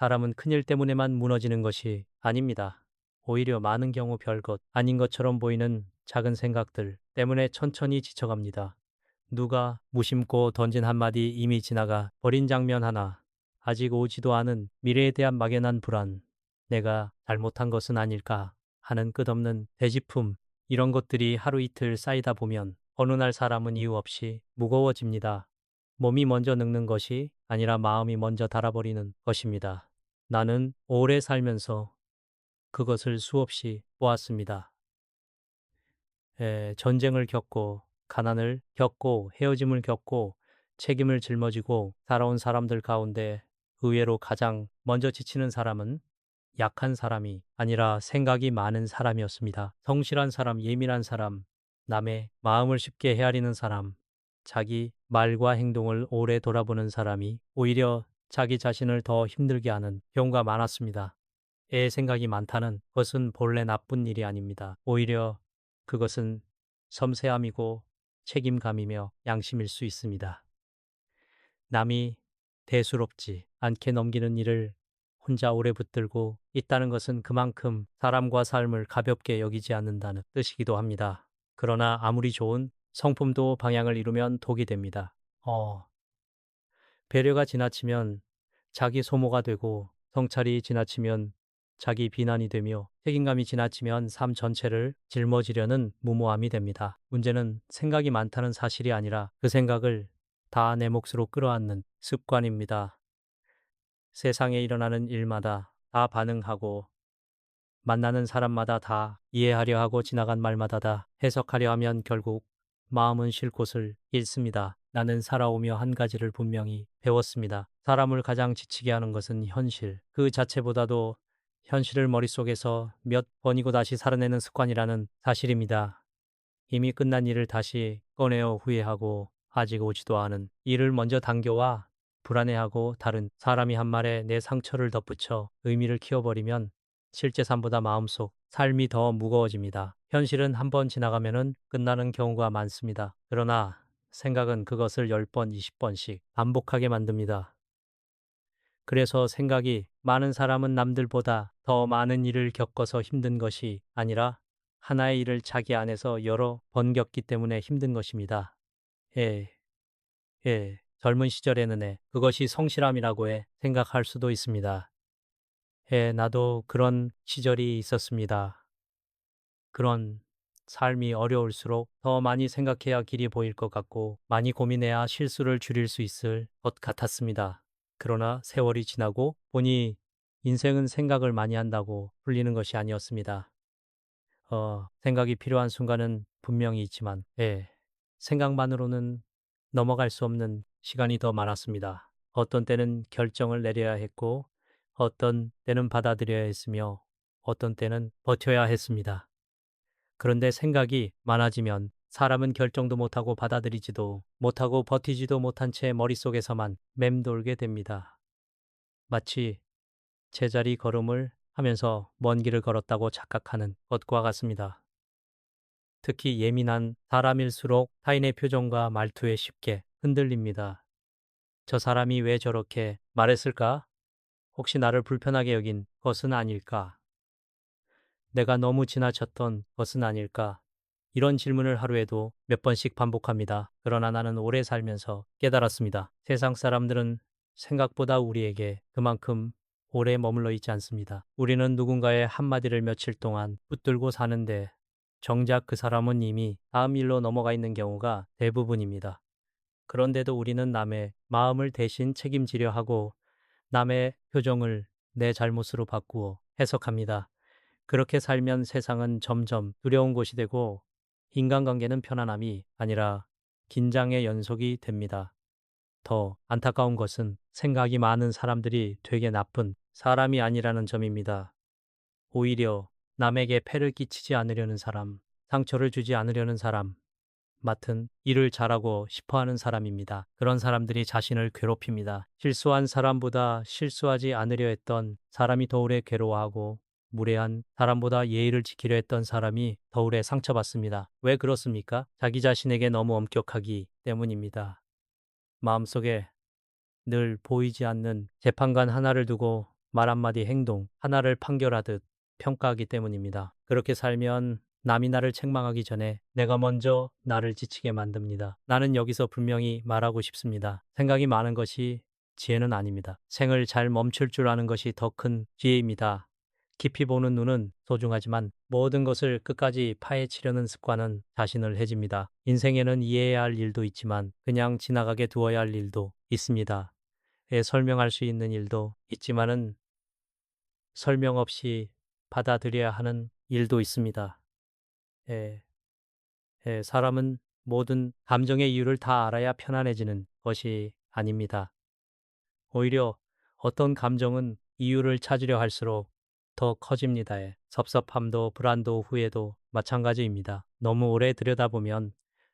사람은 큰일 때문에만 무너지는 것이 아닙니다. 오히려 많은 경우 별것 아닌 것처럼 보이는 작은 생각들 때문에 천천히 지쳐갑니다. 누가 무심코 던진 한마디 이미 지나가 버린 장면 하나, 아직 오지도 않은 미래에 대한 막연한 불안, 내가 잘못한 것은 아닐까 하는 끝없는 되짚음, 이런 것들이 하루 이틀 쌓이다 보면 어느 날 사람은 이유 없이 무거워집니다. 몸이 먼저 늙는 것이 아니라 마음이 먼저 닳아버리는 것입니다. 나는 오래 살면서 그것을 수없이 보았습니다. 전쟁을 겪고, 가난을 겪고, 헤어짐을 겪고, 책임을 짊어지고 살아온 사람들 가운데 의외로 가장 먼저 지치는 사람은 약한 사람이 아니라 생각이 많은 사람이었습니다. 성실한 사람, 예민한 사람, 남의 마음을 쉽게 헤아리는 사람, 자기 말과 행동을 오래 돌아보는 사람이 오히려 자기 자신을 더 힘들게 하는 경우가 많았습니다. 애 생각이 많다는 것은 본래 나쁜 일이 아닙니다. 오히려 그것은 섬세함이고 책임감이며 양심일 수 있습니다. 남이 대수롭지 않게 넘기는 일을 혼자 오래 붙들고 있다는 것은 그만큼 사람과 삶을 가볍게 여기지 않는다는 뜻이기도 합니다. 그러나 아무리 좋은 성품도 방향을 잃으면 독이 됩니다. 배려가 지나치면 자기 소모가 되고 성찰이 지나치면 자기 비난이 되며 책임감이 지나치면 삶 전체를 짊어지려는 무모함이 됩니다. 문제는 생각이 많다는 사실이 아니라 그 생각을 다 내 몫으로 끌어안는 습관입니다. 세상에 일어나는 일마다 다 반응하고 만나는 사람마다 다 이해하려 하고 지나간 말마다 다 해석하려 하면 결국 마음은 쉴 곳을 잃습니다. 나는 살아오며 한 가지를 분명히 배웠습니다. 사람을 가장 지치게 하는 것은 현실 그 자체보다도 현실을 머릿속에서 몇 번이고 다시 살아내는 습관이라는 사실입니다. 이미 끝난 일을 다시 꺼내어 후회하고 아직 오지도 않은 일을 먼저 당겨와 불안해하고 다른 사람이 한 말에 내 상처를 덧붙여 의미를 키워버리면 실제 삶보다 마음속 삶이 더 무거워집니다. 현실은 한 번 지나가면은 끝나는 경우가 많습니다. 그러나 생각은 그것을 10번, 20번씩 반복하게 만듭니다. 그래서 생각이 많은 사람은 남들보다 더 많은 일을 겪어서 힘든 것이 아니라 하나의 일을 자기 안에서 여러 번 겪기 때문에 힘든 것입니다. 예, 젊은 시절에는 그것이 성실함이라고 생각할 수도 있습니다. 나도 그런 시절이 있었습니다. 그런 삶이 어려울수록 더 많이 생각해야 길이 보일 것 같고 많이 고민해야 실수를 줄일 수 있을 것 같았습니다. 그러나 세월이 지나고 보니 인생은 생각을 많이 한다고 풀리는 것이 아니었습니다. 생각이 필요한 순간은 분명히 있지만, 생각만으로는 넘어갈 수 없는 시간이 더 많았습니다. 어떤 때는 결정을 내려야 했고, 어떤 때는 받아들여야 했으며, 어떤 때는 버텨야 했습니다. 그런데 생각이 많아지면 사람은 결정도 못하고 받아들이지도 못하고 버티지도 못한 채 머릿속에서만 맴돌게 됩니다. 마치 제자리 걸음을 하면서 먼 길을 걸었다고 착각하는 것과 같습니다. 특히 예민한 사람일수록 타인의 표정과 말투에 쉽게 흔들립니다. 저 사람이 왜 저렇게 말했을까? 혹시 나를 불편하게 여긴 것은 아닐까? 내가 너무 지나쳤던 것은 아닐까? 이런 질문을 하루에도 몇 번씩 반복합니다. 그러나 나는 오래 살면서 깨달았습니다. 세상 사람들은 생각보다 우리에게 그만큼 오래 머물러 있지 않습니다. 우리는 누군가의 한마디를 며칠 동안 붙들고 사는데 정작 그 사람은 이미 다음 일로 넘어가 있는 경우가 대부분입니다. 그런데도 우리는 남의 마음을 대신 책임지려 하고 남의 표정을 내 잘못으로 바꾸어 해석합니다. 그렇게 살면 세상은 점점 두려운 곳이 되고 인간관계는 편안함이 아니라 긴장의 연속이 됩니다. 더 안타까운 것은 생각이 많은 사람들이 되게 나쁜 사람이 아니라는 점입니다. 오히려 남에게 폐를 끼치지 않으려는 사람, 상처를 주지 않으려는 사람, 맡은 일을 잘하고 싶어 하는 사람입니다. 그런 사람들이 자신을 괴롭힙니다. 실수한 사람보다 실수하지 않으려 했던 사람이 더 오래 괴로워하고 무례한 사람보다 예의를 지키려 했던 사람이 더 오래 상처받습니다. 왜 그렇습니까? 자기 자신에게 너무 엄격하기 때문입니다. 마음속에 늘 보이지 않는 재판관 하나를 두고 말 한마디 행동 하나를 판결하듯 평가하기 때문입니다. 그렇게 살면 남이 나를 책망하기 전에 내가 먼저 나를 지치게 만듭니다. 나는 여기서 분명히 말하고 싶습니다. 생각이 많은 것이 지혜는 아닙니다. 생을 잘 멈출 줄 아는 것이 더 큰 지혜입니다. 깊이 보는 눈은 소중하지만 모든 것을 끝까지 파헤치려는 습관은 자신을 해집니다. 인생에는 이해해야 할 일도 있지만 그냥 지나가게 두어야 할 일도 있습니다. 설명할 수 있는 일도 있지만은 설명 없이 받아들여야 하는 일도 있습니다. 예, 사람은 모든 감정의 이유를 다 알아야 편안해지는 것이 아닙니다. 오히려 어떤 감정은 이유를 찾으려 할수록 더 커집니다. 섭섭함도 불안도 후회도 마찬가지입니다. 너무 오래 들여다보면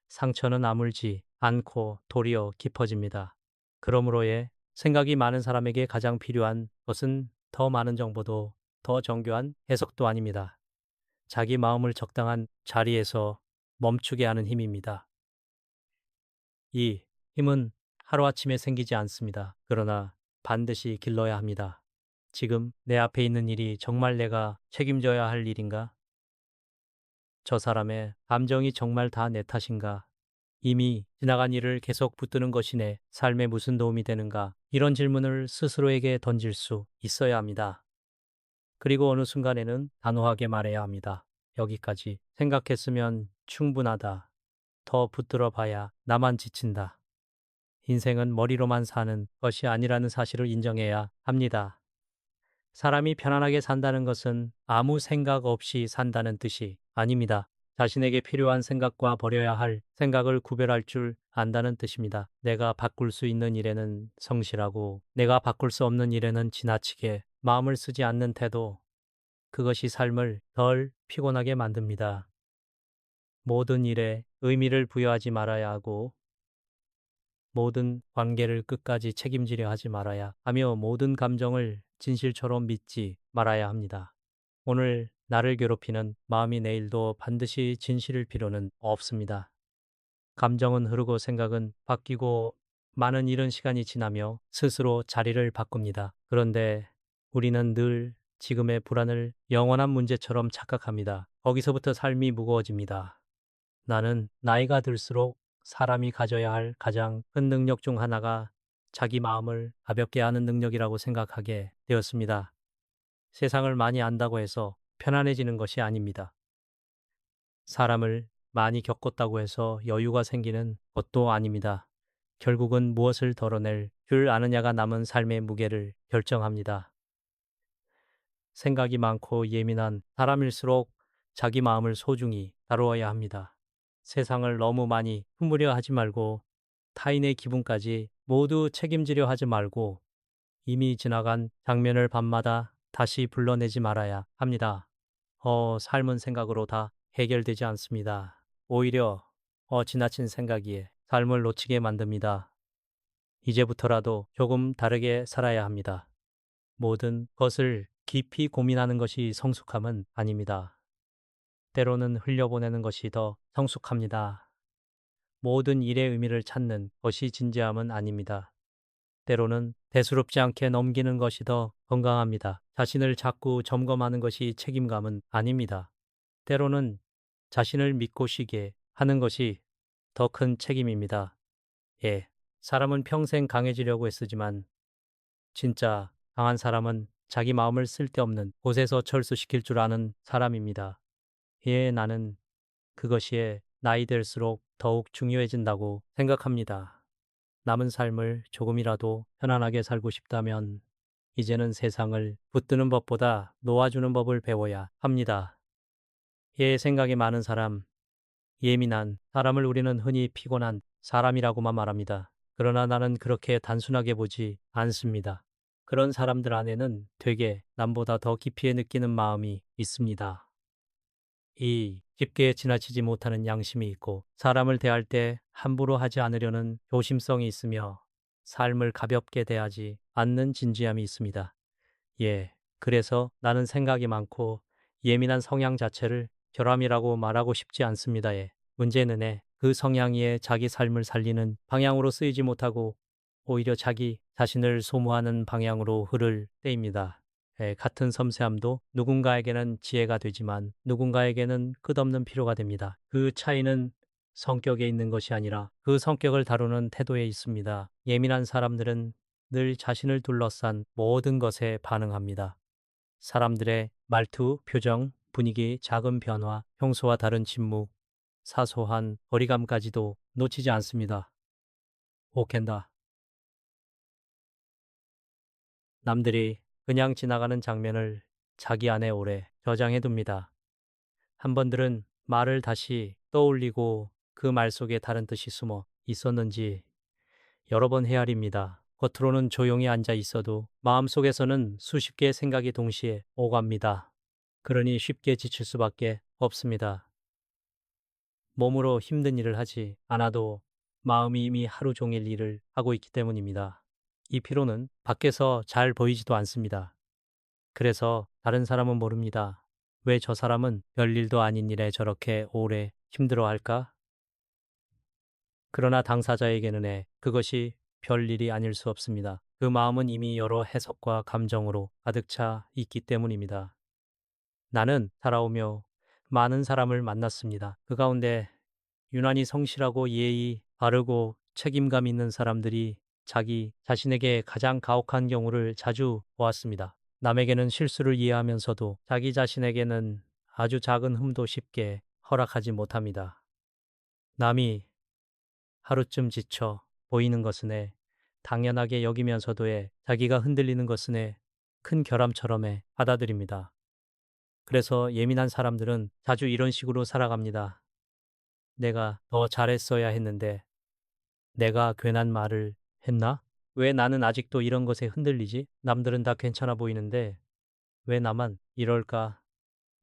상처는 아물지 않고 도리어 깊어집니다. 그러므로 생각이 많은 사람에게 가장 필요한 것은 더 많은 정보도 더 정교한 해석도 아닙니다. 자기 마음을 적당한 자리에서 멈추게 하는 힘입니다. 이 힘은 하루아침에 생기지 않습니다. 그러나 반드시 길러야 합니다. 지금 내 앞에 있는 일이 정말 내가 책임져야 할 일인가? 저 사람의 감정이 정말 다 내 탓인가? 이미 지나간 일을 계속 붙드는 것이 내 삶에 무슨 도움이 되는가? 이런 질문을 스스로에게 던질 수 있어야 합니다. 그리고 어느 순간에는 단호하게 말해야 합니다. 여기까지 생각했으면 충분하다. 더 붙들어 봐야 나만 지친다. 인생은 머리로만 사는 것이 아니라는 사실을 인정해야 합니다. 사람이 편안하게 산다는 것은 아무 생각 없이 산다는 뜻이 아닙니다. 자신에게 필요한 생각과 버려야 할 생각을 구별할 줄 안다는 뜻입니다. 내가 바꿀 수 있는 일에는 성실하고 내가 바꿀 수 없는 일에는 지나치게 마음을 쓰지 않는 태도, 그것이 삶을 덜 피곤하게 만듭니다. 모든 일에 의미를 부여하지 말아야 하고 모든 관계를 끝까지 책임지려 하지 말아야 하며 모든 감정을 진실처럼 믿지 말아야 합니다. 오늘 나를 괴롭히는 마음이 내일도 반드시 진실일 필요는 없습니다. 감정은 흐르고 생각은 바뀌고 많은 이른 시간이 지나며 스스로 자리를 바꿉니다. 그런데 우리는 늘 지금의 불안을 영원한 문제처럼 착각합니다. 거기서부터 삶이 무거워집니다. 나는 나이가 들수록 사람이 가져야 할 가장 큰 능력 중 하나가 자기 마음을 가볍게 하는 능력이라고 생각하게 되었습니다. 세상을 많이 안다고 해서 편안해지는 것이 아닙니다. 사람을 많이 겪었다고 해서 여유가 생기는 것도 아닙니다. 결국은 무엇을 덜어낼 줄 아느냐가 남은 삶의 무게를 결정합니다. 생각이 많고 예민한 사람일수록 자기 마음을 소중히 다루어야 합니다. 세상을 너무 많이 품으려 하지 말고 타인의 기분까지 모두 책임지려 하지 말고 이미 지나간 장면을 밤마다 다시 불러내지 말아야 합니다. 삶은 생각으로 다 해결되지 않습니다. 오히려 지나친 생각이 삶을 놓치게 만듭니다. 이제부터라도 조금 다르게 살아야 합니다. 모든 것을 깊이 고민하는 것이 성숙함은 아닙니다. 때로는 흘려보내는 것이 더 성숙합니다. 모든 일의 의미를 찾는 것이 진지함은 아닙니다. 때로는 대수롭지 않게 넘기는 것이 더 건강합니다. 자신을 자꾸 점검하는 것이 책임감은 아닙니다. 때로는 자신을 믿고 쉬게 하는 것이 더 큰 책임입니다. 사람은 평생 강해지려고 애쓰지만 진짜 강한 사람은 자기 마음을 쓸데없는 곳에서 철수시킬 줄 아는 사람입니다. 나는 그것이 나이 들수록 더욱 중요해진다고 생각합니다. 남은 삶을 조금이라도 편안하게 살고 싶다면 이제는 세상을 붙드는 법보다 놓아주는 법을 배워야 합니다. 생각이 많은 사람, 예민한 사람을 우리는 흔히 피곤한 사람이라고만 말합니다. 그러나 나는 그렇게 단순하게 보지 않습니다. 그런 사람들 안에는 되게 남보다 더 깊이 느끼는 마음이 있습니다. 이 깊게 지나치지 못하는 양심이 있고 사람을 대할 때 함부로 하지 않으려는 조심성이 있으며 삶을 가볍게 대하지 않는 진지함이 있습니다. 그래서 나는 생각이 많고 예민한 성향 자체를 결함이라고 말하고 싶지 않습니다. 문제는 그 성향이 자기 삶을 살리는 방향으로 쓰이지 못하고 오히려 자기 자신을 소모하는 방향으로 흐를 때입니다. 같은 섬세함도 누군가에게는 지혜가 되지만 누군가에게는 끝없는 피로가 됩니다. 그 차이는 성격에 있는 것이 아니라 그 성격을 다루는 태도에 있습니다. 예민한 사람들은 늘 자신을 둘러싼 모든 것에 반응합니다. 사람들의 말투, 표정, 분위기, 작은 변화, 평소와 다른 침묵, 사소한 거리감까지도 놓치지 않습니다. 오켄다. 남들이 그냥 지나가는 장면을 자기 안에 오래 저장해둡니다. 한 번들은 말을 다시 떠올리고 그 말 속에 다른 뜻이 숨어 있었는지 여러 번 헤아립니다. 겉으로는 조용히 앉아 있어도 마음속에서는 수십 개의 생각이 동시에 오갑니다. 그러니 쉽게 지칠 수밖에 없습니다. 몸으로 힘든 일을 하지 않아도 마음이 이미 하루 종일 일을 하고 있기 때문입니다. 이 피로는 밖에서 잘 보이지도 않습니다. 그래서 다른 사람은 모릅니다. 왜 저 사람은 별일도 아닌 일에 저렇게 오래 힘들어할까? 그러나 당사자에게는 그것이 별일이 아닐 수 없습니다. 그 마음은 이미 여러 해석과 감정으로 가득 차 있기 때문입니다. 나는 살아오며 많은 사람을 만났습니다. 그 가운데 유난히 성실하고 예의 바르고 책임감 있는 사람들이 자기 자신에게 가장 가혹한 경우를 자주 보았습니다. 남에게는 실수를 이해하면서도 자기 자신에게는 아주 작은 흠도 쉽게 허락하지 못합니다. 남이 하루쯤 지쳐 보이는 것은 당연하게 여기면서도 자기가 흔들리는 것은 큰 결함처럼 받아들입니다. 그래서 예민한 사람들은 자주 이런 식으로 살아갑니다. 내가 더 잘했어야 했는데 내가 괜한 말을 했나? 왜 나는 아직도 이런 것에 흔들리지? 남들은 다 괜찮아 보이는데 왜 나만 이럴까?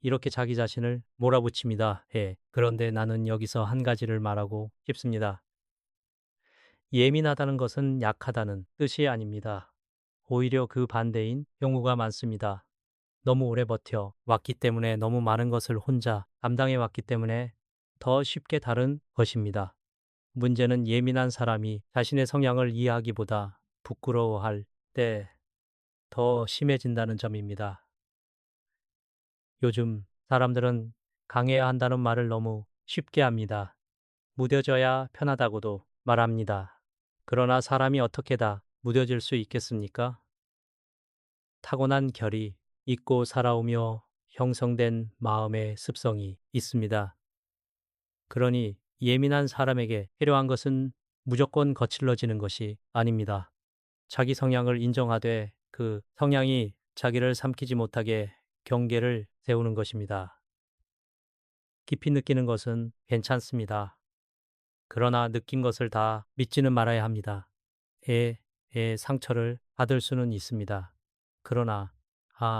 이렇게 자기 자신을 몰아붙입니다. 그런데 나는 여기서 한 가지를 말하고 싶습니다. 예민하다는 것은 약하다는 뜻이 아닙니다. 오히려 그 반대인 경우가 많습니다. 너무 오래 버텨 왔기 때문에 너무 많은 것을 혼자 감당해 왔기 때문에 더 쉽게 다른 것입니다. 문제는 예민한 사람이 자신의 성향을 이해하기보다 부끄러워할 때 더 심해진다는 점입니다. 요즘 사람들은 강해야 한다는 말을 너무 쉽게 합니다. 무뎌져야 편하다고도 말합니다. 그러나 사람이 어떻게 다 무뎌질 수 있겠습니까? 타고난 결이 있고 살아오며 형성된 마음의 습성이 있습니다. 그러니 예민한 사람에게 필요한 것은 무조건 거칠러지는 것이 아닙니다. 자기 성향을 인정하되 그 성향이 자기를 삼키지 못하게 경계를 세우는 것입니다. 깊이 느끼는 것은 괜찮습니다. 그러나 느낀 것을 다 믿지는 말아야 합니다. 상처를 받을 수는 있습니다. 그러나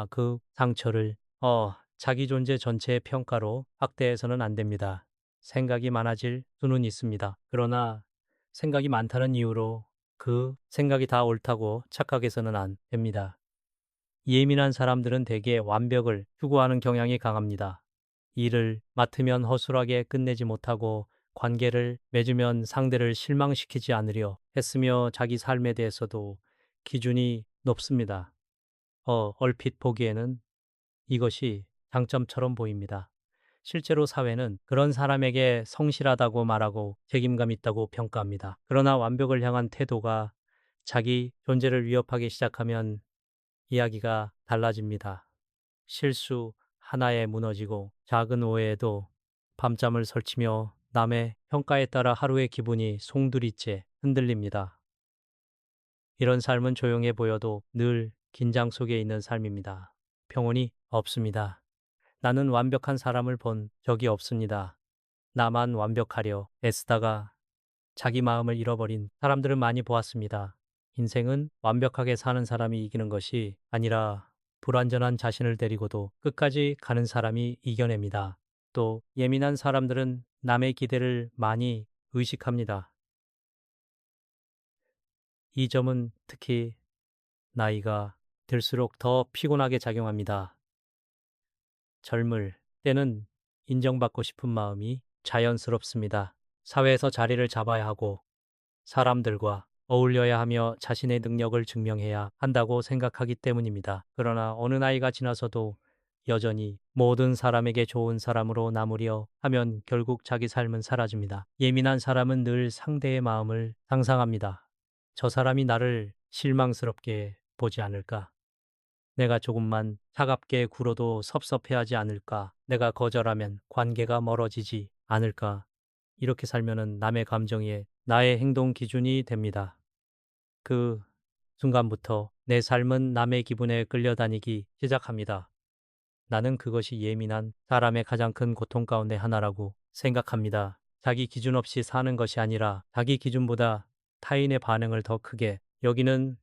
그 상처를 자기 존재 전체의 평가로 확대해서는 안 됩니다. 생각이 많아질 수는 있습니다. 그러나 생각이 많다는 이유로 그 생각이 다 옳다고 착각해서는 안 됩니다. 예민한 사람들은 대개 완벽을 추구하는 경향이 강합니다. 일을 맡으면 허술하게 끝내지 못하고 관계를 맺으면 상대를 실망시키지 않으려 했으며 자기 삶에 대해서도 기준이 높습니다. 얼핏 보기에는 이것이 장점처럼 보입니다. 실제로 사회는 그런 사람에게 성실하다고 말하고 책임감 있다고 평가합니다. 그러나 완벽을 향한 태도가 자기 존재를 위협하기 시작하면 이야기가 달라집니다. 실수 하나에 무너지고 작은 오해에도 밤잠을 설치며 남의 평가에 따라 하루의 기분이 송두리째 흔들립니다. 이런 삶은 조용해 보여도 늘 긴장 속에 있는 삶입니다. 평온이 없습니다. 나는 완벽한 사람을 본 적이 없습니다. 나만 완벽하려 애쓰다가 자기 마음을 잃어버린 사람들을 많이 보았습니다. 인생은 완벽하게 사는 사람이 이기는 것이 아니라 불완전한 자신을 데리고도 끝까지 가는 사람이 이겨냅니다. 또 예민한 사람들은 남의 기대를 많이 의식합니다. 이 점은 특히 나이가 들수록 더 피곤하게 작용합니다. 젊을 때는 인정받고 싶은 마음이 자연스럽습니다. 사회에서 자리를 잡아야 하고 사람들과 어울려야 하며 자신의 능력을 증명해야 한다고 생각하기 때문입니다. 그러나 어느 나이가 지나서도 여전히 모든 사람에게 좋은 사람으로 남으려 하면 결국 자기 삶은 사라집니다. 예민한 사람은 늘 상대의 마음을 상상합니다. 저 사람이 나를 실망스럽게 보지 않을까? 내가 조금만 차갑게 굴어도 섭섭해하지 않을까? 내가 거절하면 관계가 멀어지지 않을까? 이렇게 살면은 남의 감정에 나의 행동 기준이 됩니다. 그 순간부터 내 삶은 남의 기분에 끌려다니기 시작합니다. 나는 그것이 예민한 사람의 가장 큰 고통 가운데 하나라고 생각합니다. 자기 기준 없이 사는 것이 아니라 자기 기준보다 타인의 반응을 더 크게 여기는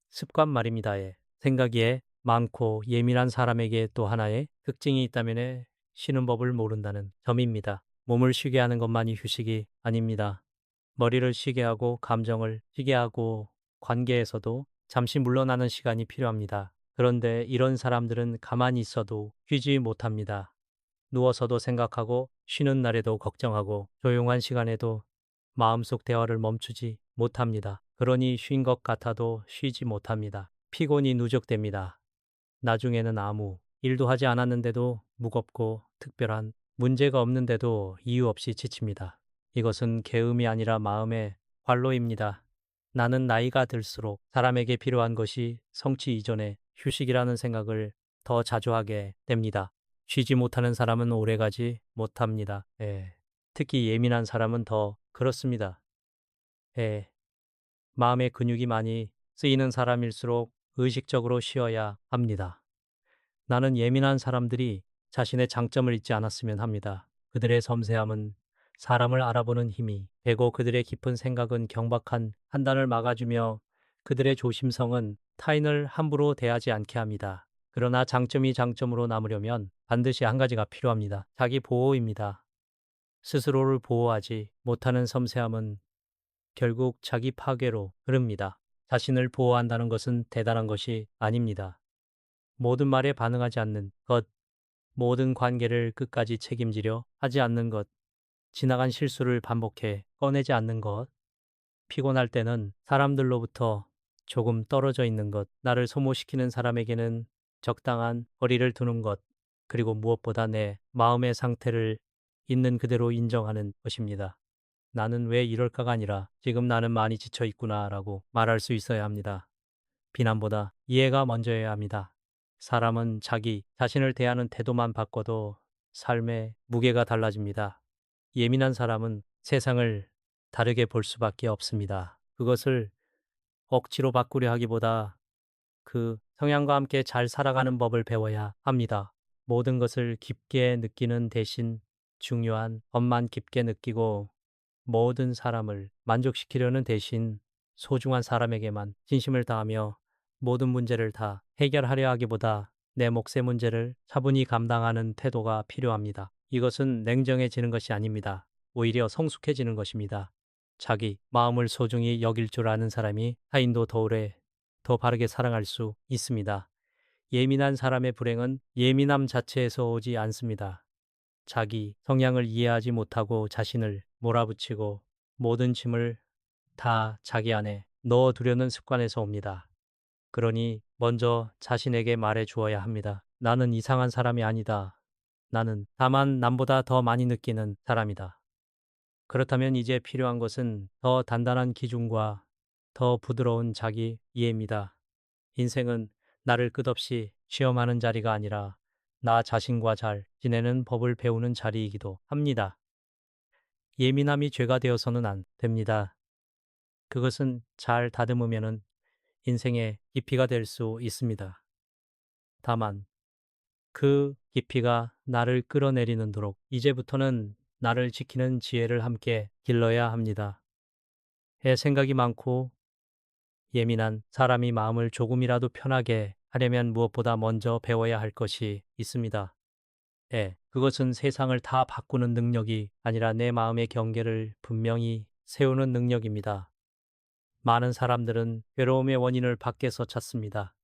습관 말입니다. 생각이 많고 예민한 사람에게 또 하나의 특징이 있다면 쉬는 법을 모른다는 점입니다. 몸을 쉬게 하는 것만이 휴식이 아닙니다. 머리를 쉬게 하고 감정을 쉬게 하고 관계에서도 잠시 물러나는 시간이 필요합니다. 그런데 이런 사람들은 가만히 있어도 쉬지 못합니다. 누워서도 생각하고 쉬는 날에도 걱정하고 조용한 시간에도 마음속 대화를 멈추지 못합니다. 그러니 쉰 것 같아도 쉬지 못합니다. 피곤이 누적됩니다. 나중에는 아무 일도 하지 않았는데도 무겁고 특별한 문제가 없는데도 이유 없이 지칩니다. 이것은 게음이 아니라 마음의 관로입니다. 나는 나이가 들수록 사람에게 필요한 것이 성취 이전에 휴식이라는 생각을 더 자주 하게 됩니다. 쉬지 못하는 사람은 오래가지 못합니다. 특히 예민한 사람은 더 그렇습니다. 예. 마음의 근육이 많이 쓰이는 사람일수록 의식적으로 쉬어야 합니다. 나는 예민한 사람들이 자신의 장점을 잊지 않았으면 합니다. 그들의 섬세함은 사람을 알아보는 힘이 되고 그들의 깊은 생각은 경박한 판단을 막아주며 그들의 조심성은 타인을 함부로 대하지 않게 합니다. 그러나 장점이 장점으로 남으려면 반드시 한 가지가 필요합니다. 자기 보호입니다. 스스로를 보호하지 못하는 섬세함은 결국 자기 파괴로 흐릅니다. 자신을 보호한다는 것은 대단한 것이 아닙니다. 모든 말에 반응하지 않는 것, 모든 관계를 끝까지 책임지려 하지 않는 것, 지나간 실수를 반복해 꺼내지 않는 것, 피곤할 때는 사람들로부터 조금 떨어져 있는 것, 나를 소모시키는 사람에게는 적당한 거리를 두는 것, 그리고 무엇보다 내 마음의 상태를 있는 그대로 인정하는 것입니다. 나는 왜 이럴까가 아니라 지금 나는 많이 지쳐 있구나라고 말할 수 있어야 합니다. 비난보다 이해가 먼저여야 합니다. 사람은 자기 자신을 대하는 태도만 바꿔도 삶의 무게가 달라집니다. 예민한 사람은 세상을 다르게 볼 수밖에 없습니다. 그것을 억지로 바꾸려 하기보다 그 성향과 함께 잘 살아가는 법을 배워야 합니다. 모든 것을 깊게 느끼는 대신 중요한 것만 깊게 느끼고 모든 사람을 만족시키려는 대신 소중한 사람에게만 진심을 다하며 모든 문제를 다 해결하려 하기보다 내 몫의 문제를 차분히 감당하는 태도가 필요합니다. 이것은 냉정해지는 것이 아닙니다. 오히려 성숙해지는 것입니다. 자기 마음을 소중히 여길 줄 아는 사람이 타인도 더 오래, 더 바르게 사랑할 수 있습니다. 예민한 사람의 불행은 예민함 자체에서 오지 않습니다. 자기 성향을 이해하지 못하고 자신을 몰아붙이고 모든 짐을 다 자기 안에 넣어두려는 습관에서 옵니다. 그러니 먼저 자신에게 말해 주어야 합니다. 나는 이상한 사람이 아니다. 나는 다만 남보다 더 많이 느끼는 사람이다. 그렇다면 이제 필요한 것은 더 단단한 기준과 더 부드러운 자기 이해입니다. 인생은 나를 끝없이 시험하는 자리가 아니라 나 자신과 잘 지내는 법을 배우는 자리이기도 합니다. 예민함이 죄가 되어서는 안 됩니다. 그것은 잘 다듬으면은 인생의 깊이가 될 수 있습니다. 다만 그 깊이가 나를 끌어내리는도록 이제부터는 나를 지키는 지혜를 함께 길러야 합니다. 해 생각이 많고 예민한 사람이 마음을 조금이라도 편하게 하려면 무엇보다 먼저 배워야 할 것이 있습니다. 그것은 세상을 다 바꾸는 능력이 아니라 내 마음의 경계를 분명히 세우는 능력입니다. 많은 사람들은 괴로움의 원인을 밖에서 찾습니다.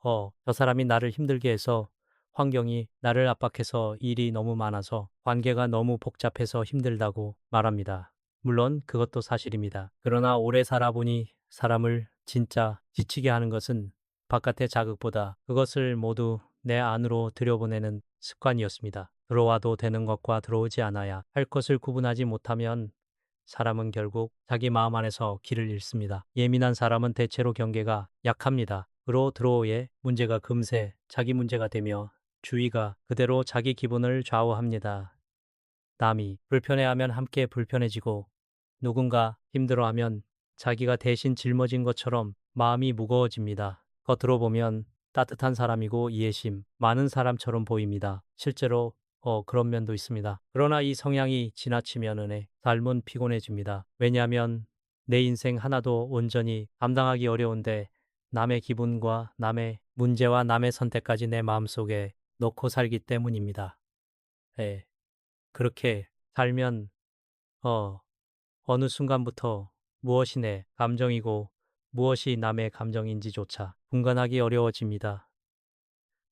저 사람이 나를 힘들게 해서, 환경이 나를 압박해서, 일이 너무 많아서, 관계가 너무 복잡해서 힘들다고 말합니다. 물론 그것도 사실입니다. 그러나 오래 살아보니 사람을 진짜 지치게 하는 것은 바깥의 자극보다 그것을 모두 내 안으로 들여보내는 습관이었습니다. 들어와도 되는 것과 들어오지 않아야 할 것을 구분하지 못하면 사람은 결국 자기 마음 안에서 길을 잃습니다. 예민한 사람은 대체로 경계가 약합니다. 그로 들어오에 문제가 금세 자기 문제가 되며 주의가 그대로 자기 기분을 좌우합니다. 남이 불편해하면 함께 불편해지고 누군가 힘들어하면 자기가 대신 짊어진 것처럼 마음이 무거워집니다. 겉으로 보면 따뜻한 사람이고 이해심 많은 사람처럼 보입니다. 실제로 그런 면도 있습니다. 그러나 이 성향이 지나치면은 삶은 피곤해집니다. 왜냐하면 내 인생 하나도 온전히 감당하기 어려운데 남의 기분과 남의 문제와 남의 선택까지 내 마음속에 놓고 살기 때문입니다. 예, 그렇게 살면 어, 어느 순간부터 무엇이 내 감정이고 무엇이 남의 감정인지조차 분간하기 어려워집니다.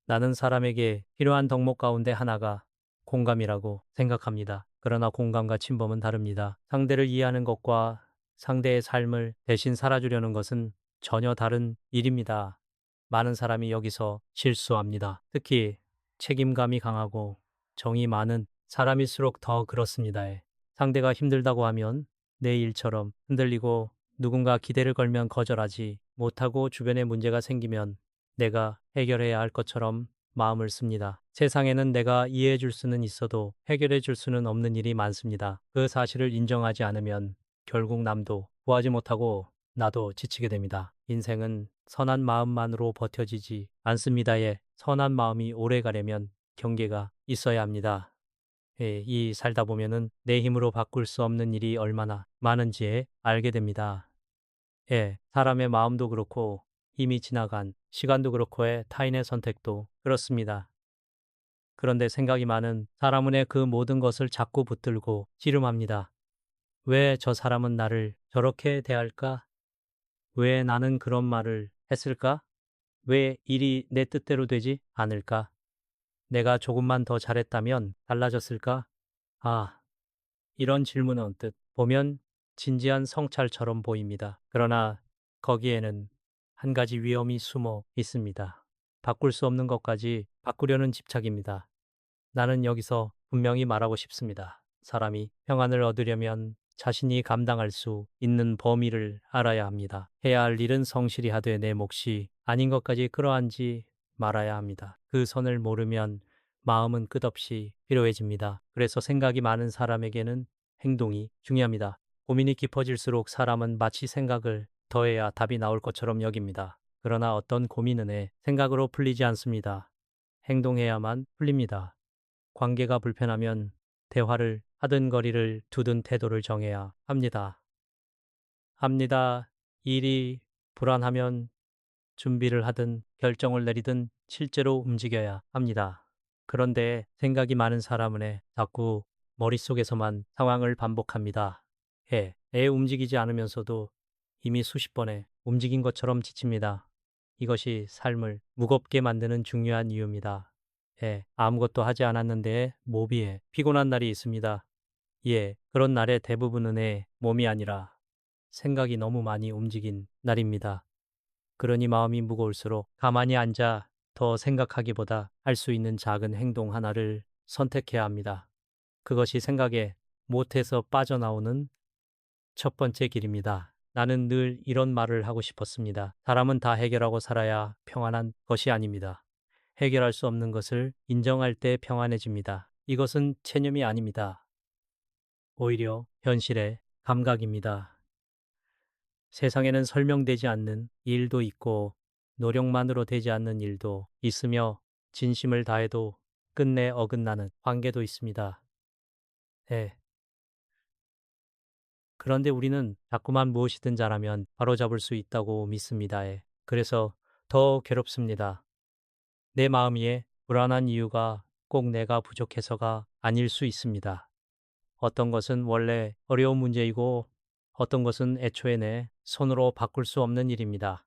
나는 사람에게 필요한 덕목 가운데 하나가 공감이라고 생각합니다. 그러나 공감과 침범은 다릅니다. 상대를 이해하는 것과 상대의 삶을 대신 살아주려는 것은 전혀 다른 일입니다. 많은 사람이 여기서 실수합니다. 특히 책임감이 강하고 정이 많은 사람일수록 더 그렇습니다. 상대가 힘들다고 하면 내 일처럼 흔들리고 누군가 기대를 걸면 거절하지 못하고 주변에 문제가 생기면 내가 해결해야 할 것처럼 마음을 씁니다. 세상에는 내가 이해해 줄 수는 있어도 해결해 줄 수는 없는 일이 많습니다. 그 사실을 인정하지 않으면 결국 남도 구하지 못하고 나도 지치게 됩니다. 인생은 선한 마음만으로 버텨지지 않습니다에 선한 마음이 오래 가려면 경계가 있어야 합니다. 예, 이 살다 보면은 내 힘으로 바꿀 수 없는 일이 얼마나 많은지 알게 됩니다. 예, 사람의 마음도 그렇고 이미 지나간 시간도 그렇고 타인의 선택도 그렇습니다. 그런데 생각이 많은 사람은 그 모든 것을 자꾸 붙들고 씨름합니다. 왜 저 사람은 나를 저렇게 대할까? 왜 나는 그런 말을 했을까? 왜 일이 내 뜻대로 되지 않을까? 내가 조금만 더 잘했다면 달라졌을까? 아, 이런 질문은 언뜻 보면 진지한 성찰처럼 보입니다. 그러나 거기에는 한 가지 위험이 숨어 있습니다. 바꿀 수 없는 것까지 바꾸려는 집착입니다. 나는 여기서 분명히 말하고 싶습니다. 사람이 평안을 얻으려면 자신이 감당할 수 있는 범위를 알아야 합니다. 해야 할 일은 성실히 하되 내 몫이 아닌 것까지 끌어안지 말아야 합니다. 그 선을 모르면 마음은 끝없이 피로해집니다. 그래서 생각이 많은 사람에게는 행동이 중요합니다. 고민이 깊어질수록 사람은 마치 생각을 더해야 답이 나올 것처럼 여깁니다. 그러나 어떤 고민은 생각으로 풀리지 않습니다. 행동해야만 풀립니다. 관계가 불편하면 대화를 하든 거리를 두든 태도를 정해야 합니다. 일이 불안하면 준비를 하든 결정을 내리든 실제로 움직여야 합니다. 그런데 생각이 많은 사람은 자꾸 머릿속에서만 상황을 반복합니다. 애 움직이지 않으면서도 이미 수십 번에 움직인 것처럼 지칩니다. 이것이 삶을 무겁게 만드는 중요한 이유입니다. 아무것도 하지 않았는데 몸이 피곤한 날이 있습니다. 그런 날의 대부분은 몸이 아니라 생각이 너무 많이 움직인 날입니다. 그러니 마음이 무거울수록 가만히 앉아 더 생각하기보다 할 수 있는 작은 행동 하나를 선택해야 합니다. 그것이 생각에 못해서 빠져나오는 첫 번째 길입니다. 나는 늘 이런 말을 하고 싶었습니다. 사람은 다 해결하고 살아야 평안한 것이 아닙니다. 해결할 수 없는 것을 인정할 때 평안해집니다. 이것은 체념이 아닙니다. 오히려 현실의 감각입니다. 세상에는 설명되지 않는 일도 있고 노력만으로 되지 않는 일도 있으며 진심을 다해도 끝내 어긋나는 관계도 있습니다. 예. 그런데 우리는 자꾸만 무엇이든 잘하면 바로잡을 수 있다고 믿습니다. 그래서 더 괴롭습니다. 내 마음이 불안한 이유가 꼭 내가 부족해서가 아닐 수 있습니다. 어떤 것은 원래 어려운 문제이고 어떤 것은 애초에 내 손으로 바꿀 수 없는 일입니다.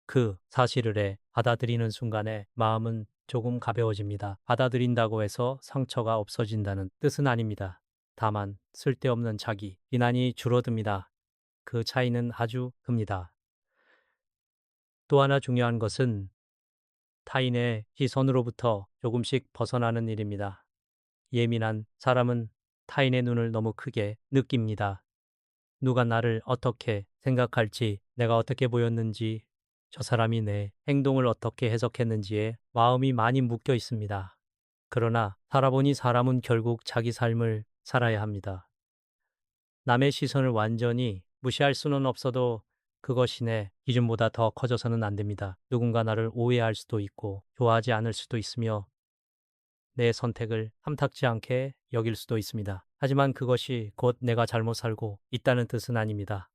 그 사실을 받아들이는 순간에 마음은 조금 가벼워집니다. 받아들인다고 해서 상처가 없어진다는 뜻은 아닙니다. 다만 쓸데없는 자기 비난이 줄어듭니다. 그 차이는 아주 큽니다. 또 하나 중요한 것은 타인의 시선으로부터 조금씩 벗어나는 일입니다. 예민한 사람은 타인의 눈을 너무 크게 느낍니다. 누가 나를 어떻게 생각할지, 내가 어떻게 보였는지, 저 사람이 내 행동을 어떻게 해석했는지에 마음이 많이 묶여 있습니다. 그러나 살아보니 사람은 결국 자기 삶을 살아야 합니다. 남의 시선을 완전히 무시할 수는 없어도 그것이 내 기준보다 더 커져서는 안 됩니다. 누군가 나를 오해할 수도 있고 좋아하지 않을 수도 있으며 내 선택을 탐탁지 않게 여길 수도 있습니다. 하지만 그것이 곧 내가 잘못 살고 있다는 뜻은 아닙니다.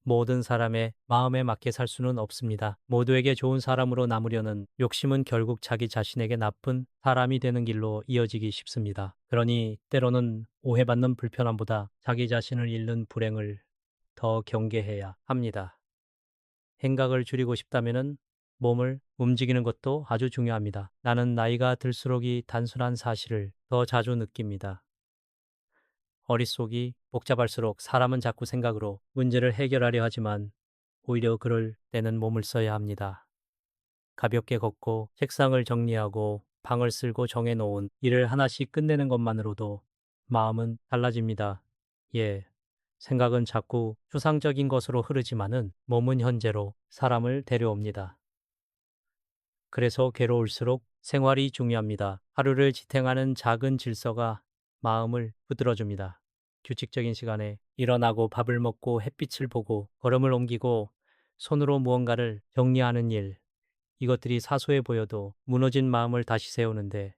모든 사람의 마음에 맞게 살 수는 없습니다. 모두에게 좋은 사람으로 남으려는 욕심은 결국 자기 자신에게 나쁜 사람이 되는 길로 이어지기 쉽습니다. 그러니 때로는 오해받는 불편함보다 자기 자신을 잃는 불행을 더 경계해야 합니다. 행각을 줄이고 싶다면 몸을 움직이는 것도 아주 중요합니다. 나는 나이가 들수록 이 단순한 사실을 더 자주 느낍니다. 머릿속이 복잡할수록 사람은 자꾸 생각으로 문제를 해결하려 하지만 오히려 그럴 때는 몸을 써야 합니다. 가볍게 걷고 책상을 정리하고 방을 쓸고 정해놓은 일을 하나씩 끝내는 것만으로도 마음은 달라집니다. 예, 생각은 자꾸 추상적인 것으로 흐르지만은 몸은 현재로 사람을 데려옵니다. 그래서 괴로울수록 생활이 중요합니다. 하루를 지탱하는 작은 질서가 마음을 부드러줍니다. 규칙적인 시간에 일어나고 밥을 먹고 햇빛을 보고 걸음을 옮기고 손으로 무언가를 정리하는 일. 이것들이 사소해 보여도 무너진 마음을 다시 세우는데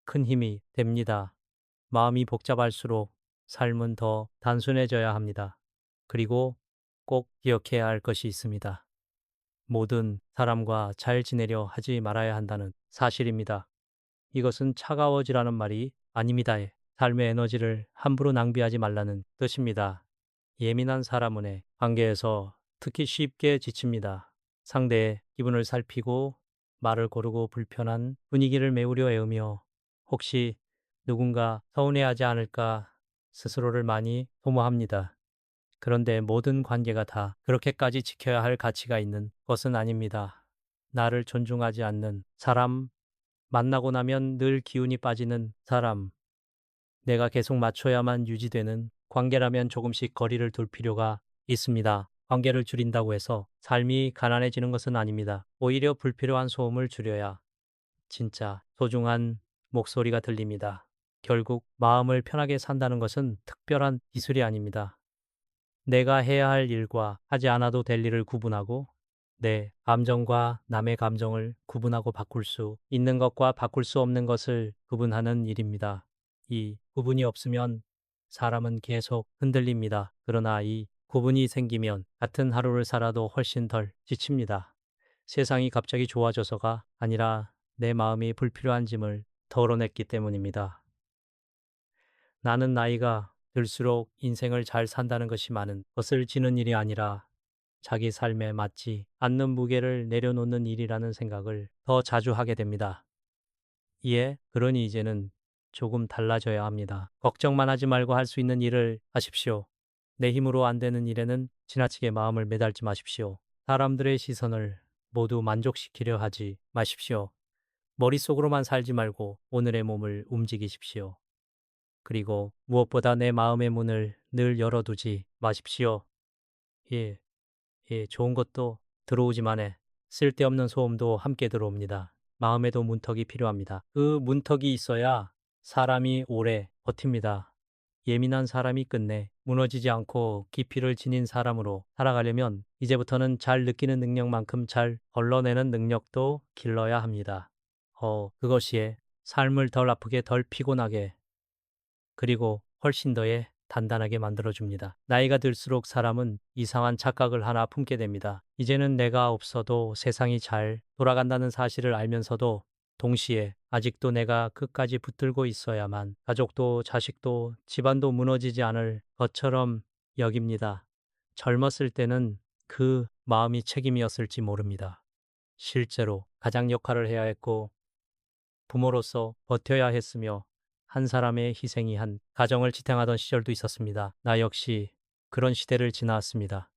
큰 힘이 됩니다. 마음이 복잡할수록 삶은 더 단순해져야 합니다. 그리고 꼭 기억해야 할 것이 있습니다. 모든 사람과 잘 지내려 하지 말아야 한다는 사실입니다. 이것은 차가워지라는 말이 아닙니다. 삶의 에너지를 함부로 낭비하지 말라는 뜻입니다. 예민한 사람은의 관계에서 특히 쉽게 지칩니다. 상대의 기분을 살피고 말을 고르고 불편한 분위기를 메우려 애우며 혹시 누군가 서운해하지 않을까 스스로를 많이 소모합니다. 그런데 모든 관계가 다 그렇게까지 지켜야 할 가치가 있는 것은 아닙니다. 나를 존중하지 않는 사람, 만나고 나면 늘 기운이 빠지는 사람, 내가 계속 맞춰야만 유지되는 관계라면 조금씩 거리를 둘 필요가 있습니다. 관계를 줄인다고 해서 삶이 가난해지는 것은 아닙니다. 오히려 불필요한 소음을 줄여야 진짜 소중한 목소리가 들립니다. 결국 마음을 편하게 산다는 것은 특별한 기술이 아닙니다. 내가 해야 할 일과 하지 않아도 될 일을 구분하고 내 감정과 남의 감정을 구분하고 바꿀 수 있는 것과 바꿀 수 없는 것을 구분하는 일입니다. 이 구분이 없으면 사람은 계속 흔들립니다. 그러나 이 구분이 생기면 같은 하루를 살아도 훨씬 덜 지칩니다. 세상이 갑자기 좋아져서가 아니라 내 마음이 불필요한 짐을 덜어냈기 때문입니다. 나는 나이가 들수록 인생을 잘 산다는 것이 많은 것을 지는 일이 아니라 자기 삶에 맞지 않는 무게를 내려놓는 일이라는 생각을 더 자주 하게 됩니다. 예, 그러니 이제는 조금 달라져야 합니다. 걱정만 하지 말고 할 수 있는 일을 하십시오. 내 힘으로 안 되는 일에는 지나치게 마음을 매달지 마십시오. 사람들의 시선을 모두 만족시키려 하지 마십시오. 머릿속으로만 살지 말고 오늘의 몸을 움직이십시오. 그리고 무엇보다 내 마음의 문을 늘 열어두지 마십시오. 예, 좋은 것도 들어오지만 쓸데없는 소음도 함께 들어옵니다. 마음에도 문턱이 필요합니다. 그 문턱이 있어야 사람이 오래 버팁니다. 예민한 사람이 끝내 무너지지 않고 깊이를 지닌 사람으로 살아가려면 이제부터는 잘 느끼는 능력만큼 잘 걸러내는 능력도 길러야 합니다. 그것이 삶을 덜 아프게 덜 피곤하게 그리고 훨씬 더해 단단하게 만들어줍니다. 나이가 들수록 사람은 이상한 착각을 하나 품게 됩니다. 이제는 내가 없어도 세상이 잘 돌아간다는 사실을 알면서도 동시에 아직도 내가 끝까지 붙들고 있어야만 가족도 자식도 집안도 무너지지 않을 것처럼 여깁니다. 젊었을 때는 그 마음이 책임이었을지 모릅니다. 실제로 가장 역할을 해야 했고 부모로서 버텨야 했으며 한 사람의 희생이 한 가정을 지탱하던 시절도 있었습니다. 나 역시 그런 시대를 지나왔습니다.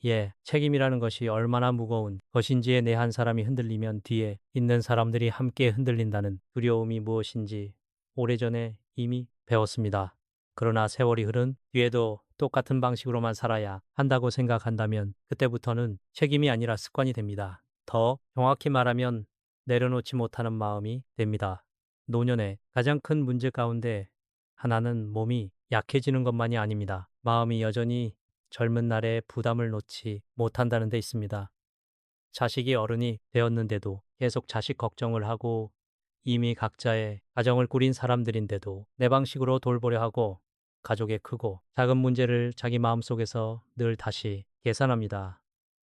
예, 책임이라는 것이 얼마나 무거운 것인지에 내 한 사람이 흔들리면 뒤에 있는 사람들이 함께 흔들린다는 두려움이 무엇인지 오래전에 이미 배웠습니다. 그러나 세월이 흐른 뒤에도 똑같은 방식으로만 살아야 한다고 생각한다면 그때부터는 책임이 아니라 습관이 됩니다. 더 정확히 말하면 내려놓지 못하는 마음이 됩니다. 노년의 가장 큰 문제 가운데 하나는 몸이 약해지는 것만이 아닙니다. 마음이 여전히 젊은 날에 부담을 놓지 못한다는 데 있습니다. 자식이 어른이 되었는데도 계속 자식 걱정을 하고 이미 각자의 가정을 꾸린 사람들인데도 내 방식으로 돌보려 하고 가족의 크고 작은 문제를 자기 마음속에서 늘 다시 계산합니다.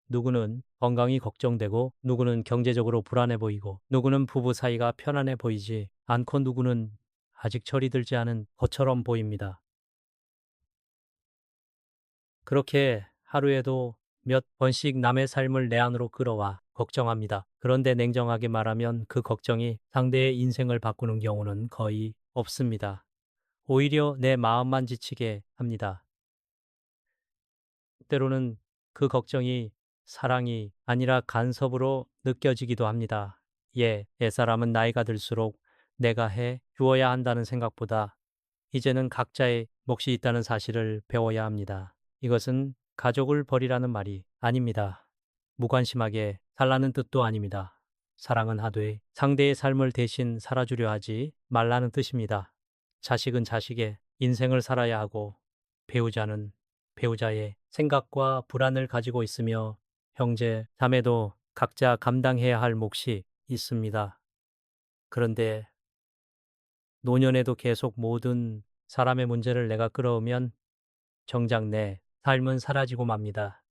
누구는 건강이 걱정되고 누구는 경제적으로 불안해 보이고 누구는 부부 사이가 편안해 보이지 않고 누구는 아직 철이 들지 않은 것처럼 보입니다. 그렇게 하루에도 몇 번씩 남의 삶을 내 안으로 끌어와 걱정합니다. 그런데 냉정하게 말하면 그 걱정이 상대의 인생을 바꾸는 경우는 거의 없습니다. 오히려 내 마음만 지치게 합니다. 때로는 그 걱정이 사랑이 아니라 간섭으로 느껴지기도 합니다. 예, 옛사람은 나이가 들수록 내가 해 주어야 한다는 생각보다 이제는 각자의 몫이 있다는 사실을 배워야 합니다. 이것은 가족을 버리라는 말이 아닙니다. 무관심하게 살라는 뜻도 아닙니다. 사랑은 하되 상대의 삶을 대신 살아주려 하지 말라는 뜻입니다. 자식은 자식의 인생을 살아야 하고 배우자는 배우자의 생각과 불안을 가지고 있으며 형제, 자매도 각자 감당해야 할 몫이 있습니다. 그런데 노년에도 계속 모든 사람의 문제를 내가 끌어오면 정작 내 삶은 사라지고 맙니다.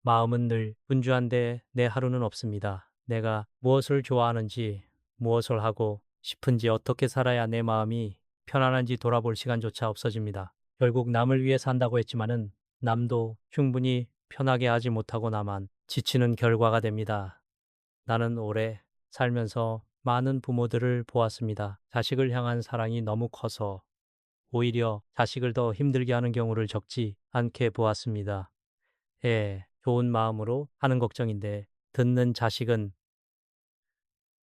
마음은 늘 분주한데 내 하루는 없습니다. 내가 무엇을 좋아하는지, 무엇을 하고 싶은지, 어떻게 살아야 내 마음이 편안한지 돌아볼 시간조차 없어집니다. 결국 남을 위해 산다고 했지만은 남도 충분히 편하게 하지 못하고 나만 지치는 결과가 됩니다. 나는 오래 살면서 많은 부모들을 보았습니다. 자식을 향한 사랑이 너무 커서 오히려 자식을 더 힘들게 하는 경우를 적지 않게 보았습니다. 예, 좋은 마음으로 하는 걱정인데 듣는 자식은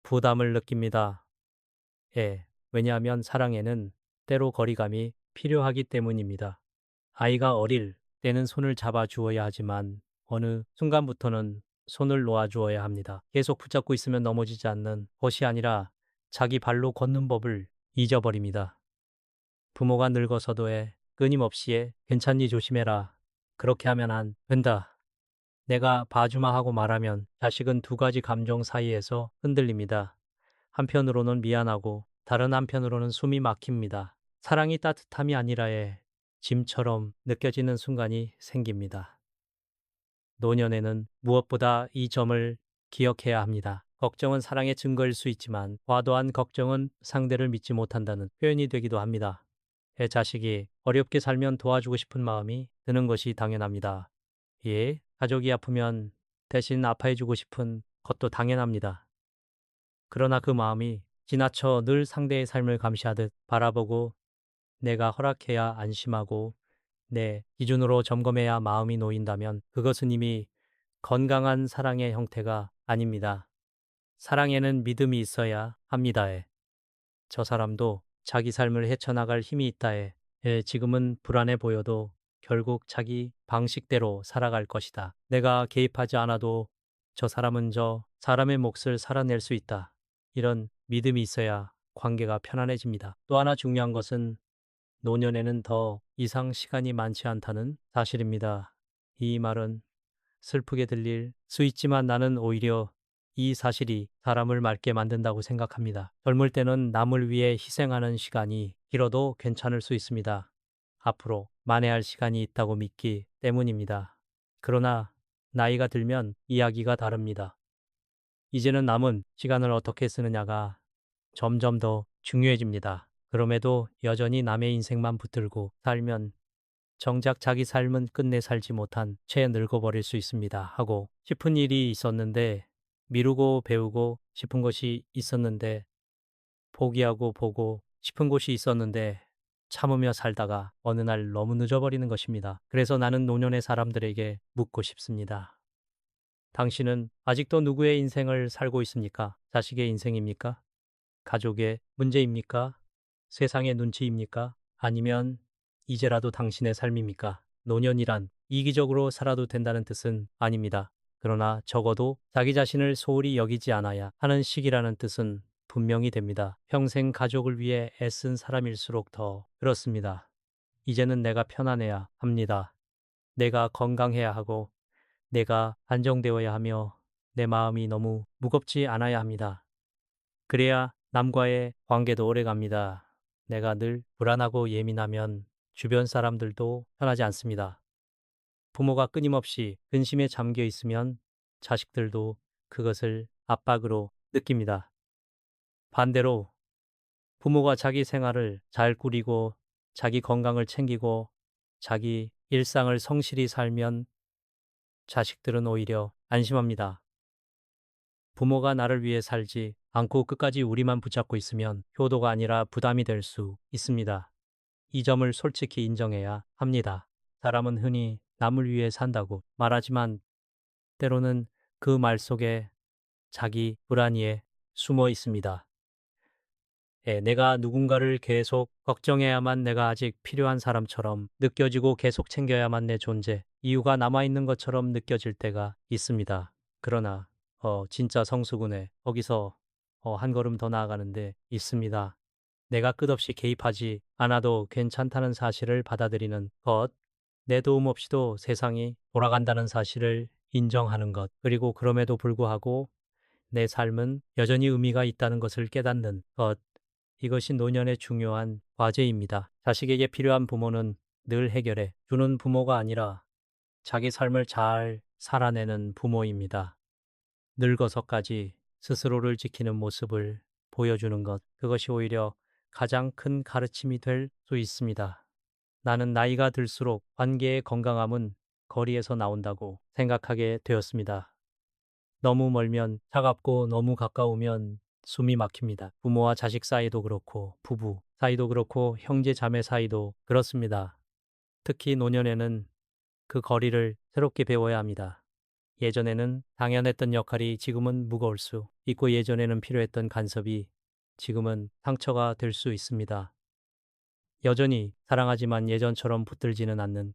부담을 느낍니다. 예, 왜냐하면 사랑에는 때로 거리감이 필요하기 때문입니다. 아이가 어릴 때는 손을 잡아 주어야 하지만 어느 순간부터는 손을 놓아 주어야 합니다. 계속 붙잡고 있으면 넘어지지 않는 것이 아니라 자기 발로 걷는 법을 잊어버립니다. 부모가 늙어서도 끊임없이 괜찮니 조심해라. 그렇게 하면 안 된다. 내가 봐주마 하고 말하면 자식은 두 가지 감정 사이에서 흔들립니다. 한편으로는 미안하고 다른 한편으로는 숨이 막힙니다. 사랑이 따뜻함이 아니라의 짐처럼 느껴지는 순간이 생깁니다. 노년에는 무엇보다 이 점을 기억해야 합니다. 걱정은 사랑의 증거일 수 있지만 과도한 걱정은 상대를 믿지 못한다는 표현이 되기도 합니다. 내 자식이 어렵게 살면 도와주고 싶은 마음이 드는 것이 당연합니다. 예, 가족이 아프면 대신 아파해주고 싶은 것도 당연합니다. 그러나 그 마음이 지나쳐 늘 상대의 삶을 감시하듯 바라보고 내가 허락해야 안심하고 내 기준으로 점검해야 마음이 놓인다면 그것은 이미 건강한 사랑의 형태가 아닙니다. 사랑에는 믿음이 있어야 합니다에. 저 사람도 자기 삶을 헤쳐나갈 힘이 있다에. 지금은 불안해 보여도 결국 자기 방식대로 살아갈 것이다. 내가 개입하지 않아도 저 사람은 저 사람의 몫을 살아낼 수 있다. 이런 믿음이 있어야 관계가 편안해집니다. 또 하나 중요한 것은 노년에는 더 이상 시간이 많지 않다는 사실입니다. 이 말은 슬프게 들릴 수 있지만 나는 오히려 이 사실이 사람을 맑게 만든다고 생각합니다. 젊을 때는 남을 위해 희생하는 시간이 길어도 괜찮을 수 있습니다. 앞으로 만회할 시간이 있다고 믿기 때문입니다. 그러나 나이가 들면 이야기가 다릅니다. 이제는 남은 시간을 어떻게 쓰느냐가 점점 더 중요해집니다. 그럼에도 여전히 남의 인생만 붙들고 살면 정작 자기 삶은 끝내 살지 못한 채 늙어버릴 수 있습니다. 하고 싶은 일이 있었는데 미루고 배우고 싶은 것이 있었는데 포기하고 보고 싶은 곳이 있었는데 참으며 살다가 어느 날 너무 늦어버리는 것입니다. 그래서 나는 노년의 사람들에게 묻고 싶습니다. 당신은 아직도 누구의 인생을 살고 있습니까? 자식의 인생입니까? 가족의 문제입니까? 세상의 눈치입니까? 아니면 이제라도 당신의 삶입니까? 노년이란 이기적으로 살아도 된다는 뜻은 아닙니다. 그러나 적어도 자기 자신을 소홀히 여기지 않아야 하는 시기라는 뜻은 분명히 됩니다. 평생 가족을 위해 애쓴 사람일수록 더 그렇습니다. 이제는 내가 편안해야 합니다. 내가 건강해야 하고 내가 안정되어야 하며 내 마음이 너무 무겁지 않아야 합니다. 그래야 남과의 관계도 오래 갑니다. 내가 늘 불안하고 예민하면 주변 사람들도 편하지 않습니다. 부모가 끊임없이 근심에 잠겨 있으면 자식들도 그것을 압박으로 느낍니다. 반대로 부모가 자기 생활을 잘 꾸리고 자기 건강을 챙기고 자기 일상을 성실히 살면 자식들은 오히려 안심합니다. 부모가 나를 위해 살지 않고 끝까지 우리만 붙잡고 있으면 효도가 아니라 부담이 될 수 있습니다. 이 점을 솔직히 인정해야 합니다. 사람은 흔히 남을 위해 산다고 말하지만 때로는 그 말 속에 자기 불안이 숨어 있습니다. 내가 누군가를 계속 걱정해야만 내가 아직 필요한 사람처럼 느껴지고 계속 챙겨야만 내 존재, 이유가 남아있는 것처럼 느껴질 때가 있습니다. 그러나 진짜 성수군에 거기서 한 걸음 더 나아가는데 있습니다. 내가 끝없이 개입하지 않아도 괜찮다는 사실을 받아들이는 것, 내 도움 없이도 세상이 돌아간다는 사실을 인정하는 것, 그리고 그럼에도 불구하고 내 삶은 여전히 의미가 있다는 것을 깨닫는 것, 이것이 노년의 중요한 과제입니다. 자식에게 필요한 부모는 늘 해결해 주는 부모가 아니라 자기 삶을 잘 살아내는 부모입니다. 늙어서까지 스스로를 지키는 모습을 보여주는 것, 그것이 오히려 가장 큰 가르침이 될 수 있습니다. 나는 나이가 들수록 관계의 건강함은 거리에서 나온다고 생각하게 되었습니다. 너무 멀면 차갑고 너무 가까우면 숨이 막힙니다. 부모와 자식 사이도 그렇고 부부 사이도 그렇고 형제 자매 사이도 그렇습니다. 특히 노년에는 그 거리를 새롭게 배워야 합니다. 예전에는 당연했던 역할이 지금은 무거울 수 있고 예전에는 필요했던 간섭이 지금은 상처가 될 수 있습니다. 여전히 사랑하지만 예전처럼 붙들지는 않는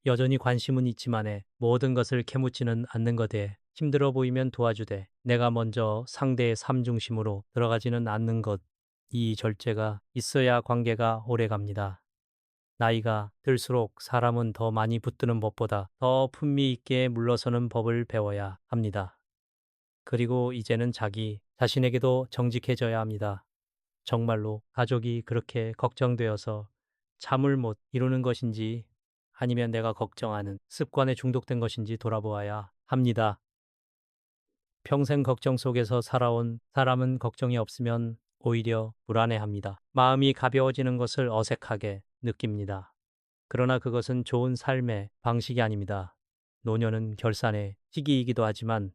여전히 관심은 있지만에 모든 것을 캐묻지는 않는 것에 힘들어 보이면 도와주되 내가 먼저 상대의 삶 중심으로 들어가지는 않는 것, 이 절제가 있어야 관계가 오래 갑니다. 나이가 들수록 사람은 더 많이 붙드는 법보다 더 품위 있게 물러서는 법을 배워야 합니다. 그리고 이제는 자기 자신에게도 정직해져야 합니다. 정말로 가족이 그렇게 걱정되어서 잠을 못 이루는 것인지 아니면 내가 걱정하는 습관에 중독된 것인지 돌아보아야 합니다. 평생 걱정 속에서 살아온 사람은 걱정이 없으면 오히려 불안해합니다. 마음이 가벼워지는 것을 어색하게 느낍니다. 그러나 그것은 좋은 삶의 방식이 아닙니다. 노년은 결산의 시기이기도 하지만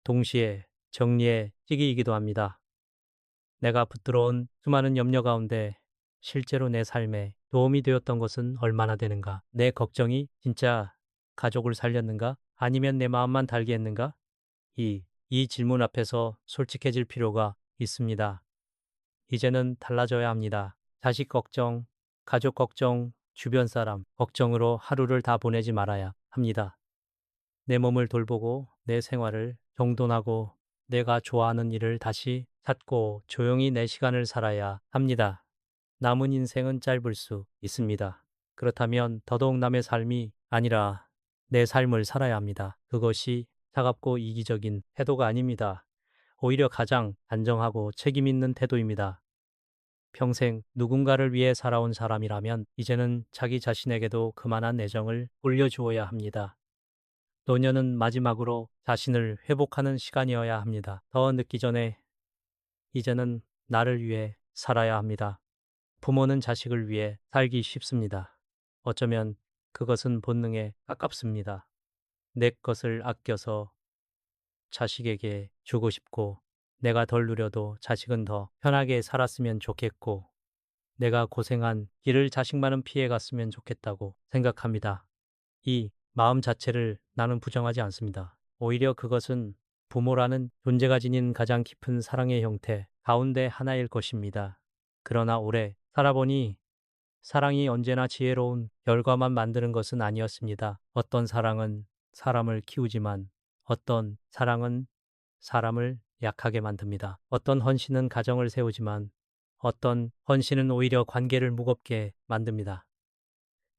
동시에 정리의 시기이기도 합니다. 내가 붙들어온 수많은 염려 가운데 실제로 내 삶에 도움이 되었던 것은 얼마나 되는가? 내 걱정이 진짜 가족을 살렸는가? 아니면 내 마음만 달게 했는가? 이 질문 앞에서 솔직해질 필요가 있습니다. 이제는 달라져야 합니다. 자식 걱정, 가족 걱정, 주변 사람 걱정으로 하루를 다 보내지 말아야 합니다. 내 몸을 돌보고 내 생활을 정돈하고 내가 좋아하는 일을 다시 찾고 조용히 내 시간을 살아야 합니다. 남은 인생은 짧을 수 있습니다. 그렇다면 더더욱 남의 삶이 아니라 내 삶을 살아야 합니다. 그것이 차갑고 이기적인 태도가 아닙니다. 오히려 가장 단정하고 책임 있는 태도입니다. 평생 누군가를 위해 살아온 사람이라면 이제는 자기 자신에게도 그만한 애정을 올려주어야 합니다. 노년은 마지막으로 자신을 회복하는 시간이어야 합니다. 더 늦기 전에 이제는 나를 위해 살아야 합니다. 부모는 자식을 위해 살기 쉽습니다. 어쩌면 그것은 본능에 가깝습니다. 내 것을 아껴서 자식에게 주고 싶고 내가 덜 누려도 자식은 더 편하게 살았으면 좋겠고 내가 고생한 길을 자식만은 피해갔으면 좋겠다고 생각합니다. 이 마음 자체를 나는 부정하지 않습니다. 오히려 그것은 부모라는 존재가 지닌 가장 깊은 사랑의 형태 가운데 하나일 것입니다. 그러나 오래 살아보니 사랑이 언제나 지혜로운 결과만 만드는 것은 아니었습니다. 어떤 사랑은 사람을 키우지만 어떤 사랑은 사람을 약하게 만듭니다. 어떤 헌신은 가정을 세우지만 어떤 헌신은 오히려 관계를 무겁게 만듭니다.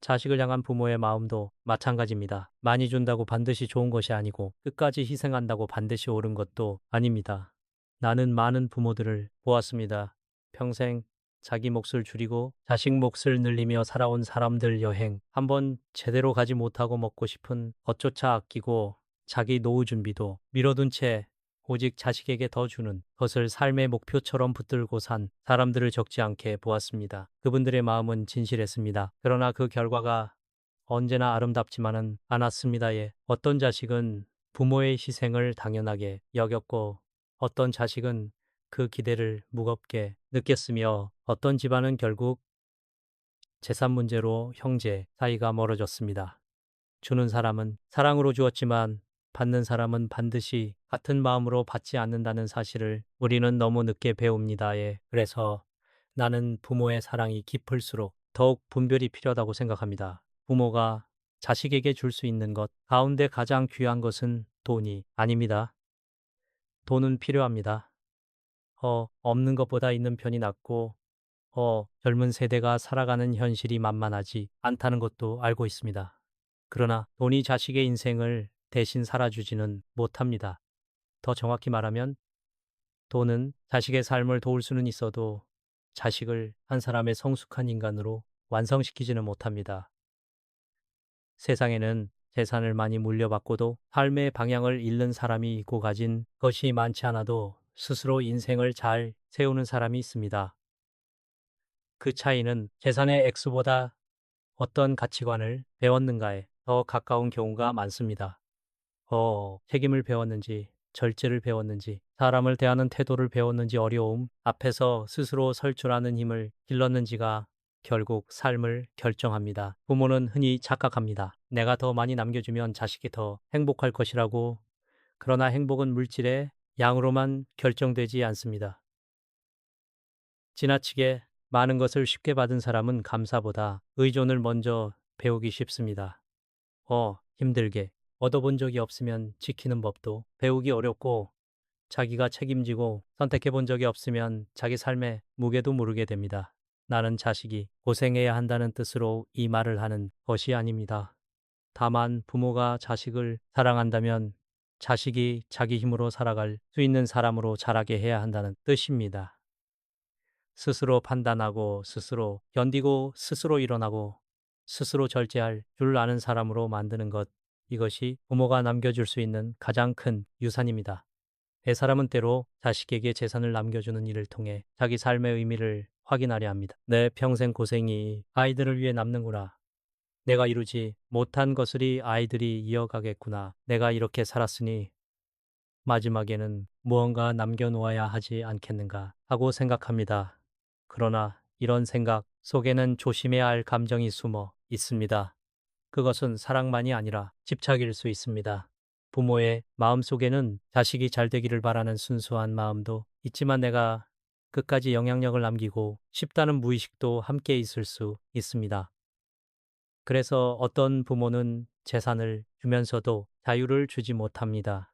자식을 향한 부모의 마음도 마찬가지입니다. 많이 준다고 반드시 좋은 것이 아니고 끝까지 희생한다고 반드시 옳은 것도 아닙니다. 나는 많은 부모들을 보았습니다. 평생 자기 몫을 줄이고 자식 몫을 늘리며 살아온 사람들 여행 한번 제대로 가지 못하고 먹고 싶은 것조차 아끼고 자기 노후 준비도 미뤄둔 채 오직 자식에게 더 주는 것을 삶의 목표처럼 붙들고 산 사람들을 적지 않게 보았습니다. 그분들의 마음은 진실했습니다. 그러나 그 결과가 언제나 아름답지만은 않았습니다. 예. 어떤 자식은 부모의 희생을 당연하게 여겼고 어떤 자식은 그 기대를 무겁게 느꼈으며 어떤 집안은 결국 재산 문제로 형제 사이가 멀어졌습니다. 주는 사람은 사랑으로 주었지만 받는 사람은 반드시 같은 마음으로 받지 않는다는 사실을 우리는 너무 늦게 배웁니다. 예. 그래서 나는 부모의 사랑이 깊을수록 더욱 분별이 필요하다고 생각합니다. 부모가 자식에게 줄 수 있는 것 가운데 가장 귀한 것은 돈이 아닙니다. 돈은 필요합니다. 없는 것보다 있는 편이 낫고, 젊은 세대가 살아가는 현실이 만만하지 않다는 것도 알고 있습니다. 그러나 돈이 자식의 인생을 대신 살아주지는 못합니다. 더 정확히 말하면 돈은 자식의 삶을 도울 수는 있어도 자식을 한 사람의 성숙한 인간으로 완성시키지는 못합니다. 세상에는 재산을 많이 물려받고도 삶의 방향을 잃는 사람이 있고 가진 것이 많지 않아도 스스로 인생을 잘 세우는 사람이 있습니다. 그 차이는 재산의 액수보다 어떤 가치관을 배웠는가에 더 가까운 경우가 많습니다. 책임을 배웠는지, 절제를 배웠는지, 사람을 대하는 태도를 배웠는지 어려움 앞에서 스스로 설 줄 아는 힘을 길렀는지가 결국 삶을 결정합니다. 부모는 흔히 착각합니다. 내가 더 많이 남겨주면 자식이 더 행복할 것이라고. 그러나 행복은 물질의 양으로만 결정되지 않습니다. 지나치게 많은 것을 쉽게 받은 사람은 감사보다 의존을 먼저 배우기 쉽습니다. 힘들게 얻어본 적이 없으면 지키는 법도 배우기 어렵고 자기가 책임지고 선택해 본 적이 없으면 자기 삶의 무게도 모르게 됩니다. 나는 자식이 고생해야 한다는 뜻으로 이 말을 하는 것이 아닙니다. 다만 부모가 자식을 사랑한다면 자식이 자기 힘으로 살아갈 수 있는 사람으로 자라게 해야 한다는 뜻입니다. 스스로 판단하고 스스로 견디고 스스로 일어나고 스스로 절제할 줄 아는 사람으로 만드는 것. 이것이 부모가 남겨줄 수 있는 가장 큰 유산입니다. 사람은 때로 자식에게 재산을 남겨주는 일을 통해 자기 삶의 의미를 확인하려 합니다. 내 평생 고생이 아이들을 위해 남는구나. 내가 이루지 못한 것을 이 아이들이 이어가겠구나. 내가 이렇게 살았으니 마지막에는 무언가 남겨놓아야 하지 않겠는가 하고 생각합니다. 그러나 이런 생각 속에는 조심해야 할 감정이 숨어 있습니다. 그것은 사랑만이 아니라 집착일 수 있습니다. 부모의 마음 속에는 자식이 잘 되기를 바라는 순수한 마음도 있지만 내가 끝까지 영향력을 남기고 싶다는 무의식도 함께 있을 수 있습니다. 그래서 어떤 부모는 재산을 주면서도 자유를 주지 못합니다.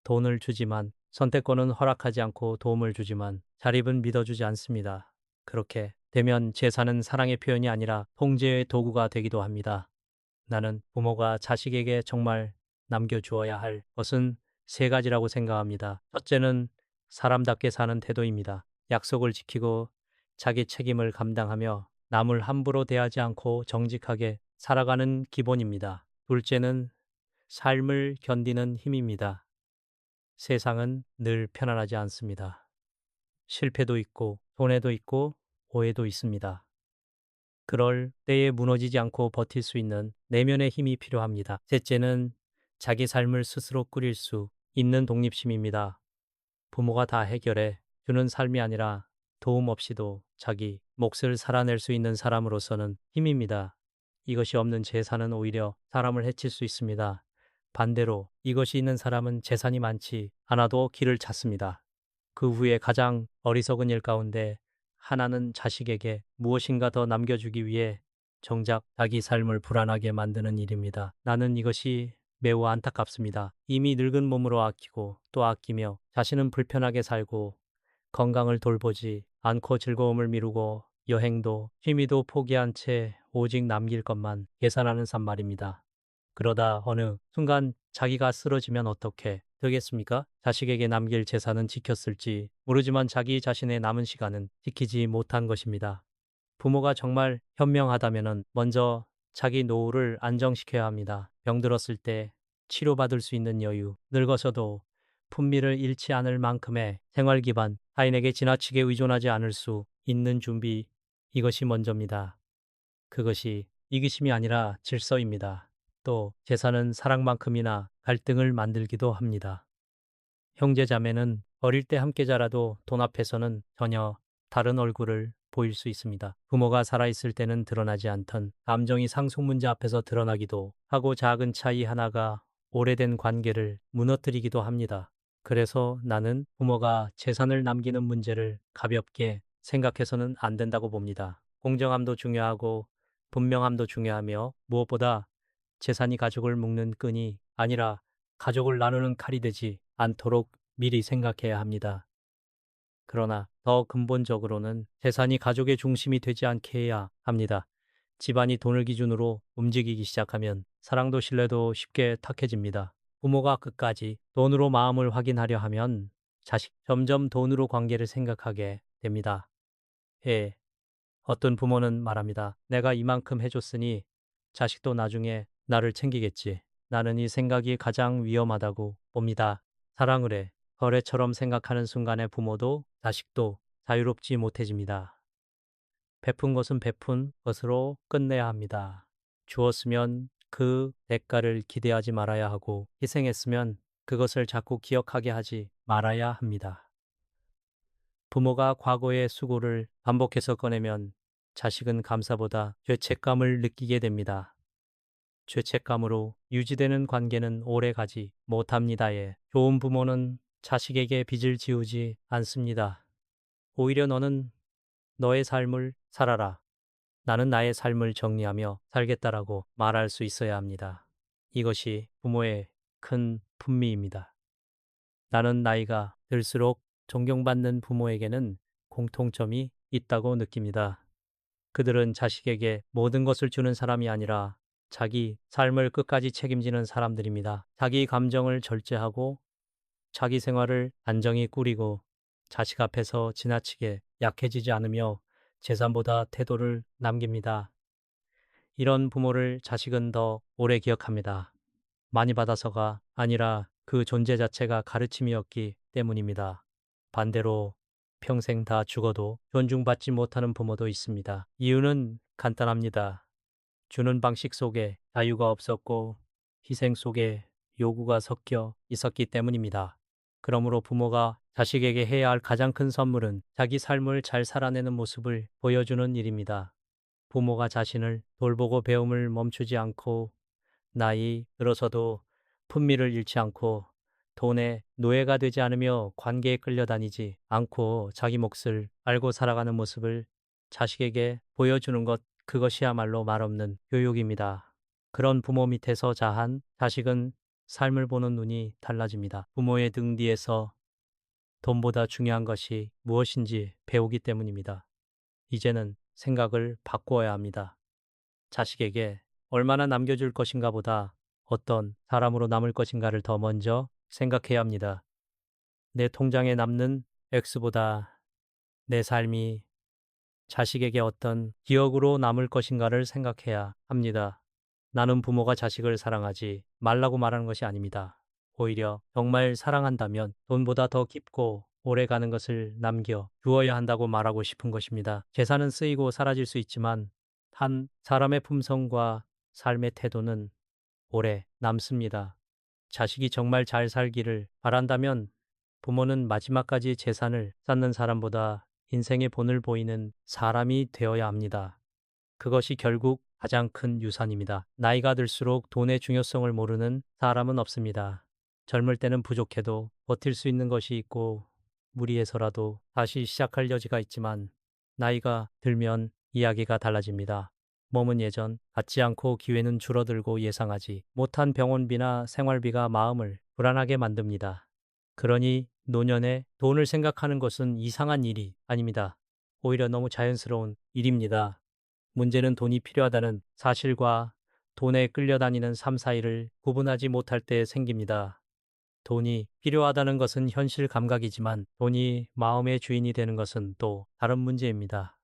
돈을 주지만 선택권은 허락하지 않고 도움을 주지만 자립은 믿어주지 않습니다. 그렇게 되면 재산은 사랑의 표현이 아니라 통제의 도구가 되기도 합니다. 나는 부모가 자식에게 정말 남겨주어야 할 것은 세 가지라고 생각합니다. 첫째는 사람답게 사는 태도입니다. 약속을 지키고 자기 책임을 감당하며 남을 함부로 대하지 않고 정직하게 살아가는 기본입니다. 둘째는 삶을 견디는 힘입니다. 세상은 늘 편안하지 않습니다. 실패도 있고 손해도 있고 오해도 있습니다. 그럴 때에 무너지지 않고 버틸 수 있는 내면의 힘이 필요합니다. 셋째는 자기 삶을 스스로 꾸릴 수 있는 독립심입니다. 부모가 다 해결해 주는 삶이 아니라 도움 없이도 자기 몫을 살아낼 수 있는 사람으로서는 힘입니다. 이것이 없는 재산은 오히려 사람을 해칠 수 있습니다. 반대로 이것이 있는 사람은 재산이 많지 않아도 길을 찾습니다. 그 후에 가장 어리석은 일 가운데 하나는 자식에게 무엇인가 더 남겨주기 위해 정작 자기 삶을 불안하게 만드는 일입니다. 나는 이것이 매우 안타깝습니다. 이미 늙은 몸으로 아끼고 또 아끼며 자신은 불편하게 살고 건강을 돌보지 않고 즐거움을 미루고 여행도 취미도 포기한 채 오직 남길 것만 계산하는 삶 말입니다. 그러다 어느 순간 자기가 쓰러지면 어떻게 되겠습니까? 자식에게 남길 재산은 지켰을지 모르지만 자기 자신의 남은 시간은 지키지 못한 것입니다. 부모가 정말 현명하다면 먼저 자기 노후를 안정시켜야 합니다. 병들었을 때 치료받을 수 있는 여유, 늙어서도 품위를 잃지 않을 만큼의 생활 기반, 타인에게 지나치게 의존하지 않을 수 있는 준비, 이것이 먼저입니다. 그것이 이기심이 아니라 질서입니다. 또 재산은 사랑만큼이나 갈등을 만들기도 합니다. 형제자매는 어릴 때 함께 자라도 돈 앞에서는 전혀 다른 얼굴을 보일 수 있습니다. 부모가 살아있을 때는 드러나지 않던 감정이 상속 문제 앞에서 드러나기도 하고 작은 차이 하나가 오래된 관계를 무너뜨리기도 합니다. 그래서 나는 부모가 재산을 남기는 문제를 가볍게 생각해서는 안 된다고 봅니다. 공정함도 중요하고 분명함도 중요하며 무엇보다 재산이 가족을 묶는 끈이 아니라 가족을 나누는 칼이 되지 않도록 미리 생각해야 합니다. 그러나 더 근본적으로는 재산이 가족의 중심이 되지 않게 해야 합니다. 집안이 돈을 기준으로 움직이기 시작하면 사랑도 신뢰도 쉽게 탁해집니다. 부모가 끝까지 돈으로 마음을 확인하려 하면 자식 점점 돈으로 관계를 생각하게 됩니다. 어떤 부모는 말합니다. 내가 이만큼 해줬으니 자식도 나중에 나를 챙기겠지. 나는 이 생각이 가장 위험하다고 봅니다. 사랑을 해 거래처럼 생각하는 순간에 부모도 자식도 자유롭지 못해집니다. 베푼 것은 베푼 것으로 끝내야 합니다. 주었으면 그 대가를 기대하지 말아야 하고 희생했으면 그것을 자꾸 기억하게 하지 말아야 합니다. 부모가 과거의 수고를 반복해서 꺼내면 자식은 감사보다 죄책감을 느끼게 됩니다. 죄책감으로 유지되는 관계는 오래 가지 못합니다. 좋은 부모는 자식에게 빚을 지우지 않습니다. 오히려 너는 너의 삶을 살아라. 나는 나의 삶을 정리하며 살겠다라고 말할 수 있어야 합니다. 이것이 부모의 큰 품위입니다. 나는 나이가 들수록 존경받는 부모에게는 공통점이 있다고 느낍니다. 그들은 자식에게 모든 것을 주는 사람이 아니라 자기 삶을 끝까지 책임지는 사람들입니다. 자기 감정을 절제하고 자기 생활을 안정히 꾸리고 자식 앞에서 지나치게 약해지지 않으며 재산보다 태도를 남깁니다. 이런 부모를 자식은 더 오래 기억합니다. 많이 받아서가 아니라 그 존재 자체가 가르침이었기 때문입니다. 반대로 평생 다 죽어도 존중받지 못하는 부모도 있습니다. 이유는 간단합니다. 주는 방식 속에 자유가 없었고 희생 속에 요구가 섞여 있었기 때문입니다. 그러므로 부모가 자식에게 해야 할 가장 큰 선물은 자기 삶을 잘 살아내는 모습을 보여주는 일입니다. 부모가 자신을 돌보고 배움을 멈추지 않고 나이 들어서도 품위를 잃지 않고 돈의 노예가 되지 않으며 관계에 끌려다니지 않고 자기 몫을 알고 살아가는 모습을 자식에게 보여주는 것, 그것이야말로 말없는 교육입니다. 그런 부모 밑에서 자한 자식은 삶을 보는 눈이 달라집니다. 부모의 등 뒤에서 돈보다 중요한 것이 무엇인지 배우기 때문입니다. 이제는 생각을 바꾸어야 합니다. 자식에게 얼마나 남겨줄 것인가 보다 어떤 사람으로 남을 것인가를 더 먼저 생각해야 합니다. 내 통장에 남는 X보다 내 삶이 자식에게 어떤 기억으로 남을 것인가를 생각해야 합니다. 나는 부모가 자식을 사랑하지 말라고 말하는 것이 아닙니다. 오히려 정말 사랑한다면 돈보다 더 깊고 오래 가는 것을 남겨 주어야 한다고 말하고 싶은 것입니다. 재산은 쓰이고 사라질 수 있지만 한 사람의 품성과 삶의 태도는 오래 남습니다. 자식이 정말 잘 살기를 바란다면 부모는 마지막까지 재산을 쌓는 사람보다 인생의 본을 보이는 사람이 되어야 합니다. 그것이 결국 가장 큰 유산입니다. 나이가 들수록 돈의 중요성을 모르는 사람은 없습니다. 젊을 때는 부족해도 버틸 수 있는 것이 있고 무리해서라도 다시 시작할 여지가 있지만 나이가 들면 이야기가 달라집니다. 몸은 예전 같지 않고 기회는 줄어들고 예상하지 못한 병원비나 생활비가 마음을 불안하게 만듭니다. 그러니 노년에 돈을 생각하는 것은 이상한 일이 아닙니다. 오히려 너무 자연스러운 일입니다. 문제는 돈이 필요하다는 사실과 돈에 끌려다니는 삶 사이를 구분하지 못할 때 생깁니다. 돈이 필요하다는 것은 현실 감각이지만 돈이 마음의 주인이 되는 것은 또 다른 문제입니다.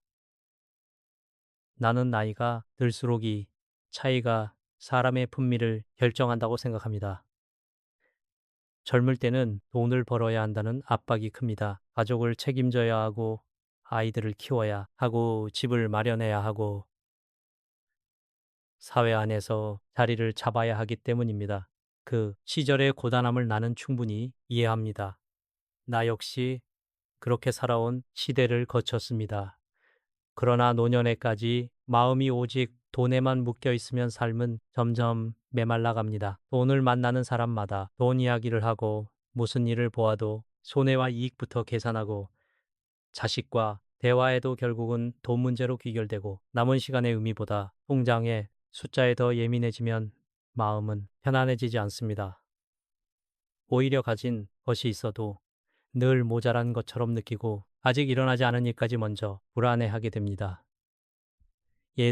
나는 나이가 들수록 이 차이가 사람의 품위를 결정한다고 생각합니다. 젊을 때는 돈을 벌어야 한다는 압박이 큽니다. 가족을 책임져야 하고 아이들을 키워야 하고 집을 마련해야 하고 사회 안에서 자리를 잡아야 하기 때문입니다. 그 시절의 고단함을 나는 충분히 이해합니다. 나 역시 그렇게 살아온 시대를 거쳤습니다. 그러나 노년에까지 마음이 오직 돈에만 묶여 있으면 삶은 점점 메말라갑니다. 돈을 만나는 사람마다 돈 이야기를 하고 무슨 일을 보아도 손해와 이익부터 계산하고 자식과 대화에도 결국은 돈 문제로 귀결되고 남은 시간의 의미보다 통장의 숫자에 더 예민해지면 마음은 편안해지지 않습니다. 오히려 가진 것이 있어도 늘 모자란 것처럼 느끼고 아직 일어나지 않은 일까지 먼저 불안해하게 됩니다.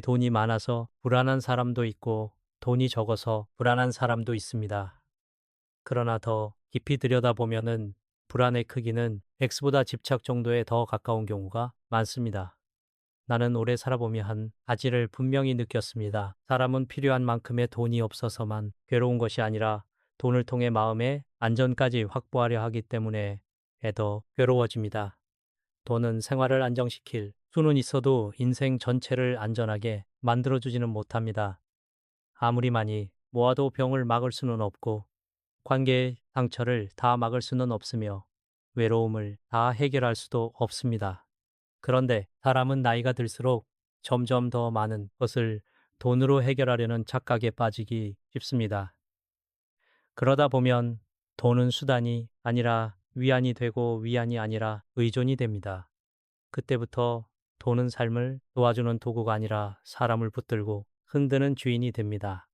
돈이 많아서 불안한 사람도 있고 돈이 적어서 불안한 사람도 있습니다. 그러나 더 깊이 들여다보면은 불안의 크기는 X보다 집착 정도에 더 가까운 경우가 많습니다. 나는 오래 살아보며 한 가지를 분명히 느꼈습니다. 사람은 필요한 만큼의 돈이 없어서만 괴로운 것이 아니라 돈을 통해 마음의 안전까지 확보하려 하기 때문에 더 괴로워집니다. 돈은 생활을 안정시킬 수는 있어도 인생 전체를 안전하게 만들어주지는 못합니다. 아무리 많이 모아도 병을 막을 수는 없고 관계의 상처를 다 막을 수는 없으며 외로움을 다 해결할 수도 없습니다. 그런데 사람은 나이가 들수록 점점 더 많은 것을 돈으로 해결하려는 착각에 빠지기 쉽습니다. 그러다 보면 돈은 수단이 아니라 위안이 되고 위안이 아니라 의존이 됩니다. 그때부터 돈은 삶을 도와주는 도구가 아니라 사람을 붙들고 흔드는 주인이 됩니다.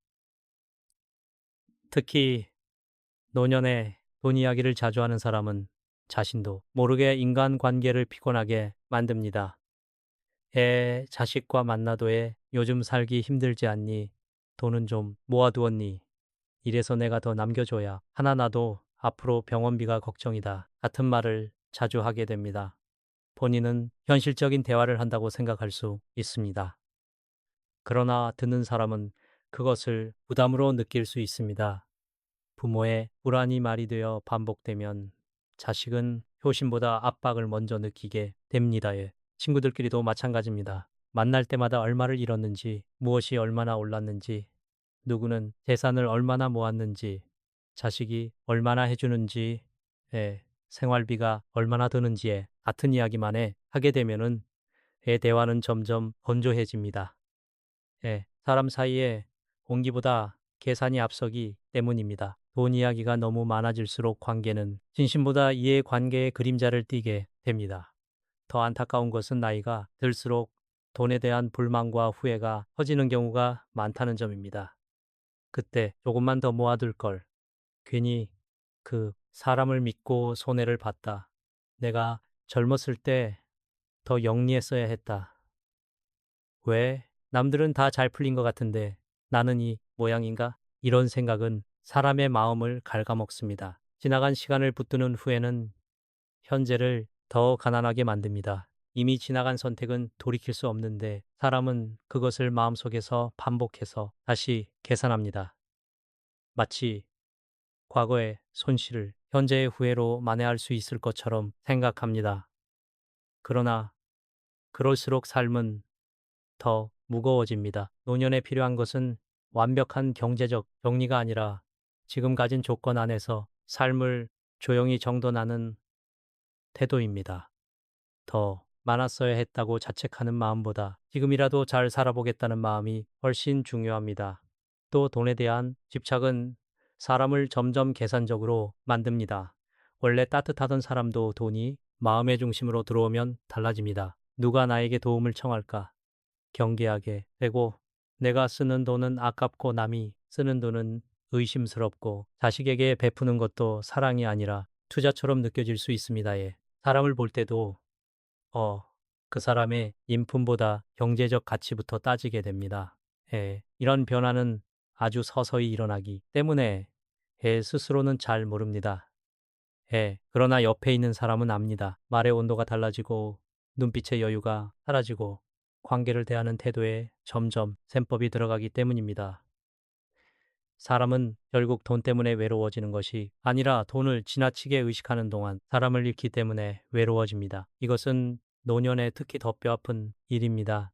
특히 노년에 돈 이야기를 자주 하는 사람은 자신도 모르게 인간관계를 피곤하게 만듭니다. 자식과 만나도 요즘 살기 힘들지 않니? 돈은 좀 모아두었니? 이래서 내가 더 남겨줘야 하나 나도 앞으로 병원비가 걱정이다. 같은 말을 자주 하게 됩니다. 본인은 현실적인 대화를 한다고 생각할 수 있습니다. 그러나 듣는 사람은 그것을 부담으로 느낄 수 있습니다. 부모의 불안이 말이 되어 반복되면 자식은 효심보다 압박을 먼저 느끼게 됩니다. 친구들끼리도 마찬가지입니다. 만날 때마다 얼마를 잃었는지, 무엇이 얼마나 올랐는지, 누구는 재산을 얼마나 모았는지, 자식이 얼마나 해주는지, 생활비가 얼마나 드는지에 같은 이야기만 하게 되면은 대화는 점점 건조해집니다. 사람 사이에 공기보다 계산이 앞서기 때문입니다. 돈 이야기가 너무 많아질수록 관계는 진심보다 이해관계의 그림자를 띠게 됩니다. 더 안타까운 것은 나이가 들수록 돈에 대한 불만과 후회가 커지는 경우가 많다는 점입니다. 그때 조금만 더 모아둘 걸. 괜히 그 사람을 믿고 손해를 봤다. 내가 젊었을 때 더 영리했어야 했다. 왜? 남들은 다 잘 풀린 것 같은데 나는 이 모양인가? 이런 생각은 사람의 마음을 갉아먹습니다. 지나간 시간을 붙드는 후회는 현재를 더 가난하게 만듭니다. 이미 지나간 선택은 돌이킬 수 없는데 사람은 그것을 마음속에서 반복해서 다시 계산합니다. 마치 과거의 손실을 현재의 후회로 만회할 수 있을 것처럼 생각합니다. 그러나 그럴수록 삶은 더 무거워집니다. 노년에 필요한 것은 완벽한 경제적 정리가 아니라 지금 가진 조건 안에서 삶을 조용히 정돈하는 태도입니다. 더 많았어야 했다고 자책하는 마음보다 지금이라도 잘 살아보겠다는 마음이 훨씬 중요합니다. 또 돈에 대한 집착은 사람을 점점 계산적으로 만듭니다. 원래 따뜻하던 사람도 돈이 마음의 중심으로 들어오면 달라집니다. 누가 나에게 도움을 청할까? 경계하게 되고, 내가 쓰는 돈은 아깝고 남이 쓰는 돈은 의심스럽고, 자식에게 베푸는 것도 사랑이 아니라 투자처럼 느껴질 수 있습니다. 예. 사람을 볼 때도 어, 그 사람의 인품보다 경제적 가치부터 따지게 됩니다. 예, 이런 변화는 아주 서서히 일어나기 때문에 스스로는 잘 모릅니다. 그러나 옆에 있는 사람은 압니다. 말의 온도가 달라지고 눈빛의 여유가 사라지고 관계를 대하는 태도에 점점 셈법이 들어가기 때문입니다. 사람은 결국 돈 때문에 외로워지는 것이 아니라 돈을 지나치게 의식하는 동안 사람을 잃기 때문에 외로워집니다. 이것은 노년에 특히 더 뼈아픈 일입니다.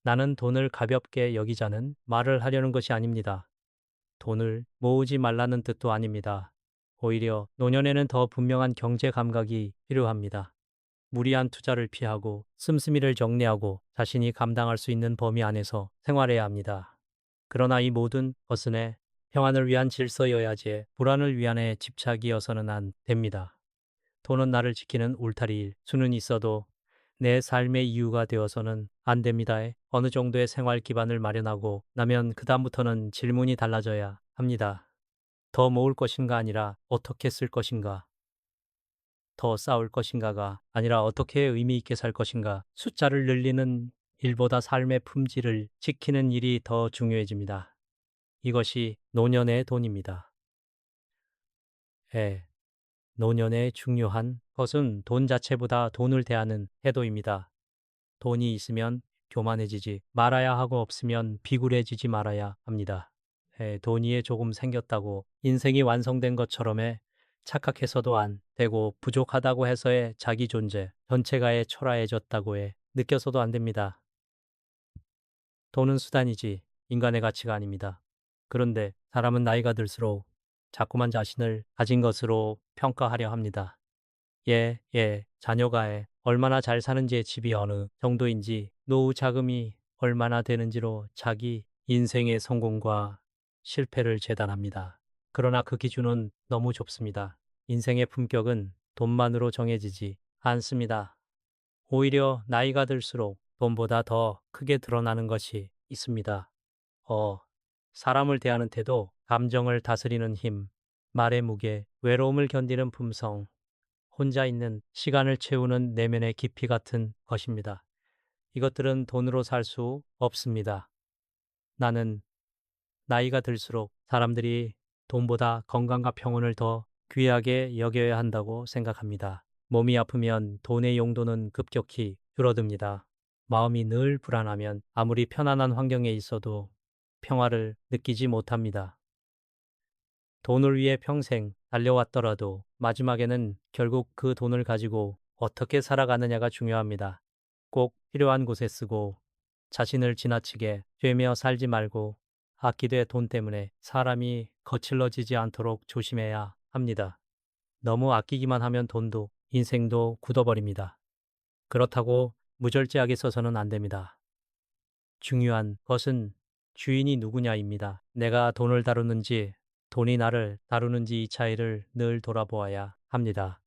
나는 돈을 가볍게 여기자는 말을 하려는 것이 아닙니다. 돈을 모으지 말라는 뜻도 아닙니다. 오히려 노년에는 더 분명한 경제 감각이 필요합니다. 무리한 투자를 피하고 씀씀이를 정리하고 자신이 감당할 수 있는 범위 안에서 생활해야 합니다. 그러나 이 모든 것은 평안을 위한 질서여야지 불안을 위한의 집착이어서는 안 됩니다. 돈은 나를 지키는 울타리일 수는 있어도 내 삶의 이유가 되어서는 안 됩니다. 어느 정도의 생활 기반을 마련하고 나면 그다음부터는 질문이 달라져야 합니다. 더 모을 것인가 아니라 어떻게 쓸 것인가. 더 쌓을 것인가가 아니라 어떻게 의미 있게 살 것인가. 숫자를 늘리는 일보다 삶의 품질을 지키는 일이 더 중요해집니다. 이것이 노년의 돈입니다. 노년의 중요한 것은 돈 자체보다 돈을 대하는 태도입니다. 돈이 있으면 교만해지지 말아야 하고 없으면 비굴해지지 말아야 합니다. 돈이 조금 생겼다고 인생이 완성된 것처럼 착각해서도 안 되고 부족하다고 해서의 자기 존재 전체가 초라해졌다고 느껴서도 안 됩니다. 돈은 수단이지 인간의 가치가 아닙니다. 그런데 사람은 나이가 들수록 자꾸만 자신을 가진 것으로 평가하려 합니다. 자녀가 얼마나 잘 사는지의 집이 어느 정도인지, 노후 자금이 얼마나 되는지로 자기 인생의 성공과 실패를 재단합니다. 그러나 그 기준은 너무 좁습니다. 인생의 품격은 돈만으로 정해지지 않습니다. 오히려 나이가 들수록 돈보다 더 크게 드러나는 것이 있습니다. 사람을 대하는 태도, 감정을 다스리는 힘, 말의 무게, 외로움을 견디는 품성, 혼자 있는 시간을 채우는 내면의 깊이 같은 것입니다. 이것들은 돈으로 살 수 없습니다. 나는 나이가 들수록 사람들이 돈보다 건강과 평온을 더 귀하게 여겨야 한다고 생각합니다. 몸이 아프면 돈의 용도는 급격히 줄어듭니다. 마음이 늘 불안하면 아무리 편안한 환경에 있어도 평화를 느끼지 못합니다. 돈을 위해 평생 달려왔더라도 마지막에는 결국 그 돈을 가지고 어떻게 살아가느냐가 중요합니다. 꼭 필요한 곳에 쓰고 자신을 지나치게 죄며 살지 말고 아끼되 돈 때문에 사람이 거칠러지지 않도록 조심해야 합니다. 너무 아끼기만 하면 돈도 인생도 굳어버립니다. 그렇다고 무절제하게 써서는 안 됩니다. 중요한 것은 주인이 누구냐입니다. 내가 돈을 다루는지 돈이 나를 다루는지 이 차이를 늘 돌아보아야 합니다.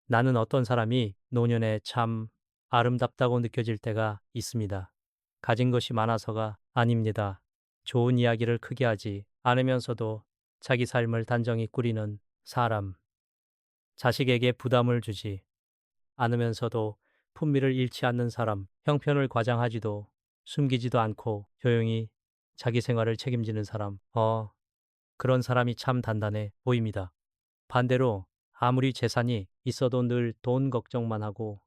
나는 어떤 사람이 노년에 참 아름답다고 느껴질 때가 있습니다. 가진 것이 많아서가 아닙니다. 좋은 이야기를 크게 하지 않으면서도 자기 삶을 단정히 꾸리는 사람. 자식에게 부담을 주지 않으면서도 품위를 잃지 않는 사람. 형편을 과장하지도 숨기지도 않고 조용히 자기 생활을 책임지는 사람. 그런 사람이 참 단단해 보입니다. 반대로 아무리 재산이 있어도 늘 돈 걱정만 하고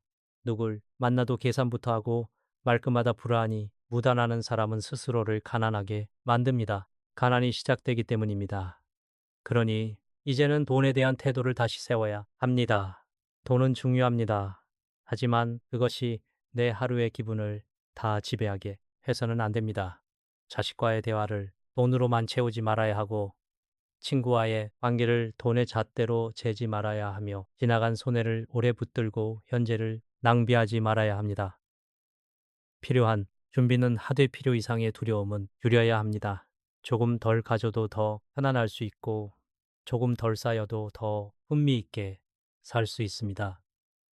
누굴 만나도 계산부터 하고 말끝마다 불안이 묻어나는 사람은 스스로를 가난하게 만듭니다. 가난이 시작되기 때문입니다. 그러니 이제는 돈에 대한 태도를 다시 세워야 합니다. 돈은 중요합니다. 하지만 그것이 내 하루의 기분을 다 지배하게 해서는 안 됩니다. 자식과의 대화를 돈으로만 채우지 말아야 하고 친구와의 관계를 돈의 잣대로 재지 말아야 하며 지나간 손해를 오래 붙들고 현재를 낭비하지 말아야 합니다. 필요한 준비는 하되 필요 이상의 두려움은 줄여야 합니다. 조금 덜 가져도 더 편안할 수 있고 조금 덜 쌓여도 더 흥미있게 살 수 있습니다.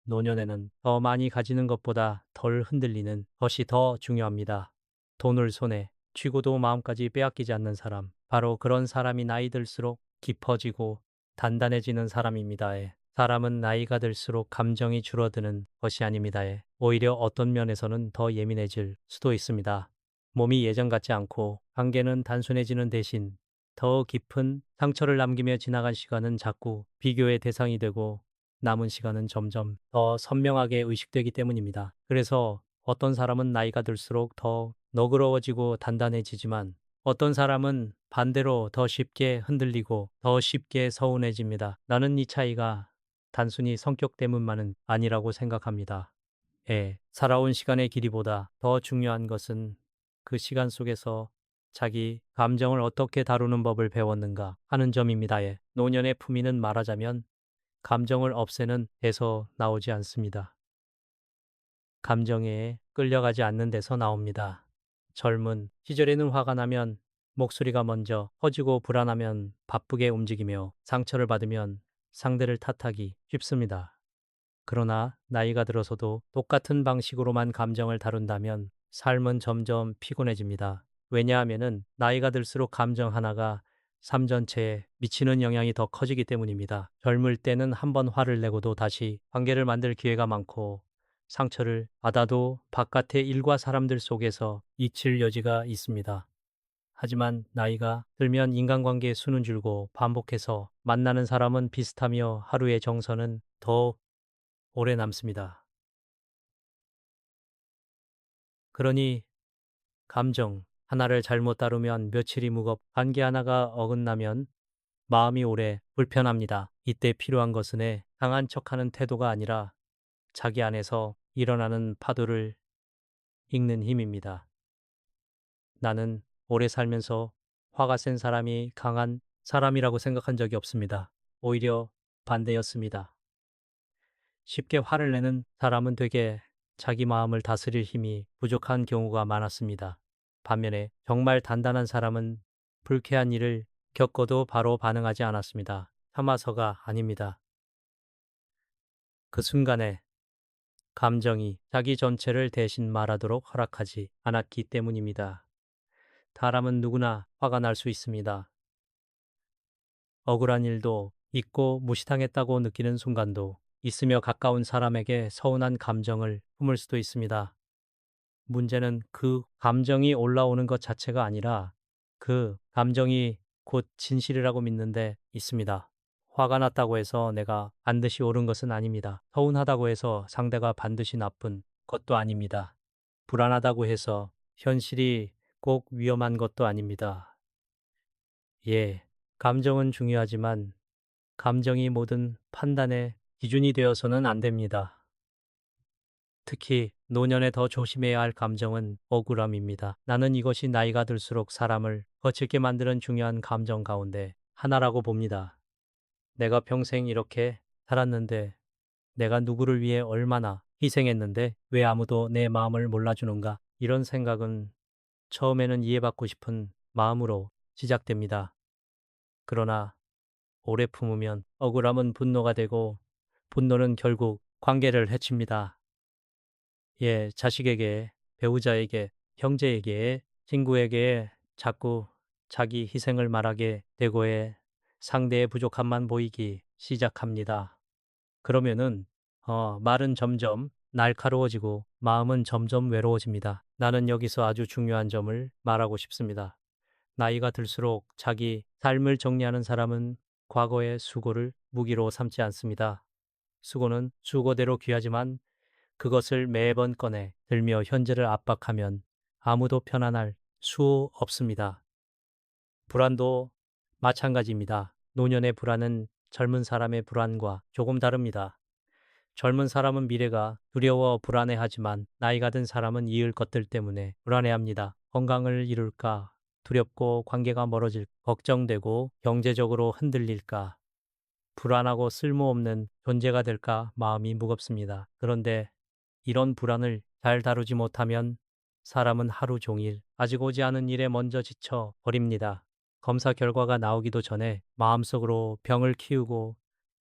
노년에는 더 많이 가지는 것보다 덜 흔들리는 것이 더 중요합니다. 돈을 손에 쥐고도 마음까지 빼앗기지 않는 사람, 바로 그런 사람이 나이 들수록 깊어지고 단단해지는 사람입니다. 사람은 나이가 들수록 감정이 줄어드는 것이 아닙니다. 오히려 어떤 면에서는 더 예민해질 수도 있습니다. 몸이 예전 같지 않고 관계는 단순해지는 대신 더 깊은 상처를 남기며 지나간 시간은 자꾸 비교의 대상이 되고 남은 시간은 점점 더 선명하게 의식되기 때문입니다. 그래서 어떤 사람은 나이가 들수록 더 너그러워지고 단단해지지만 어떤 사람은 반대로 더 쉽게 흔들리고 더 쉽게 서운해집니다. 나는 이 차이가 단순히 성격 때문만은 아니라고 생각합니다. 살아온 시간의 길이보다 더 중요한 것은 그 시간 속에서 자기 감정을 어떻게 다루는 법을 배웠는가 하는 점입니다. 노년의 품위는 말하자면 감정을 없애는 데서 나오지 않습니다. 감정에 끌려가지 않는 데서 나옵니다. 젊은 시절에는 화가 나면 목소리가 먼저 커지고 불안하면 바쁘게 움직이며 상처를 받으면 상대를 탓하기 쉽습니다. 그러나 나이가 들어서도 똑같은 방식으로만 감정을 다룬다면 삶은 점점 피곤해집니다. 왜냐하면 나이가 들수록 감정 하나가 삶 전체에 미치는 영향이 더 커지기 때문입니다. 젊을 때는 한번 화를 내고도 다시 관계를 만들 기회가 많고 상처를 받아도 바깥의 일과 사람들 속에서 잊힐 여지가 있습니다. 하지만 나이가 들면 인간관계의 수는 줄고 반복해서 만나는 사람은 비슷하며 하루의 정서는 더 오래 남습니다. 그러니 감정 하나를 잘못 다루면 며칠이 관계 하나가 어긋나면 마음이 오래 불편합니다. 이때 필요한 것은 강한 척하는 태도가 아니라 자기 안에서 일어나는 파도를 읽는 힘입니다. 나는 오래 살면서 화가 센 사람이 강한 사람이라고 생각한 적이 없습니다. 오히려 반대였습니다. 쉽게 화를 내는 사람은 되게 자기 마음을 다스릴 힘이 부족한 경우가 많았습니다. 반면에 정말 단단한 사람은 불쾌한 일을 겪어도 바로 반응하지 않았습니다. 참아서가 아닙니다. 그 순간에 감정이 자기 전체를 대신 말하도록 허락하지 않았기 때문입니다. 사람은 누구나 화가 날 수 있습니다. 억울한 일도 있고 무시당했다고 느끼는 순간도 있으며 가까운 사람에게 서운한 감정을 품을 수도 있습니다. 문제는 그 감정이 올라오는 것 자체가 아니라 그 감정이 곧 진실이라고 믿는 데 있습니다. 화가 났다고 해서 내가 반드시 옳은 것은 아닙니다. 서운하다고 해서 상대가 반드시 나쁜 것도 아닙니다. 불안하다고 해서 현실이 꼭 위험한 것도 아닙니다. 감정은 중요하지만 감정이 모든 판단의 기준이 되어서는 안 됩니다. 특히 노년에 더 조심해야 할 감정은 억울함입니다. 나는 이것이 나이가 들수록 사람을 거칠게 만드는 중요한 감정 가운데 하나라고 봅니다. 내가 평생 이렇게 살았는데 내가 누구를 위해 얼마나 희생했는데 왜 아무도 내 마음을 몰라주는가? 이런 생각은 처음에는 이해받고 싶은 마음으로 시작됩니다. 그러나 오래 품으면 억울함은 분노가 되고 분노는 결국 관계를 해칩니다. 자식에게, 배우자에게, 형제에게, 친구에게 자꾸 자기 희생을 말하게 되고 상대의 부족함만 보이기 시작합니다. 그러면은 말은 점점 날카로워지고 마음은 점점 외로워집니다. 나는 여기서 아주 중요한 점을 말하고 싶습니다. 나이가 들수록 자기 삶을 정리하는 사람은 과거의 수고를 무기로 삼지 않습니다. 수고는 수고대로 귀하지만 그것을 매번 꺼내 들며 현재를 압박하면 아무도 편안할 수 없습니다. 불안도 마찬가지입니다. 노년의 불안은 젊은 사람의 불안과 조금 다릅니다. 젊은 사람은 미래가 두려워 불안해하지만 나이가 든 사람은 이을 것들 때문에 불안해합니다. 건강을 잃을까 두렵고 관계가 멀어질 걱정되고 경제적으로 흔들릴까 불안하고 쓸모없는 존재가 될까 마음이 무겁습니다. 그런데 이런 불안을 잘 다루지 못하면 사람은 하루 종일 아직 오지 않은 일에 먼저 지쳐 버립니다. 검사 결과가 나오기도 전에 마음속으로 병을 키우고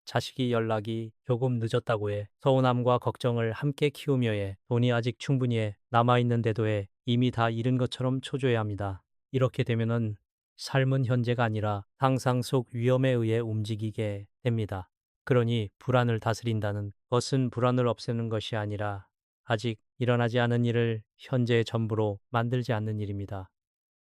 자식이 연락이 조금 늦었다고 해 서운함과 걱정을 함께 키우며 해 돈이 아직 충분히 남아있는데도 해 이미 다 잃은 것처럼 초조해합니다. 이렇게 되면은 삶은 현재가 아니라 상상 속 위험에 의해 움직이게 됩니다. 그러니 불안을 다스린다는 것은 불안을 없애는 것이 아니라 아직 일어나지 않은 일을 현재의 전부로 만들지 않는 일입니다.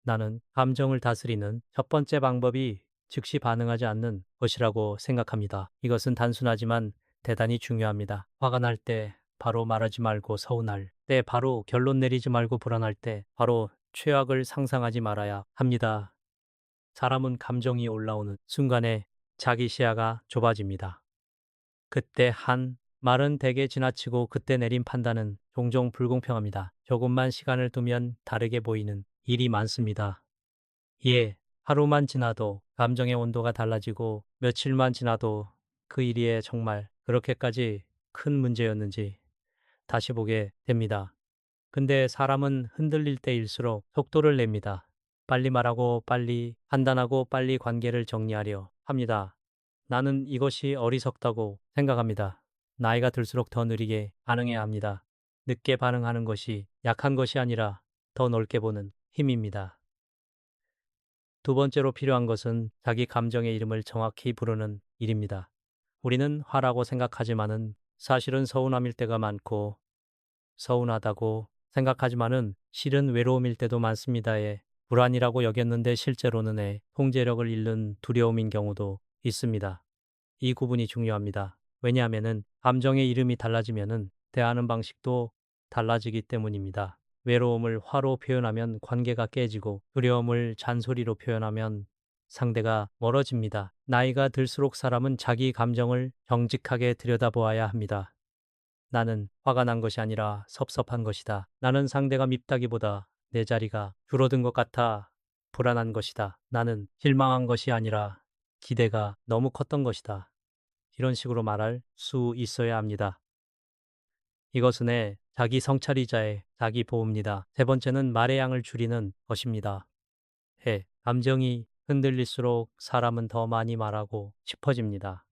나는 감정을 다스리는 첫 번째 방법이 즉시 반응하지 않는 것이라고 생각합니다. 이것은 단순하지만 대단히 중요합니다. 화가 날 때 바로 말하지 말고 서운할 때 바로 결론 내리지 말고 불안할 때 바로 최악을 상상하지 말아야 합니다. 사람은 감정이 올라오는 순간에 자기 시야가 좁아집니다. 그때 한 말은 대개 지나치고 그때 내린 판단은 종종 불공평합니다. 조금만 시간을 두면 다르게 보이는 일이 많습니다. 예, 하루만 지나도 감정의 온도가 달라지고 며칠만 지나도 그 일이 정말 그렇게까지 큰 문제였는지 다시 보게 됩니다. 근데 사람은 흔들릴 때일수록 속도를 냅니다. 빨리 말하고 빨리 판단하고 빨리 관계를 정리하려 합니다. 나는 이것이 어리석다고 생각합니다. 나이가 들수록 더 느리게 반응해야 합니다. 늦게 반응하는 것이 약한 것이 아니라 더 넓게 보는 힘입니다. 두 번째로 필요한 것은 자기 감정의 이름을 정확히 부르는 일입니다. 우리는 화라고 생각하지만은 사실은 서운함일 때가 많고 서운하다고 생각하지만은 실은 외로움일 때도 많습니다. 불안이라고 여겼는데 실제로는 통제력을 잃는 두려움인 경우도 있습니다. 이 구분이 중요합니다. 왜냐하면은 감정의 이름이 달라지면은 대하는 방식도 달라지기 때문입니다. 외로움을 화로 표현하면 관계가 깨지고 두려움을 잔소리로 표현하면 상대가 멀어집니다. 나이가 들수록 사람은 자기 감정을 정직하게 들여다보아야 합니다. 나는 화가 난 것이 아니라 섭섭한 것이다. 나는 상대가 밉다기보다 내 자리가 줄어든 것 같아 불안한 것이다. 나는 실망한 것이 아니라 기대가 너무 컸던 것이다. 이런 식으로 말할 수 있어야 합니다. 이것은 자기 성찰이자의 자기 보호입니다. 세 번째는 말의 양을 줄이는 것입니다. 감정이 흔들릴수록 사람은 더 많이 말하고 싶어집니다.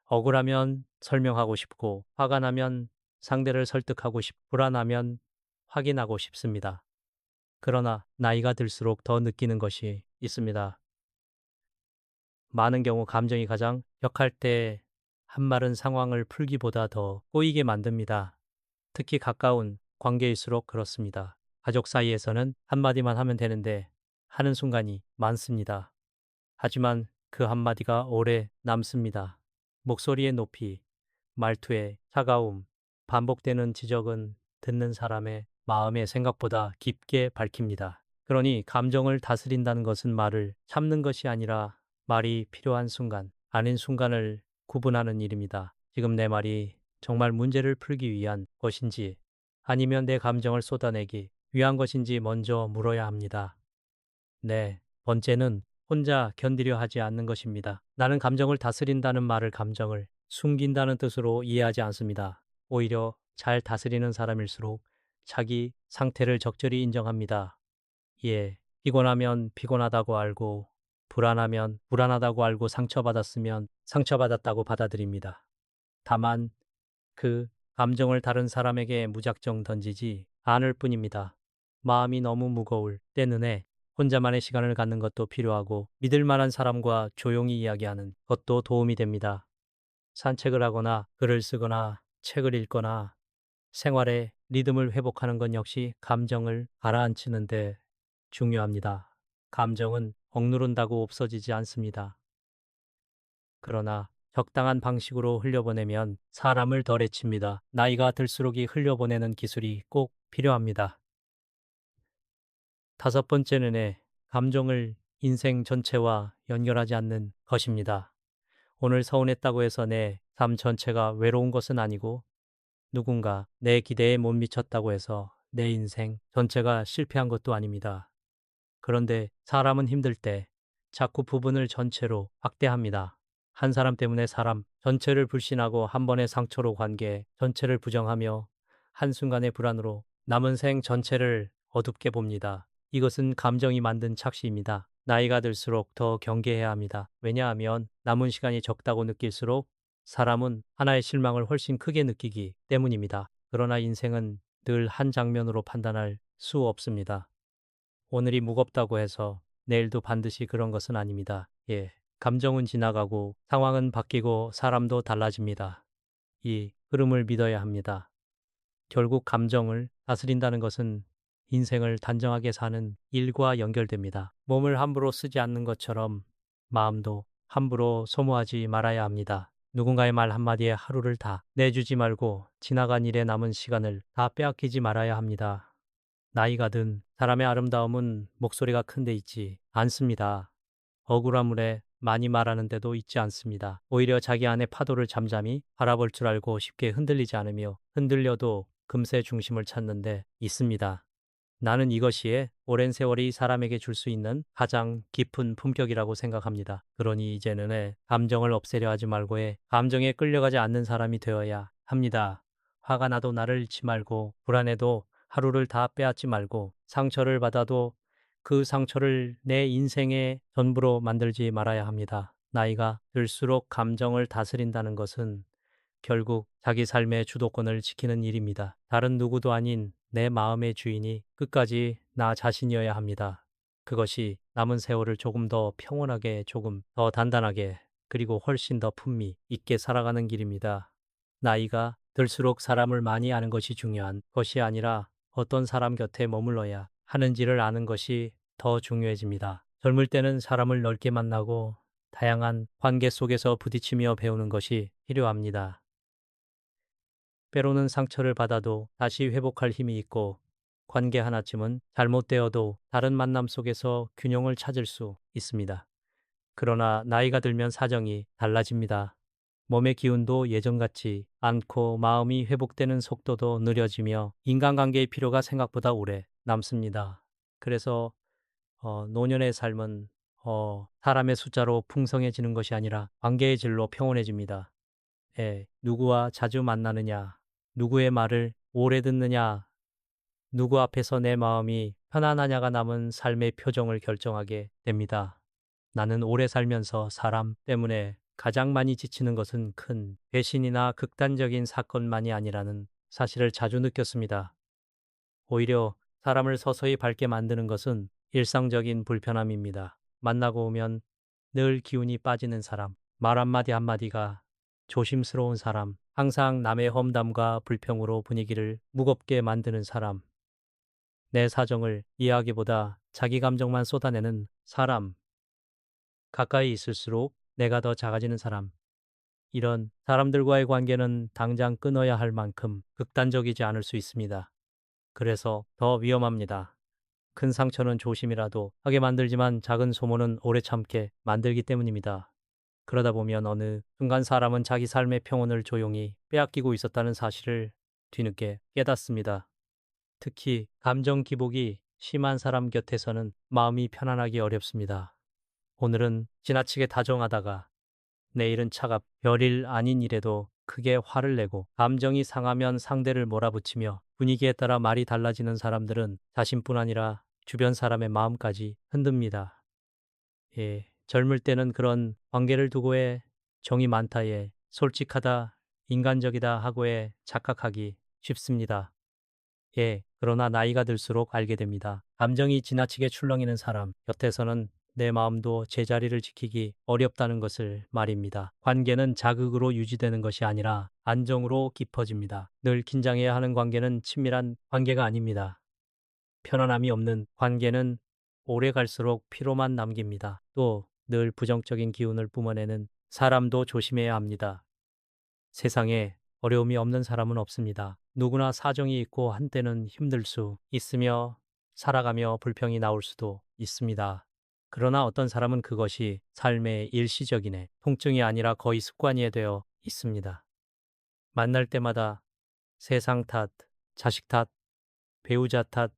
억울하면 설명하고 싶고, 화가 나면 상대를 설득하고 불안하면 확인하고 싶습니다. 그러나 나이가 들수록 더 느끼는 것이 있습니다. 많은 경우 감정이 가장 격할 때 한 말은 상황을 풀기보다 더 꼬이게 만듭니다. 특히 가까운 관계일수록 그렇습니다. 가족 사이에서는 한마디만 하면 되는데 하는 순간이 많습니다. 하지만 그 한마디가 오래 남습니다. 목소리의 높이, 말투의 차가움, 반복되는 지적은 듣는 사람의 마음의 생각보다 깊게 밝힙니다. 그러니 감정을 다스린다는 것은 말을 참는 것이 아니라 말이 필요한 순간, 아닌 순간을 구분하는 일입니다. 지금 내 말이 정말 문제를 풀기 위한 것인지 아니면 내 감정을 쏟아내기 위한 것인지 먼저 물어야 합니다. 네, 번째는 혼자 견디려 하지 않는 것입니다. 나는 감정을 다스린다는 말을 감정을 숨긴다는 뜻으로 이해하지 않습니다. 오히려 잘 다스리는 사람일수록 자기 상태를 적절히 인정합니다. 피곤하면 피곤하다고 알고, 불안하면 불안하다고 알고 상처받았으면 상처받았다고 받아들입니다. 다만 그 감정을 다른 사람에게 무작정 던지지 않을 뿐입니다. 마음이 너무 무거울 때는 혼자만의 시간을 갖는 것도 필요하고 믿을 만한 사람과 조용히 이야기하는 것도 도움이 됩니다. 산책을 하거나 글을 쓰거나 책을 읽거나 생활의 리듬을 회복하는 건 역시 감정을 가라앉히는데 중요합니다. 감정은 억누른다고 없어지지 않습니다. 그러나 적당한 방식으로 흘려보내면 사람을 덜 해칩니다. 나이가 들수록 이 흘려보내는 기술이 꼭 필요합니다. 다섯 번째는 감정을 인생 전체와 연결하지 않는 것입니다. 오늘 서운했다고 해서 내 삶 전체가 외로운 것은 아니고 누군가 내 기대에 못 미쳤다고 해서 내 인생 전체가 실패한 것도 아닙니다. 그런데 사람은 힘들 때 자꾸 부분을 전체로 확대합니다. 한 사람 때문에 사람 전체를 불신하고 한 번의 상처로 관계 전체를 부정하며 한순간의 불안으로 남은 생 전체를 어둡게 봅니다. 이것은 감정이 만든 착시입니다. 나이가 들수록 더 경계해야 합니다. 왜냐하면 남은 시간이 적다고 느낄수록 사람은 하나의 실망을 훨씬 크게 느끼기 때문입니다. 그러나 인생은 늘 한 장면으로 판단할 수 없습니다. 오늘이 무겁다고 해서 내일도 반드시 그런 것은 아닙니다. 예. 감정은 지나가고 상황은 바뀌고 사람도 달라집니다. 이 흐름을 믿어야 합니다. 결국 감정을 다스린다는 것은 인생을 단정하게 사는 일과 연결됩니다. 몸을 함부로 쓰지 않는 것처럼 마음도 함부로 소모하지 말아야 합니다. 누군가의 말 한마디에 하루를 다 내주지 말고 지나간 일에 남은 시간을 다 빼앗기지 말아야 합니다. 나이가 든 사람의 아름다움은 목소리가 큰 데 있지 않습니다. 억울한 물에 많이 말하는 데도 있지 않습니다. 오히려 자기 안의 파도를 잠잠히 바라볼 줄 알고 쉽게 흔들리지 않으며 흔들려도 금세 중심을 찾는 데 있습니다. 나는 이것이 오랜 세월이 사람에게 줄 수 있는 가장 깊은 품격이라고 생각합니다. 그러니 이제는 감정을 없애려 하지 말고 감정에 끌려가지 않는 사람이 되어야 합니다. 화가 나도 나를 잃지 말고 불안해도 하루를 다 빼앗지 말고 상처를 받아도 그 상처를 내 인생의 전부로 만들지 말아야 합니다. 나이가 들수록 감정을 다스린다는 것은 결국 자기 삶의 주도권을 지키는 일입니다. 다른 누구도 아닌 내 마음의 주인이 끝까지 나 자신이어야 합니다. 그것이 남은 세월을 조금 더 평온하게, 조금 더 단단하게, 그리고 훨씬 더 품위 있게 살아가는 길입니다. 나이가 들수록 사람을 많이 아는 것이 중요한 것이 아니라 어떤 사람 곁에 머물러야 하는지를 아는 것이 더 중요해집니다. 젊을 때는 사람을 넓게 만나고 다양한 관계 속에서 부딪히며 배우는 것이 필요합니다. 때로는 상처를 받아도 다시 회복할 힘이 있고 관계 하나쯤은 잘못되어도 다른 만남 속에서 균형을 찾을 수 있습니다. 그러나 나이가 들면 사정이 달라집니다. 몸의 기운도 예전 같지 않고 마음이 회복되는 속도도 느려지며 인간관계의 필요가 생각보다 오래 남습니다. 그래서 노년의 삶은 사람의 숫자로 풍성해지는 것이 아니라 관계의 질로 평온해집니다. 누구와 자주 만나느냐, 누구의 말을 오래 듣느냐, 누구 앞에서 내 마음이 편안하냐가 남은 삶의 표정을 결정하게 됩니다. 나는 오래 살면서 사람 때문에 가장 많이 지치는 것은 큰 배신이나 극단적인 사건만이 아니라는 사실을 자주 느꼈습니다. 오히려 사람을 서서히 밝게 만드는 것은 일상적인 불편함입니다. 만나고 오면 늘 기운이 빠지는 사람, 말 한마디 한마디가 조심스러운 사람, 항상 남의 험담과 불평으로 분위기를 무겁게 만드는 사람, 내 사정을 이해하기보다 자기 감정만 쏟아내는 사람, 가까이 있을수록 내가 더 작아지는 사람, 이런 사람들과의 관계는 당장 끊어야 할 만큼 극단적이지 않을 수 있습니다. 그래서 더 위험합니다. 큰 상처는 조심이라도 하게 만들지만 작은 소모는 오래 참게 만들기 때문입니다. 그러다 보면 어느 순간 사람은 자기 삶의 평온을 조용히 빼앗기고 있었다는 사실을 뒤늦게 깨닫습니다. 특히 감정 기복이 심한 사람 곁에서는 마음이 편안하기 어렵습니다. 오늘은 지나치게 다정하다가 내일은 차갑 별일 아닌 일에도 크게 화를 내고 감정이 상하면 상대를 몰아붙이며 분위기에 따라 말이 달라지는 사람들은 자신뿐 아니라 주변 사람의 마음까지 흔듭니다. 젊을 때는 그런 관계를 두고의 정이 많다에 솔직하다, 인간적이다 하고에 착각하기 쉽습니다. 그러나 나이가 들수록 알게 됩니다. 감정이 지나치게 출렁이는 사람 곁에서는 내 마음도 제자리를 지키기 어렵다는 것을 말입니다. 관계는 자극으로 유지되는 것이 아니라 안정으로 깊어집니다. 늘 긴장해야 하는 관계는 친밀한 관계가 아닙니다. 편안함이 없는 관계는 오래 갈수록 피로만 남깁니다. 또 늘 부정적인 기운을 뿜어내는 사람도 조심해야 합니다. 세상에 어려움이 없는 사람은 없습니다. 누구나 사정이 있고 한때는 힘들 수 있으며 살아가며 불평이 나올 수도 있습니다. 그러나 어떤 사람은 그것이 삶의 일시적인 통증이 아니라 거의 습관이 되어 있습니다. 만날 때마다 세상 탓, 자식 탓, 배우자 탓,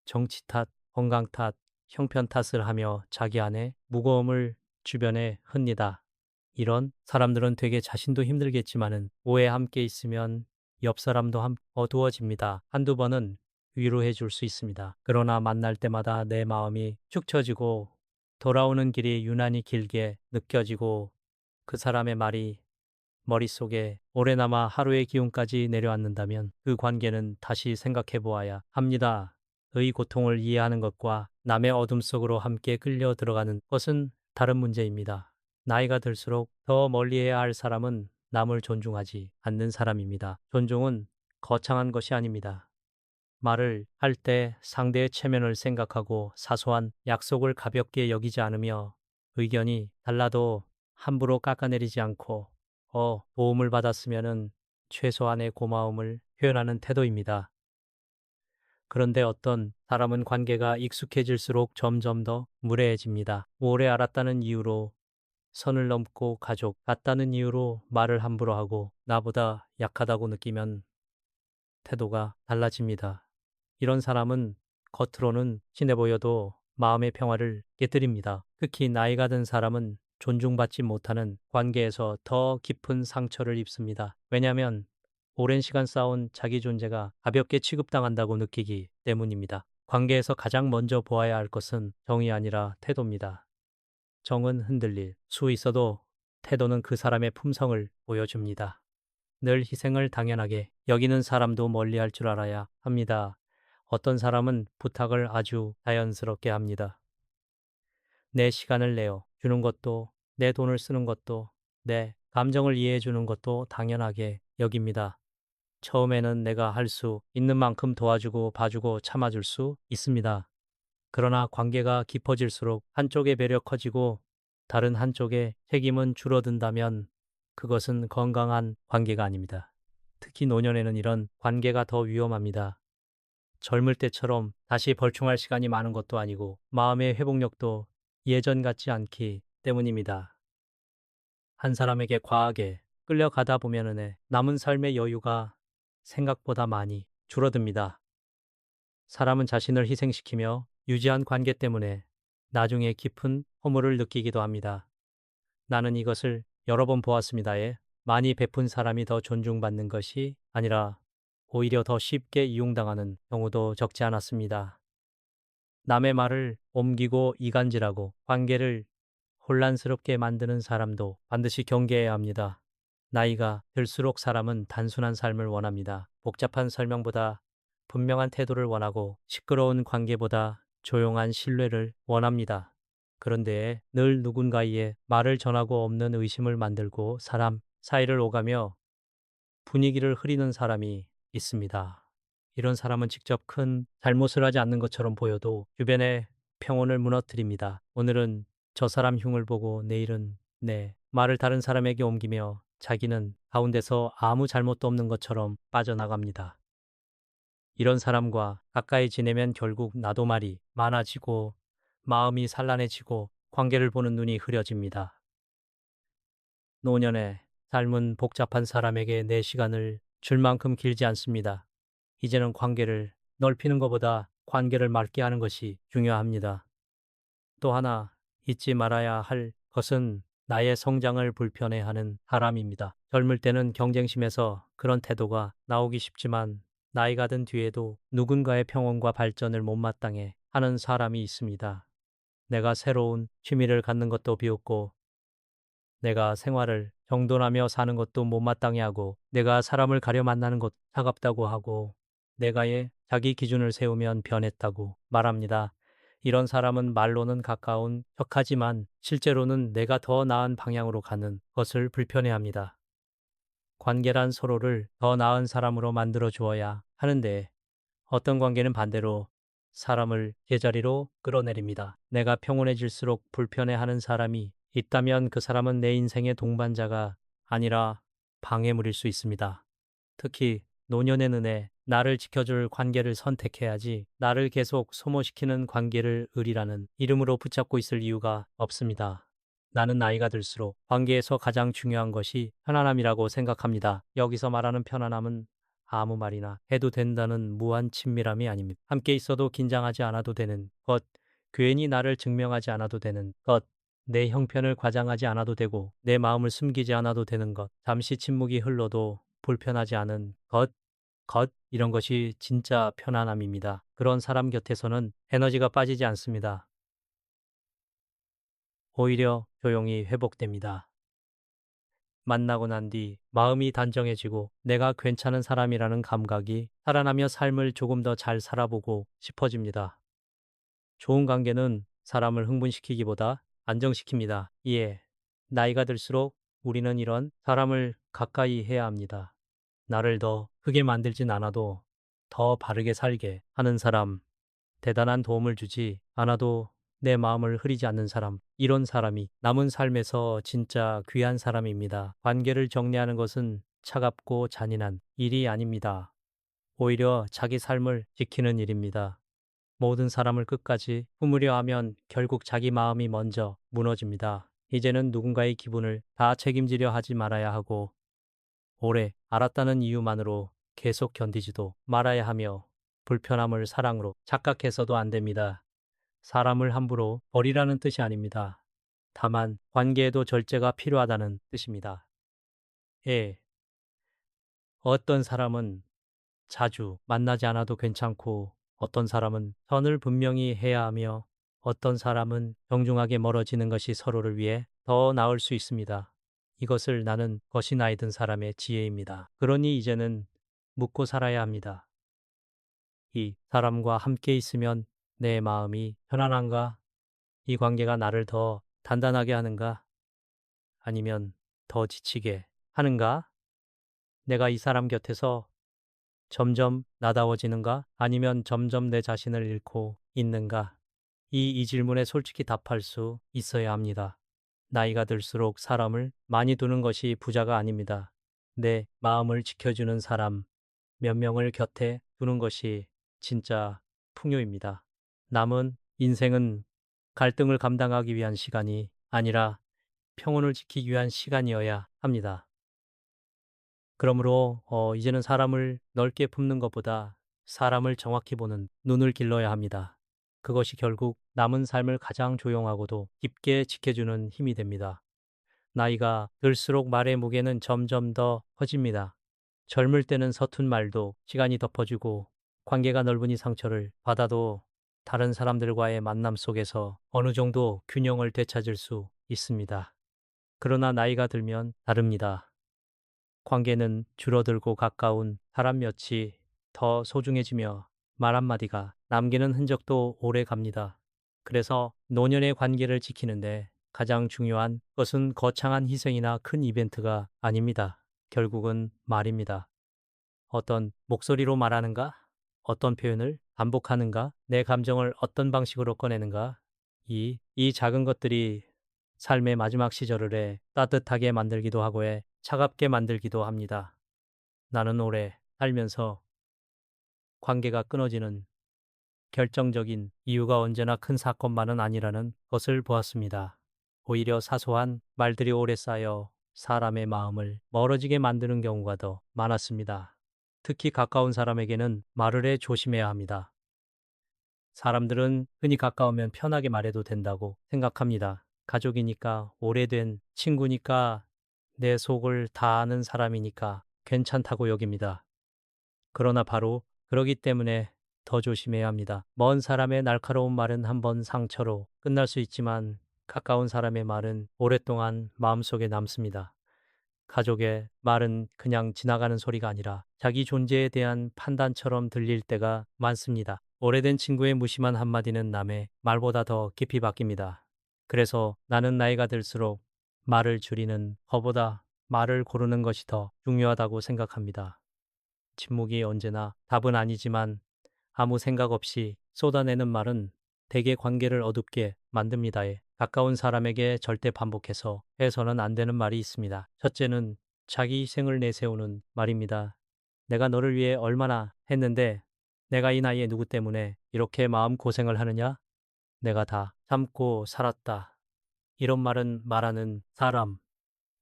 정치 탓, 건강 탓, 형편 탓을 하며 자기 안에 무거움을 주변에 흡니다. 이런 사람들은 되게 자신도 힘들겠지만은 오래 함께 있으면 옆 사람도 어두워집니다. 한두 번은 위로해 줄 수 있습니다. 그러나 만날 때마다 내 마음이 축 처지고 돌아오는 길이 유난히 길게 느껴지고 그 사람의 말이 머릿속에 오래 남아 하루의 기운까지 내려앉는다면 그 관계는 다시 생각해 보아야 합니다. 의 고통을 이해하는 것과 남의 어둠 속으로 함께 끌려 들어가는 것은 다른 문제입니다. 나이가 들수록 더 멀리해야 할 사람은 남을 존중하지 않는 사람입니다. 존중은 거창한 것이 아닙니다. 말을 할 때 상대의 체면을 생각하고 사소한 약속을 가볍게 여기지 않으며 의견이 달라도 함부로 깎아내리지 않고 도움을 받았으면은 최소한의 고마움을 표현하는 태도입니다. 그런데 어떤 사람은 관계가 익숙해질수록 점점 더 무례해집니다. 오래 알았다는 이유로 선을 넘고 가족 같다는 이유로 말을 함부로 하고 나보다 약하다고 느끼면 태도가 달라집니다. 이런 사람은 겉으로는 친해 보여도 마음의 평화를 깨뜨립니다. 특히 나이가 든 사람은 존중받지 못하는 관계에서 더 깊은 상처를 입습니다. 왜냐하면 오랜 시간 쌓아온 자기 존재가 가볍게 취급당한다고 느끼기 때문입니다. 관계에서 가장 먼저 보아야 할 것은 정이 아니라 태도입니다. 정은 흔들릴 수 있어도 태도는 그 사람의 품성을 보여줍니다. 늘 희생을 당연하게 여기는 사람도 멀리할 줄 알아야 합니다. 어떤 사람은 부탁을 아주 자연스럽게 합니다. 내 시간을 내어 주는 것도, 내 돈을 쓰는 것도, 내 감정을 이해해 주는 것도 당연하게 여깁니다. 처음에는 내가 할 수 있는 만큼 도와주고 봐주고 참아줄 수 있습니다. 그러나 관계가 깊어질수록 한쪽의 배려 커지고 다른 한쪽의 책임은 줄어든다면 그것은 건강한 관계가 아닙니다. 특히 노년에는 이런 관계가 더 위험합니다. 젊을 때처럼 다시 벌충할 시간이 많은 것도 아니고 마음의 회복력도 예전 같지 않기 때문입니다. 한 사람에게 과하게 끌려가다 보면은 남은 삶의 여유가 생각보다 많이 줄어듭니다. 사람은 자신을 희생시키며 유지한 관계 때문에 나중에 깊은 허물을 느끼기도 합니다. 나는 이것을 여러 번 보았습니다에 많이 베푼 사람이 더 존중받는 것이 아니라 오히려 더 쉽게 이용당하는 경우도 적지 않았습니다. 남의 말을 옮기고 이간질하고 관계를 혼란스럽게 만드는 사람도 반드시 경계해야 합니다. 나이가 들수록 사람은 단순한 삶을 원합니다. 복잡한 설명보다 분명한 태도를 원하고 시끄러운 관계보다 조용한 신뢰를 원합니다. 그런데 늘 누군가에게 말을 전하고 없는 의심을 만들고 사람 사이를 오가며 분위기를 흐리는 사람이 있습니다. 이런 사람은 직접 큰 잘못을 하지 않는 것처럼 보여도 주변의 평온을 무너뜨립니다. 오늘은 저 사람 흉을 보고 내일은 내 말을 다른 사람에게 옮기며 자기는 가운데서 아무 잘못도 없는 것처럼 빠져나갑니다. 이런 사람과 가까이 지내면 결국 나도 말이 많아지고 마음이 산란해지고 관계를 보는 눈이 흐려집니다. 노년의 삶은 복잡한 사람에게 내 시간을 줄 만큼 길지 않습니다. 이제는 관계를 넓히는 것보다 관계를 맑게 하는 것이 중요합니다. 또 하나 잊지 말아야 할 것은 나의 성장을 불편해하는 사람입니다. 젊을 때는 경쟁심에서 그런 태도가 나오기 쉽지만 나이가 든 뒤에도 누군가의 평온과 발전을 못마땅해 하는 사람이 있습니다. 내가 새로운 취미를 갖는 것도 비웃고 내가 생활을 정돈하며 사는 것도 못마땅해 하고 내가 사람을 가려 만나는 것 차갑다고 하고 내가의 자기 기준을 세우면 변했다고 말합니다. 이런 사람은 말로는 가까운 척하지만 실제로는 내가 더 나은 방향으로 가는 것을 불편해합니다. 관계란 서로를 더 나은 사람으로 만들어 주어야 하는데 어떤 관계는 반대로 사람을 제자리로 끌어내립니다. 내가 평온해질수록 불편해하는 사람이 있다면 그 사람은 내 인생의 동반자가 아니라 방해물일 수 있습니다. 특히 노년의 은혜, 나를 지켜줄 관계를 선택해야지 나를 계속 소모시키는 관계를 의리라는 이름으로 붙잡고 있을 이유가 없습니다. 나는 나이가 들수록 관계에서 가장 중요한 것이 편안함이라고 생각합니다. 여기서 말하는 편안함은 아무 말이나 해도 된다는 무한 친밀함이 아닙니다. 함께 있어도 긴장하지 않아도 되는 것, 괜히 나를 증명하지 않아도 되는 것, 내 형편을 과장하지 않아도 되고 내 마음을 숨기지 않아도 되는 것, 잠시 침묵이 흘러도 불편하지 않은 이런 것이 진짜 편안함입니다. 그런 사람 곁에서는 에너지가 빠지지 않습니다. 오히려 조용히 회복됩니다. 만나고 난 뒤 마음이 단정해지고 내가 괜찮은 사람이라는 감각이 살아나며 삶을 조금 더 잘 살아보고 싶어집니다. 좋은 관계는 사람을 흥분시키기보다 안정시킵니다. 이에 나이가 들수록 우리는 이런 사람을 가까이 해야 합니다. 나를 더 크게 만들진 않아도 더 바르게 살게 하는 사람, 대단한 도움을 주지 않아도 내 마음을 흐리지 않는 사람, 이런 사람이 남은 삶에서 진짜 귀한 사람입니다. 관계를 정리하는 것은 차갑고 잔인한 일이 아닙니다. 오히려 자기 삶을 지키는 일입니다. 모든 사람을 끝까지 품으려 하면 결국 자기 마음이 먼저 무너집니다. 이제는 누군가의 기분을 다 책임지려 하지 말아야 하고 오래 알았다는 이유만으로 계속 견디지도 말아야 하며 불편함을 사랑으로 착각해서도 안 됩니다. 사람을 함부로 버리라는 뜻이 아닙니다. 다만 관계에도 절제가 필요하다는 뜻입니다. 예, 어떤 사람은 자주 만나지 않아도 괜찮고 어떤 사람은 선을 분명히 해야 하며 어떤 사람은 정중하게 멀어지는 것이 서로를 위해 더 나을 수 있습니다. 이것을 나는 것이 나이 든 사람의 지혜입니다. 그러니 이제는 묻고 살아야 합니다. 이 사람과 함께 있으면 내 마음이 편안한가? 이 관계가 나를 더 단단하게 하는가? 아니면 더 지치게 하는가? 내가 이 사람 곁에서 점점 나다워지는가? 아니면 점점 내 자신을 잃고 있는가? 이 질문에 솔직히 답할 수 있어야 합니다. 나이가 들수록 사람을 많이 두는 것이 부자가 아닙니다. 내 마음을 지켜주는 사람 몇 명을 곁에 두는 것이 진짜 풍요입니다. 남은 인생은 갈등을 감당하기 위한 시간이 아니라 평온을 지키기 위한 시간이어야 합니다. 그러므로 이제는 사람을 넓게 품는 것보다 사람을 정확히 보는 눈을 길러야 합니다. 그것이 결국 남은 삶을 가장 조용하고도 깊게 지켜주는 힘이 됩니다. 나이가 들수록 말의 무게는 점점 더 커집니다. 젊을 때는 서툰 말도 시간이 덮어주고 관계가 넓으니 상처를 받아도 다른 사람들과의 만남 속에서 어느 정도 균형을 되찾을 수 있습니다. 그러나 나이가 들면 다릅니다. 관계는 줄어들고 가까운 사람 몇이 더 소중해지며 말 한마디가 남기는 흔적도 오래 갑니다. 그래서 노년의 관계를 지키는데 가장 중요한 것은 거창한 희생이나 큰 이벤트가 아닙니다. 결국은 말입니다. 어떤 목소리로 말하는가? 어떤 표현을 반복하는가? 내 감정을 어떤 방식으로 꺼내는가? 이 작은 것들이 삶의 마지막 시절을 따뜻하게 만들기도 하고 차갑게 만들기도 합니다. 나는 오래 살면서 관계가 끊어지는 결정적인 이유가 언제나 큰 사건만은 아니라는 것을 보았습니다. 오히려 사소한 말들이 오래 쌓여 사람의 마음을 멀어지게 만드는 경우가 더 많았습니다. 특히 가까운 사람에게는 말을 조심해야 합니다. 사람들은 흔히 가까우면 편하게 말해도 된다고 생각합니다. 가족이니까, 오래된 친구니까, 내 속을 다 아는 사람이니까 괜찮다고 여깁니다. 그러나 바로 그러기 때문에 더 조심해야 합니다. 먼 사람의 날카로운 말은 한번 상처로 끝날 수 있지만 가까운 사람의 말은 오랫동안 마음속에 남습니다. 가족의 말은 그냥 지나가는 소리가 아니라 자기 존재에 대한 판단처럼 들릴 때가 많습니다. 오래된 친구의 무심한 한마디는 남의 말보다 더 깊이 박힙니다. 그래서 나는 나이가 들수록 말을 줄이는 것보다 말을 고르는 것이 더 중요하다고 생각합니다. 침묵이 언제나 답은 아니지만 아무 생각 없이 쏟아내는 말은 대개 관계를 어둡게 만듭니다. 가까운 사람에게 절대 반복해서 해서는 안 되는 말이 있습니다. 첫째는 자기 희생을 내세우는 말입니다. 내가 너를 위해 얼마나 했는데 내가 이 나이에 누구 때문에 이렇게 마음고생을 하느냐? 내가 다 참고 살았다. 이런 말은 말하는 사람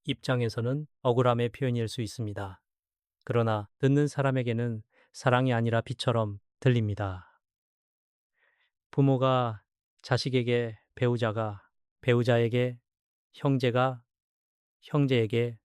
입장에서는 억울함의 표현일 수 있습니다. 그러나 듣는 사람에게는 사랑이 아니라 비처럼 들립니다. 부모가 자식에게, 배우자가 배우자에게, 형제가 형제에게,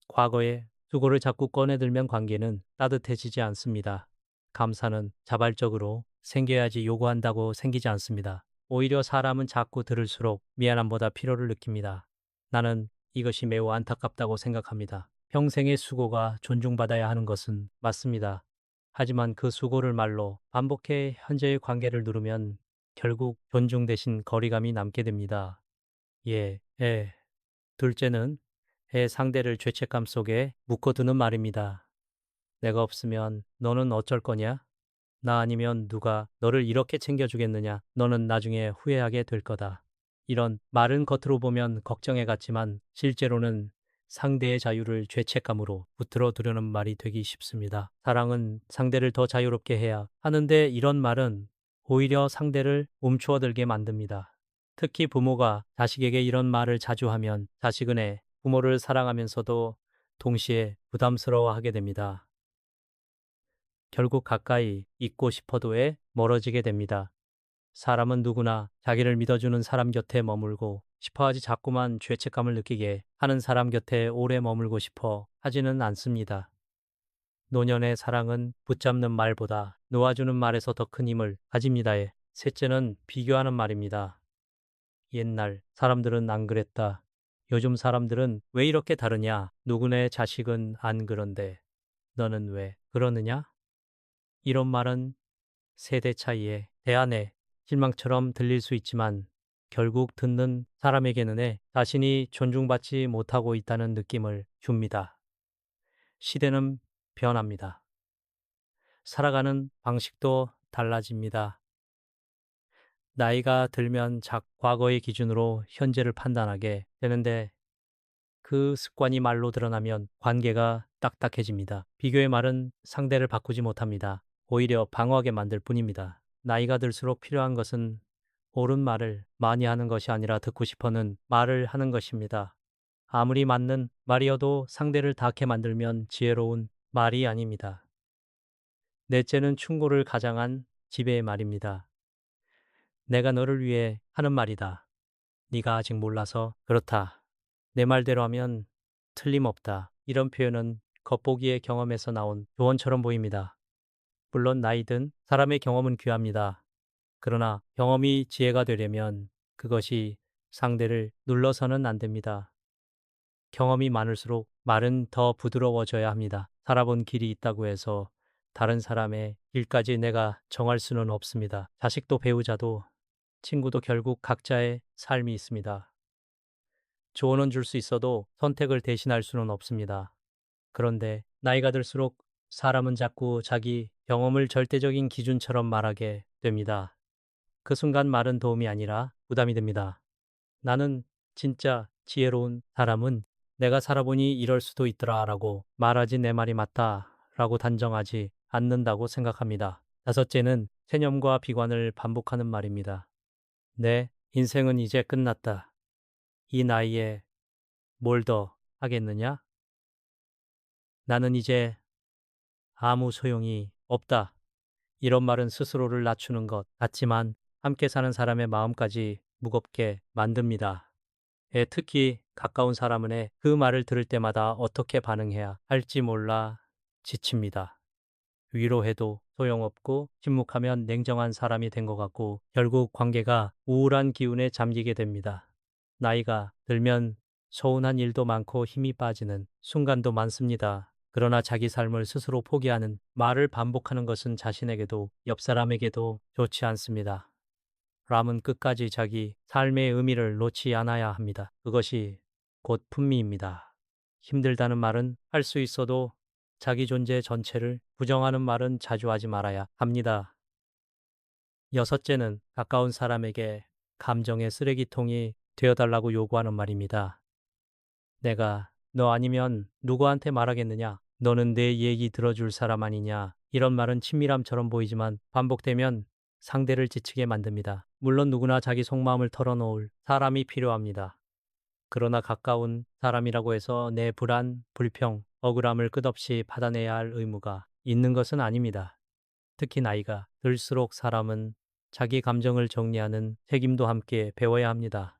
과거에 수고를 자꾸 꺼내들면 관계는 따뜻해지지 않습니다. 감사는 자발적으로 생겨야지 요구한다고 생기지 않습니다. 오히려 사람은 자꾸 들을수록 미안함보다 필요를 느낍니다. 나는 이것이 매우 안타깝다고 생각합니다. 평생의 수고가 존중받아야 하는 것은 맞습니다. 하지만 그 수고를 말로 반복해 현재의 관계를 누르면 결국 존중 대신 거리감이 남게 됩니다. 예, 예. 둘째는 상대를 죄책감 속에 묶어두는 말입니다. 내가 없으면 너는 어쩔 거냐? 나 아니면 누가 너를 이렇게 챙겨주겠느냐? 너는 나중에 후회하게 될 거다. 이런 말은 겉으로 보면 걱정해 같지만 실제로는 상대의 자유를 죄책감으로 붙들어 두려는 말이 되기 쉽습니다. 사랑은 상대를 더 자유롭게 해야 하는데 이런 말은 오히려 상대를 움츠러들게 만듭니다. 특히 부모가 자식에게 이런 말을 자주 하면 자식은 부모를 사랑하면서도 동시에 부담스러워하게 됩니다. 결국 가까이 있고 싶어도 멀어지게 됩니다. 사람은 누구나 자기를 믿어주는 사람 곁에 머물고 싶어하지 자꾸만 죄책감을 느끼게 하는 사람 곁에 오래 머물고 싶어 하지는 않습니다. 노년의 사랑은 붙잡는 말보다 놓아주는 말에서 더 큰 힘을 가집니다. 셋째는 비교하는 말입니다. 옛날 사람들은 안 그랬다. 요즘 사람들은 왜 이렇게 다르냐? 누구네 자식은 안 그런데 너는 왜 그러느냐? 이런 말은 세대 차이의 대안의 실망처럼 들릴 수 있지만 결국 듣는 사람에게는 자신이 존중받지 못하고 있다는 느낌을 줍니다. 시대는 변합니다. 살아가는 방식도 달라집니다. 나이가 들면 과거의 기준으로 현재를 판단하게 되는데 그 습관이 말로 드러나면 관계가 딱딱해집니다. 비교의 말은 상대를 바꾸지 못합니다. 오히려 방어하게 만들 뿐입니다. 나이가 들수록 필요한 것은 옳은 말을 많이 하는 것이 아니라 듣고 싶어는 말을 하는 것입니다. 아무리 맞는 말이어도 상대를 닿게 만들면 지혜로운 말이 아닙니다. 넷째는 충고를 가장한 지배의 말입니다. 내가 너를 위해 하는 말이다. 네가 아직 몰라서 그렇다. 내 말대로 하면 틀림없다. 이런 표현은 겉보기의 경험에서 나온 조언처럼 보입니다. 물론 나이든 사람의 경험은 귀합니다. 그러나 경험이 지혜가 되려면 그것이 상대를 눌러서는 안 됩니다. 경험이 많을수록 말은 더 부드러워져야 합니다. 살아본 길이 있다고 해서 다른 사람의 길까지 내가 정할 수는 없습니다. 자식도 배우자도 친구도 결국 각자의 삶이 있습니다. 조언은 줄 수 있어도 선택을 대신할 수는 없습니다. 그런데 나이가 들수록 사람은 자꾸 자기 경험을 절대적인 기준처럼 말하게 됩니다. 그 순간 말은 도움이 아니라 부담이 됩니다. 나는 진짜 지혜로운 사람은 내가 살아보니 이럴 수도 있더라 라고 말하지 내 말이 맞다 라고 단정하지 않는다고 생각합니다. 다섯째는 체념과 비관을 반복하는 말입니다. 내 인생은 이제 끝났다. 이 나이에 뭘 더 하겠느냐? 나는 이제 아무 소용이 없다. 이런 말은 스스로를 낮추는 것 같지만 함께 사는 사람의 마음까지 무겁게 만듭니다. 특히 가까운 사람은 그 말을 들을 때마다 어떻게 반응해야 할지 몰라 지칩니다. 위로해도 소용없고 침묵하면 냉정한 사람이 된 것 같고 결국 관계가 우울한 기운에 잠기게 됩니다. 나이가 들면 서운한 일도 많고 힘이 빠지는 순간도 많습니다. 그러나 자기 삶을 스스로 포기하는 말을 반복하는 것은 자신에게도 옆 사람에게도 좋지 않습니다. 람은 끝까지 자기 삶의 의미를 놓지 않아야 합니다. 그것이 곧 품미입니다. 힘들다는 말은 할 수 있어도 자기 존재 전체를 부정하는 말은 자주 하지 말아야 합니다. 여섯째는 가까운 사람에게 감정의 쓰레기통이 되어달라고 요구하는 말입니다. 내가 너 아니면 누구한테 말하겠느냐? 너는 내 얘기 들어줄 사람 아니냐? 이런 말은 친밀함처럼 보이지만 반복되면 상대를 지치게 만듭니다. 물론 누구나 자기 속마음을 털어놓을 사람이 필요합니다. 그러나 가까운 사람이라고 해서 내 불안, 불평, 억울함을 끝없이 받아내야 할 의무가 있는 것은 아닙니다. 특히 나이가 들수록 사람은 자기 감정을 정리하는 책임도 함께 배워야 합니다.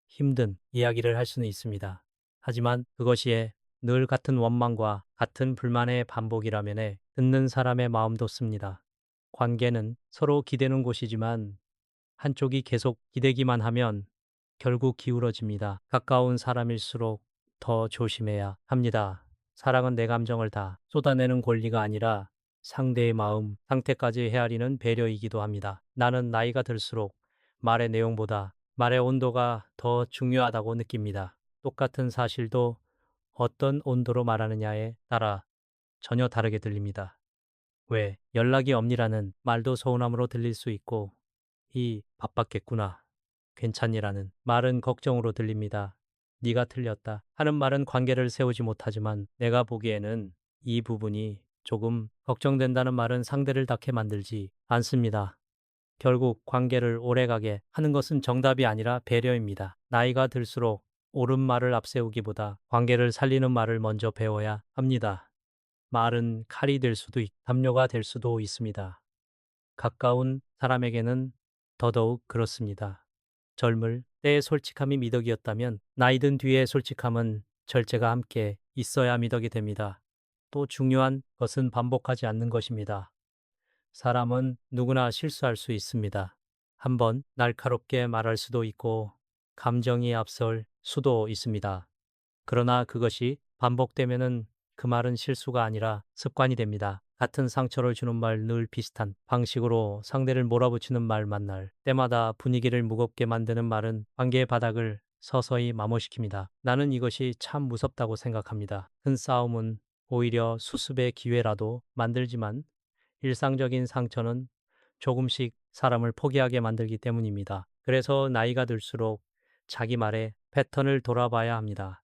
힘든 이야기를 할 수는 있습니다. 하지만 그것이 늘 같은 원망과 같은 불만의 반복이라면 해 듣는 사람의 마음도 씁니다. 관계는 서로 기대는 곳이지만 한쪽이 계속 기대기만 하면 결국 기울어집니다. 가까운 사람일수록 더 조심해야 합니다. 사랑은 내 감정을 다 쏟아내는 권리가 아니라 상대의 마음, 상태까지 헤아리는 배려이기도 합니다. 나는 나이가 들수록 말의 내용보다 말의 온도가 더 중요하다고 느낍니다. 똑같은 사실도 어떤 온도로 말하느냐에 따라 전혀 다르게 들립니다. 왜 연락이 없니라는 말도 서운함으로 들릴 수 있고 이 바빴겠구나. 괜찮니라는 말은 걱정으로 들립니다. 네가 틀렸다 하는 말은 관계를 세우지 못하지만 내가 보기에는 이 부분이 조금 걱정된다는 말은 상대를 닿게 만들지 않습니다. 결국 관계를 오래가게 하는 것은 정답이 아니라 배려입니다. 나이가 들수록 옳은 말을 앞세우기보다 관계를 살리는 말을 먼저 배워야 합니다. 말은 칼이 될 수도 담요가 될 수도 있습니다. 가까운 사람에게는 더더욱 그렇습니다. 젊을 때의 솔직함이 미덕이었다면 나이 든 뒤의 솔직함은 절제가 함께 있어야 미덕이 됩니다. 또 중요한 것은 반복하지 않는 것입니다. 사람은 누구나 실수할 수 있습니다. 한번 날카롭게 말할 수도 있고 감정이 앞설 수도 있습니다. 그러나 그것이 반복되면은 그 말은 실수가 아니라 습관이 됩니다. 같은 상처를 주는 말 늘 비슷한 방식으로 상대를 몰아붙이는 말 만날 때마다 분위기를 무겁게 만드는 말은 관계의 바닥을 서서히 마모시킵니다. 나는 이것이 참 무섭다고 생각합니다. 큰 싸움은 오히려 수습의 기회라도 만들지만 일상적인 상처는 조금씩 사람을 포기하게 만들기 때문입니다. 그래서 나이가 들수록 자기 말의 패턴을 돌아봐야 합니다.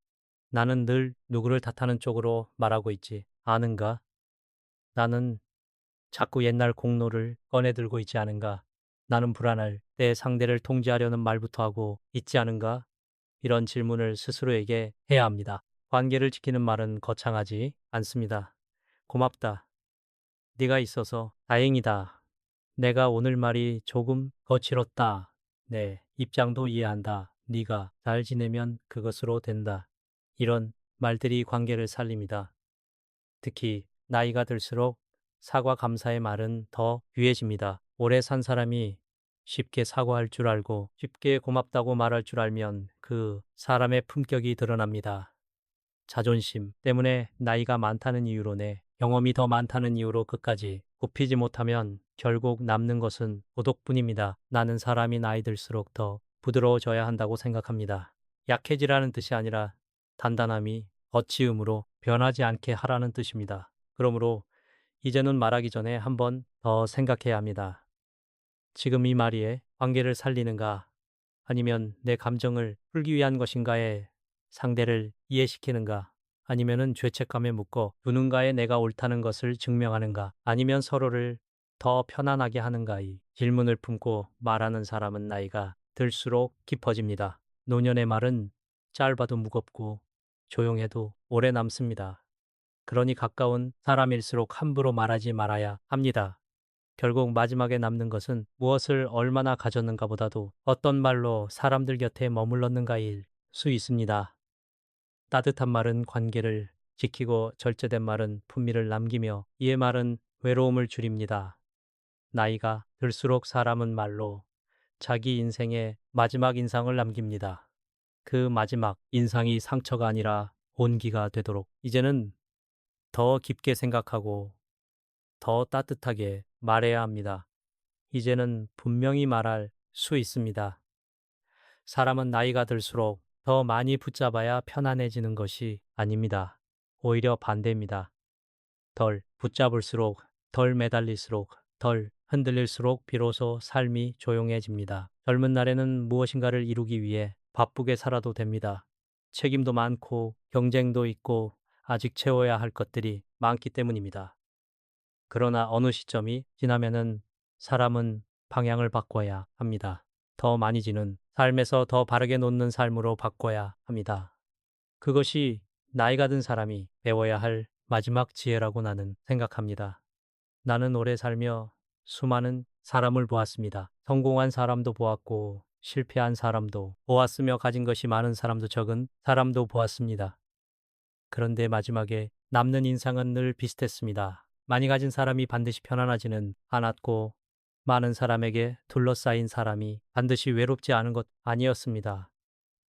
나는 늘 누구를 탓하는 쪽으로 말하고 있지 않은가? 나는 자꾸 옛날 공로를 꺼내들고 있지 않은가? 나는 불안할 때 상대를 통제하려는 말부터 하고 있지 않은가? 이런 질문을 스스로에게 해야 합니다. 관계를 지키는 말은 거창하지 않습니다. 고맙다. 네가 있어서 다행이다. 내가 오늘 말이 조금 거칠었다. 내 입장도 이해한다. 네가 잘 지내면 그것으로 된다. 이런 말들이 관계를 살립니다. 특히 나이가 들수록 사과 감사의 말은 더 귀해집니다. 오래 산 사람이 쉽게 사과할 줄 알고 쉽게 고맙다고 말할 줄 알면 그 사람의 품격이 드러납니다. 자존심 때문에 나이가 많다는 이유로 내 경험이 더 많다는 이유로 끝까지 굽히지 못하면 결국 남는 것은 고독뿐입니다. 나는 사람이 나이 들수록 더 부드러워져야 한다고 생각합니다. 약해지라는 뜻이 아니라 단단함이 거치음으로 변하지 않게 하라는 뜻입니다. 그러므로 이제는 말하기 전에 한 번 더 생각해야 합니다. 지금 이 말이 관계를 살리는가 아니면 내 감정을 풀기 위한 것인가에 상대를 이해시키는가 아니면은 죄책감에 묶어 두는가에 내가 옳다는 것을 증명하는가 아니면 서로를 더 편안하게 하는가 이 질문을 품고 말하는 사람은 나이가 들수록 깊어집니다. 노년의 말은 짧아도 무겁고 조용해도 오래 남습니다. 그러니 가까운 사람일수록 함부로 말하지 말아야 합니다. 결국 마지막에 남는 것은 무엇을 얼마나 가졌는가 보다도 어떤 말로 사람들 곁에 머물렀는가일 수 있습니다. 따뜻한 말은 관계를 지키고 절제된 말은 품위를 남기며 이의 말은 외로움을 줄입니다. 나이가 들수록 사람은 말로 자기 인생의 마지막 인상을 남깁니다. 그 마지막 인상이 상처가 아니라 온기가 되도록 이제는 더 깊게 생각하고 더 따뜻하게 말해야 합니다. 이제는 분명히 말할 수 있습니다. 사람은 나이가 들수록 더 많이 붙잡아야 편안해지는 것이 아닙니다. 오히려 반대입니다. 덜 붙잡을수록, 덜 매달릴수록, 덜 흔들릴수록 비로소 삶이 조용해집니다. 젊은 날에는 무엇인가를 이루기 위해 바쁘게 살아도 됩니다. 책임도 많고 경쟁도 있고 아직 채워야 할 것들이 많기 때문입니다. 그러나 어느 시점이 지나면은 사람은 방향을 바꿔야 합니다. 더 많이 지는 삶에서 더 바르게 놓는 삶으로 바꿔야 합니다. 그것이 나이가 든 사람이 배워야 할 마지막 지혜라고 나는 생각합니다. 나는 오래 살며 수많은 사람을 보았습니다. 성공한 사람도 보았고 실패한 사람도 보았으며 가진 것이 많은 사람도 적은 사람도 보았습니다. 그런데 마지막에 남는 인상은 늘 비슷했습니다. 많이 가진 사람이 반드시 편안하지는 않았고, 많은 사람에게 둘러싸인 사람이 반드시 외롭지 않은 것 아니었습니다.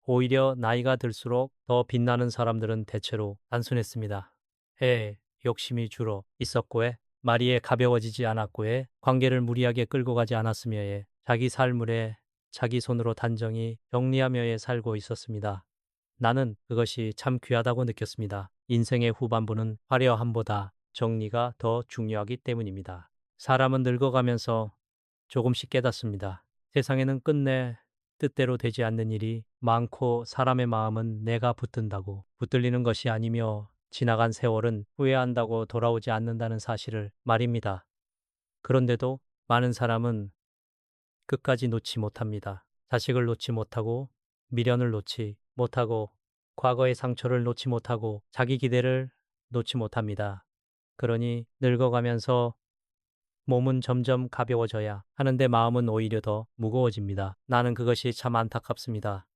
오히려 나이가 들수록 더 빛나는 사람들은 대체로 단순했습니다. 해, 욕심이 주로 있었고에, 말이 가벼워지지 않았고에, 관계를 무리하게 끌고 가지 않았으며에, 자기 삶을 자기 손으로 단정히 정리하며에 살고 있었습니다. 나는 그것이 참 귀하다고 느꼈습니다. 인생의 후반부는 화려함보다 정리가 더 중요하기 때문입니다. 사람은 늙어가면서 조금씩 깨닫습니다. 세상에는 끝내 뜻대로 되지 않는 일이 많고 사람의 마음은 내가 붙든다고 붙들리는 것이 아니며 지나간 세월은 후회한다고 돌아오지 않는다는 사실을 말입니다. 그런데도 많은 사람은 끝까지 놓지 못합니다. 자식을 놓지 못하고 미련을 놓지 못하고 과거의 상처를 놓지 못하고 자기 기대를 놓지 못합니다. 그러니 늙어가면서 몸은 점점 가벼워져야 하는데 마음은 오히려 더 무거워집니다. 나는 그것이 참 안타깝습니다.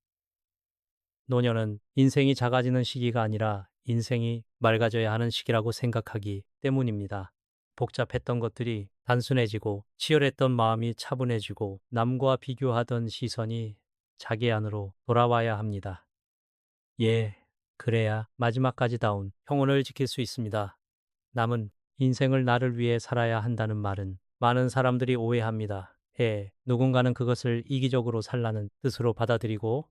노년은 인생이 작아지는 시기가 아니라 인생이 맑아져야 하는 시기라고 생각하기 때문입니다. 복잡했던 것들이 단순해지고 치열했던 마음이 차분해지고 남과 비교하던 시선이 자기 안으로 돌아와야 합니다. 예, 그래야 마지막까지 평온을 지킬 수 있습니다. 남은 인생을 나를 위해 살아야 한다는 말은 많은 사람들이 오해합니다. 누군가는 그것을 이기적으로 살라는 뜻으로 받아들이고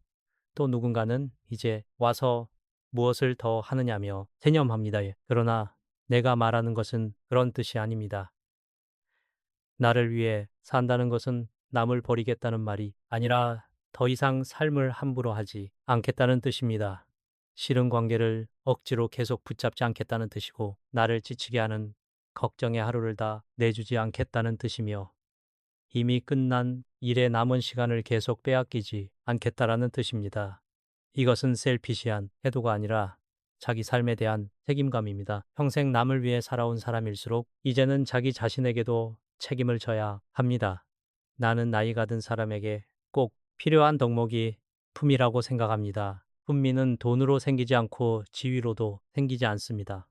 또 누군가는 이제 와서 무엇을 더 하느냐며 체념합니다. 그러나 내가 말하는 것은 그런 뜻이 아닙니다. 나를 위해 산다는 것은 남을 버리겠다는 말이 아니라 더 이상 삶을 함부로 하지 않겠다는 뜻입니다. 싫은 관계를 억지로 계속 붙잡지 않겠다는 뜻이고 나를 지치게 하는 걱정의 하루를 다 내주지 않겠다는 뜻이며 이미 끝난 일의 남은 시간을 계속 빼앗기지 않겠다라는 뜻입니다. 이것은 셀피시한 태도가 아니라 자기 삶에 대한 책임감입니다. 평생 남을 위해 살아온 사람일수록 이제는 자기 자신에게도 책임을 져야 합니다. 나는 나이가 든 사람에게 꼭 필요한 덕목이 품이라고 생각합니다. 품위는 돈으로 생기지 않고 지위로도 생기지 않습니다.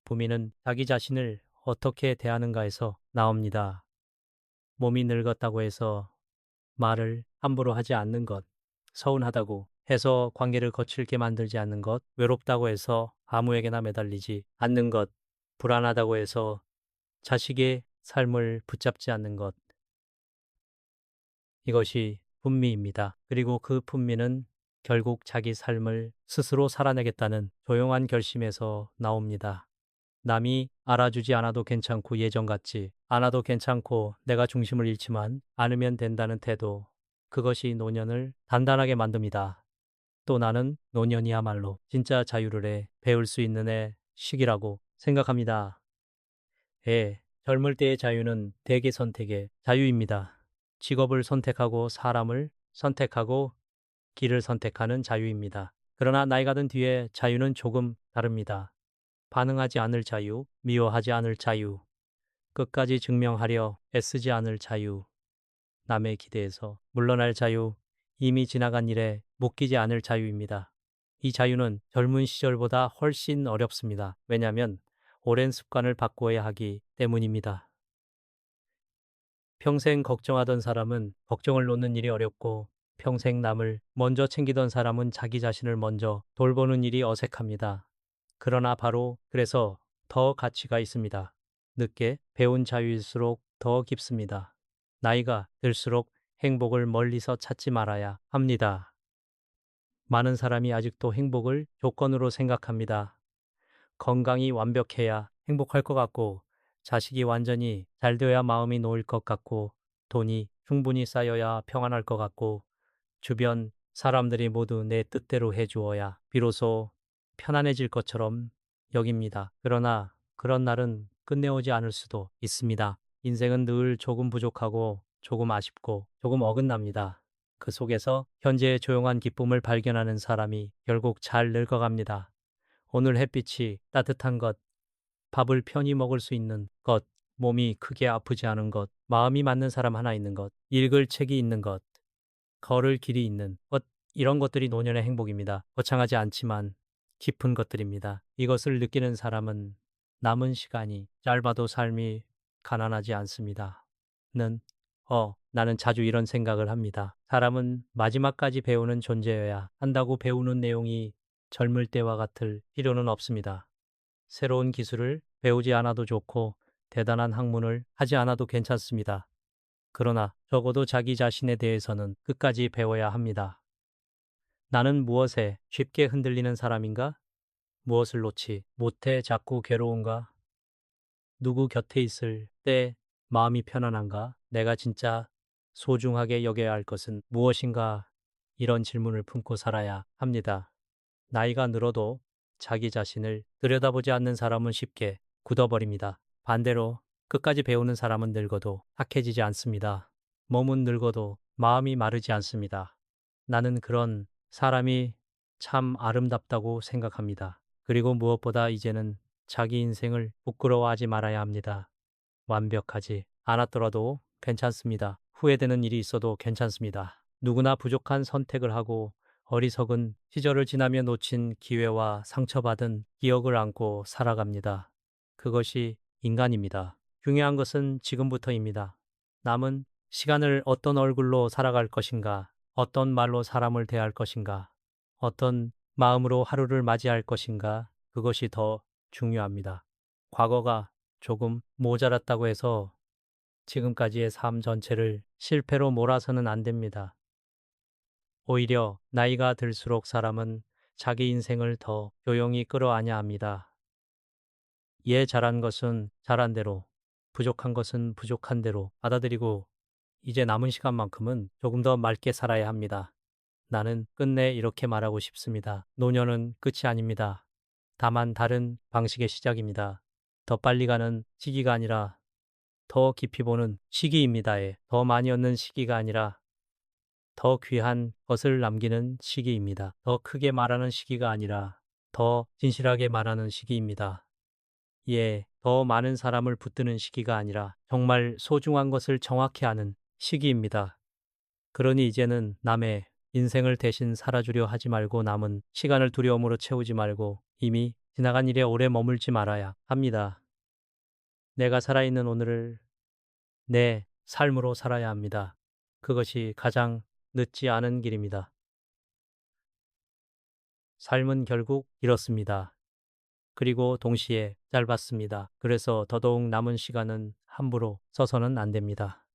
품위는 자기 자신을 어떻게 대하는가에서 나옵니다. 몸이 늙었다고 해서 말을 함부로 하지 않는 것, 서운하다고 해서 관계를 거칠게 만들지 않는 것, 외롭다고 해서 아무에게나 매달리지 않는 것, 불안하다고 해서 자식의 삶을 붙잡지 않는 것. 이것이 분미입니다. 그리고 그 분미는 결국 자기 삶을 스스로 살아내겠다는 조용한 결심에서 나옵니다. 남이 알아주지 않아도 괜찮고 예전 같지 않아도 괜찮고 내가 중심을 잃지만 않으면 된다는 태도. 그것이 노년을 단단하게 만듭니다. 또 나는 노년이야말로 진짜 자유를 배울 수 있는 시기라고 생각합니다. 젊을 때의 자유는 대개 선택의 자유입니다. 직업을 선택하고 사람을 선택하고 길을 선택하는 자유입니다. 그러나 나이가 든 뒤에 자유는 조금 다릅니다. 반응하지 않을 자유, 미워하지 않을 자유, 끝까지 증명하려 애쓰지 않을 자유, 남의 기대에서 물러날 자유, 이미 지나간 일에 묶이지 않을 자유입니다. 이 자유는 젊은 시절보다 훨씬 어렵습니다. 왜냐하면 오랜 습관을 바꾸어야 하기 때문입니다. 평생 걱정하던 사람은 걱정을 놓는 일이 어렵고 평생 남을 먼저 챙기던 사람은 자기 자신을 먼저 돌보는 일이 어색합니다. 그러나 바로 그래서 더 가치가 있습니다. 늦게 배운 자유일수록 더 깊습니다. 나이가 들수록 행복을 멀리서 찾지 말아야 합니다. 많은 사람이 아직도 행복을 조건으로 생각합니다. 건강이 완벽해야 행복할 것 같고, 자식이 완전히 잘 되어야 마음이 놓일 것 같고, 돈이 충분히 쌓여야 평안할 것 같고, 주변 사람들이 모두 내 뜻대로 해주어야 비로소 편안해질 것처럼 여깁니다. 그러나 그런 날은 끝내오지 않을 수도 있습니다. 인생은 늘 조금 부족하고 조금 아쉽고 조금 어긋납니다. 그 속에서 현재의 조용한 기쁨을 발견하는 사람이 결국 잘 늙어갑니다. 오늘 햇빛이 따뜻한 것, 밥을 편히 먹을 수 있는 것, 몸이 크게 아프지 않은 것, 마음이 맞는 사람 하나 있는 것, 읽을 책이 있는 것, 걸을 길이 있는 것, 이런 것들이 노년의 행복입니다. 거창하지 않지만 깊은 것들입니다. 이것을 느끼는 사람은 남은 시간이 짧아도 삶이 가난하지 않습니다. 나는 자주 이런 생각을 합니다. 사람은 마지막까지 배우는 존재여야 한다고. 배우는 내용이 젊을 때와 같을 필요는 없습니다. 새로운 기술을 배우지 않아도 좋고 대단한 학문을 하지 않아도 괜찮습니다. 그러나 적어도 자기 자신에 대해서는 끝까지 배워야 합니다. 나는 무엇에 쉽게 흔들리는 사람인가? 무엇을 놓지 못해 자꾸 괴로운가? 누구 곁에 있을 때 마음이 편안한가? 내가 진짜 소중하게 여겨야 할 것은 무엇인가? 이런 질문을 품고 살아야 합니다. 나이가 늘어도 자기 자신을 들여다보지 않는 사람은 쉽게 굳어버립니다. 반대로 끝까지 배우는 사람은 늙어도 착해지지 않습니다. 몸은 늙어도 마음이 마르지 않습니다. 나는 그런 사람이 참 아름답다고 생각합니다. 그리고 무엇보다 이제는 자기 인생을 부끄러워하지 말아야 합니다. 완벽하지 않았더라도 괜찮습니다. 후회되는 일이 있어도 괜찮습니다. 누구나 부족한 선택을 하고 어리석은 시절을 지나며 놓친 기회와 상처받은 기억을 안고 살아갑니다. 그것이 인간입니다. 중요한 것은 지금부터입니다. 남은 시간을 어떤 얼굴로 살아갈 것인가, 어떤 말로 사람을 대할 것인가, 어떤 마음으로 하루를 맞이할 것인가, 그것이 더 중요합니다. 과거가 조금 모자랐다고 해서 지금까지의 삶 전체를 실패로 몰아서는 안 됩니다. 오히려 나이가 들수록 사람은 자기 인생을 더 조용히 끌어안아야 합니다. 잘한 것은 잘한 대로, 부족한 것은 부족한 대로 받아들이고 이제 남은 시간만큼은 조금 더 맑게 살아야 합니다. 나는 끝내 이렇게 말하고 싶습니다. 노년은 끝이 아닙니다. 다만 다른 방식의 시작입니다. 더 빨리 가는 시기가 아니라 더 깊이 보는 시기입니다. 더 많이 얻는 시기가 아니라 더 귀한 것을 남기는 시기입니다. 더 크게 말하는 시기가 아니라 더 진실하게 말하는 시기입니다. 더 많은 사람을 붙드는 시기가 아니라 정말 소중한 것을 정확히 아는 시기입니다. 그러니 이제는 남의 인생을 대신 살아주려 하지 말고 남은 시간을 두려움으로 채우지 말고 이미 지나간 일에 오래 머물지 말아야 합니다. 내가 살아있는 오늘을 내 삶으로 살아야 합니다. 그것이 가장 늦지 않은 길입니다. 삶은 결국 이렇습니다. 그리고 동시에 짧았습니다. 그래서 더더욱 남은 시간은 함부로 써서는 안 됩니다.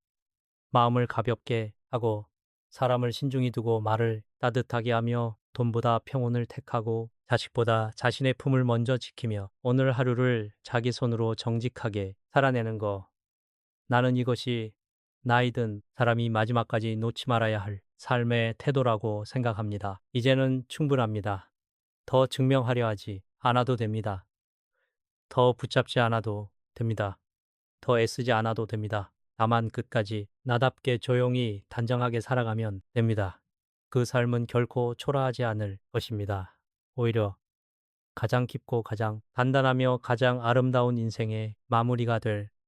마음을 가볍게 하고 사람을 신중히 두고 말을 따뜻하게 하며 돈보다 평온을 택하고 자식보다 자신의 품을 먼저 지키며 오늘 하루를 자기 손으로 정직하게 살아내는 거. 나는 이것이 나이든 사람이 마지막까지 놓지 말아야 할 삶의 태도라고 생각합니다. 이제는 충분합니다. 더 증명하려 하지 않아도 됩니다. 더 붙잡지 않아도 됩니다. 더 애쓰지 않아도 됩니다. 다만 끝까지 나답게 조용히 단정하게 살아가면 됩니다. 그 삶은 결코 초라하지 않을 것입니다. 오히려 가장 깊고 가장 단단하며 가장 아름다운 인생의 마무리가 될